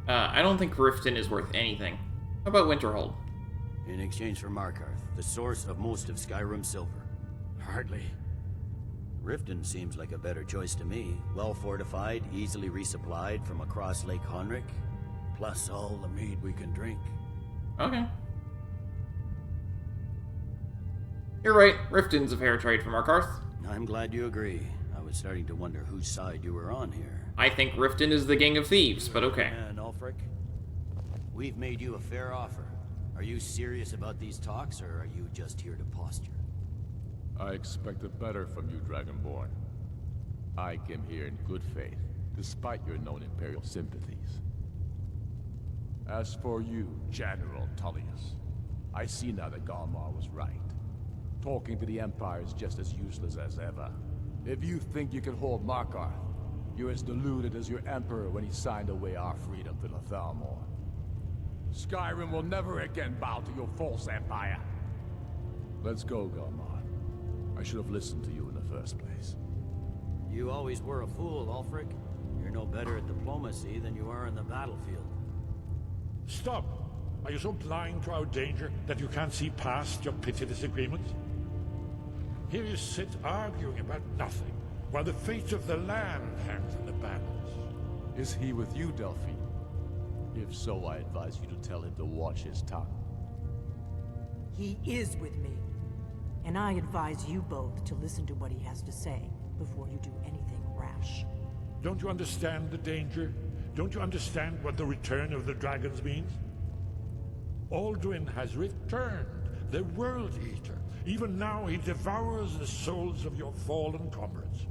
I don't think Riften is worth anything. How about Winterhold? In exchange for Markarth, the source of most of Skyrim's silver. Hardly. Riften seems like a better choice to me. Well fortified, easily resupplied from across Lake Honric, plus all the mead we can drink. Okay. You're right, Riften's a fair trade for Markarth. I'm glad you agree. I was starting to wonder whose side you were on here. I think Riften is the gang of thieves, but okay. And Ulfric, we've made you a fair offer. Are you serious about these talks, or are you just here to posture? I expected better from you, Dragonborn. I came here in good faith, despite your known Imperial sympathies. As for you, General Tullius, I see now that Galmar was right. Talking to the Empire is just as useless as ever. If you think you can hold Markarth, you're as deluded as your Emperor when he signed away our freedom to the Thalmor. Skyrim will never again bow to your false empire. Let's go, Galmar. I should have listened to you in the first place. You always were a fool, Ulfric. You're no better at diplomacy than you are in the battlefield. Stop! Are you so blind to our danger that you can't see past your petty disagreements? Here you sit arguing about nothing, while the fate of the land hangs in the balance. Is he with you, Delphine? If so, I advise you to tell him to watch his tongue. He is with me. And I advise you both to listen to what he has to say before you do anything rash. Don't you understand the danger? Don't you understand what the return of the dragons means? Alduin has returned, the World Eater. Even now he devours the souls of your fallen comrades.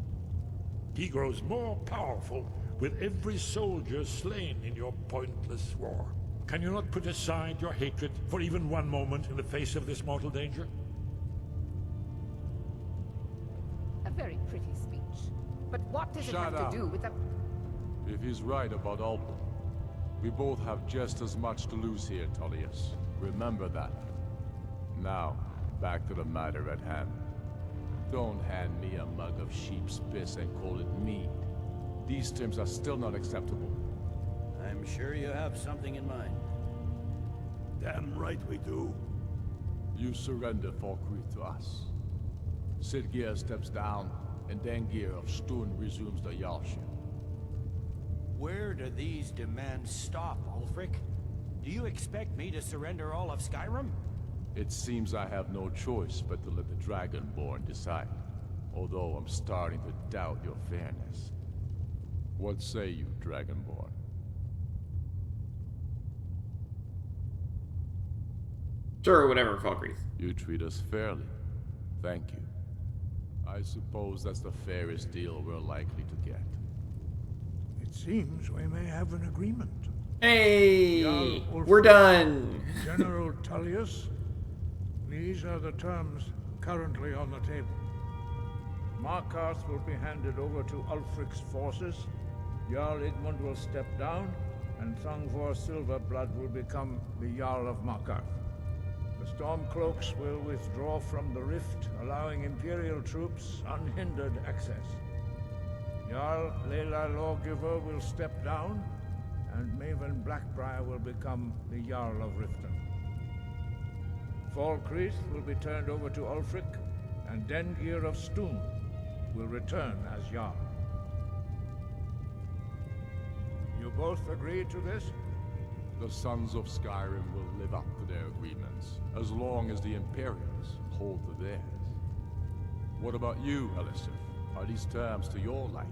He grows more powerful with every soldier slain in your pointless war. Can you not put aside your hatred for even one moment in the face of this mortal danger? A very pretty speech. But what does it have to do with the... If he's right about Alduin, we both have just as much to lose here, Tullius. Remember that. Now, back to the matter at hand. Don't hand me a mug of sheep's piss and call it mead. These terms are still not acceptable. I'm sure you have something in mind. Damn right we do. You surrender Falkreath to us. Sidgeir steps down, and Dengir of Stun resumes the Jarlship. Where do these demands stop, Ulfric? Do you expect me to surrender all of Skyrim? It seems I have no choice but to let the Dragonborn decide. Although I'm starting to doubt your fairness. What say you, Dragonborn? Sure, whatever, Falkreath. You treat us fairly. Thank you. I suppose that's the fairest deal we're likely to get. It seems we may have an agreement. Hey! We're done! General Tullius, these are the terms currently on the table. Markarth will be handed over to Ulfric's forces, Jarl Igmund will step down, and Thongvor Silverblood will become the Jarl of Markarth. The Stormcloaks will withdraw from the rift, allowing Imperial troops unhindered access. Jarl Leila Lawgiver will step down, and Maven Blackbriar will become the Jarl of Riften. Falkreath will be turned over to Ulfric, and Dengir of Stun will return as Jarl. You both agree to this? The Sons of Skyrim will live up to their agreements, as long as the Imperials hold to theirs. What about you, Elisif? Are these terms to your liking?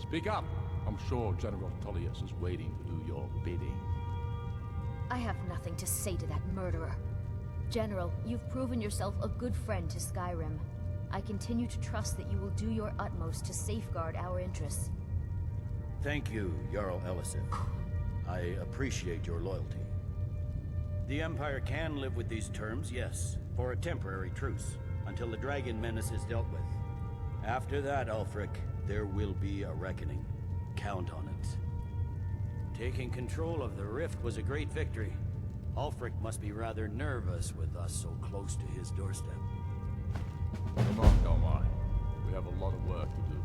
Speak up! I'm sure General Tullius is waiting to do your bidding. I have nothing to say to that murderer. General, you've proven yourself a good friend to Skyrim. I continue to trust that you will do your utmost to safeguard our interests. Thank you, Jarl Elisif. I appreciate your loyalty. The Empire can live with these terms, yes, for a temporary truce, until the dragon menace is dealt with. After that, Ulfric, there will be a reckoning. Count on it. Taking control of the Rift was a great victory, Ulfric must be rather nervous with us so close to his doorstep. Come on, don't mind. We have a lot of work to do.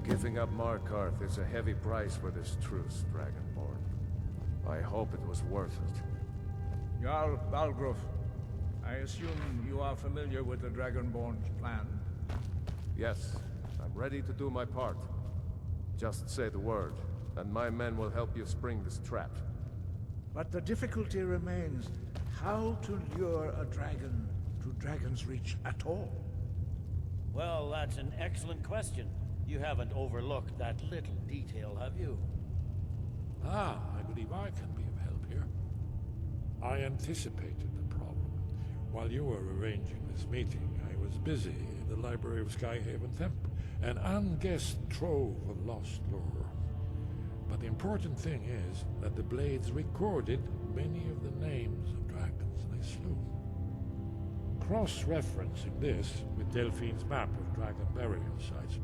Giving up Markarth is a heavy price for this truce, Dragonborn. I hope it was worth it. Jarl Balgruf, I assume you are familiar with the Dragonborn's plan? Yes, I'm ready to do my part. Just say the word, and my men will help you spring this trap. But the difficulty remains how to lure a dragon to Dragon's Reach at all. Well, that's an excellent question. You haven't overlooked that little detail, have you? Ah, I believe I can be of help here. I anticipated the problem. While you were arranging this meeting, I was busy in the library of Skyhaven Temp, an unguessed trove of lost lore. But the important thing is that the Blades recorded many of the names of dragons they slew. Cross-referencing this with Delphine's map of dragon burial sites,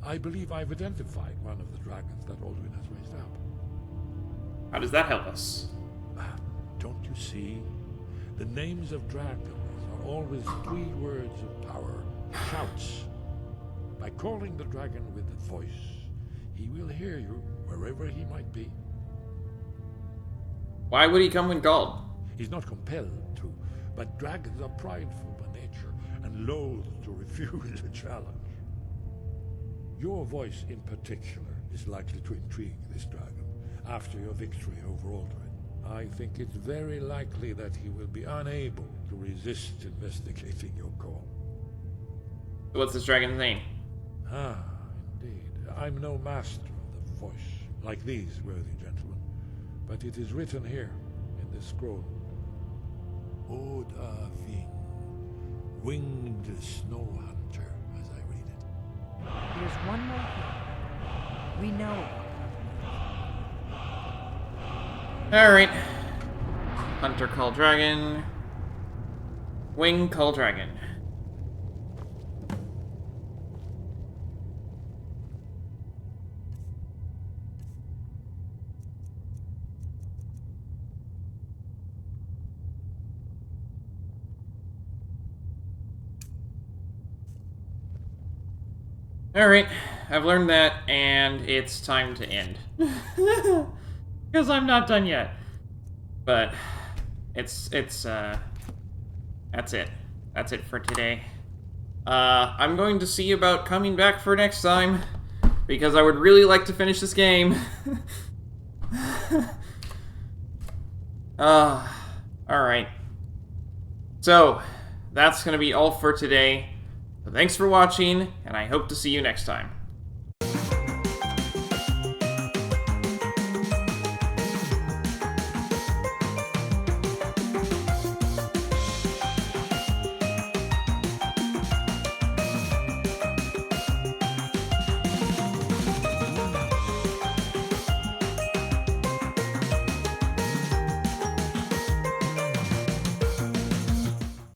I believe I've identified one of the dragons that Alduin has raised up. How does that help us? Don't you see? The names of dragons are always 3 words of power, shouts. By calling the dragon with the voice, he will hear you wherever he might be. Why would he come when called? He's not compelled to, but dragons are prideful by nature and loath to refuse a challenge. Your voice in particular is likely to intrigue this dragon after your victory over Alduin. I think it's very likely that he will be unable to resist investigating your call. What's this dragon's name? Ah, indeed. I'm no master of the voice, like these worthy gentlemen, but it is written here in this scroll. Oda Ving, winged snow hunter, as I read it. There's one more thing. We know. Alright. Hunter call dragon. Wing call dragon. Alright, I've learned that, and it's time to end. Because I'm not done yet. But, that's it. That's it for today. I'm going to see about coming back for next time, because I would really like to finish this game. Alright. So, that's going to be all for today. So thanks for watching, and I hope to see you next time.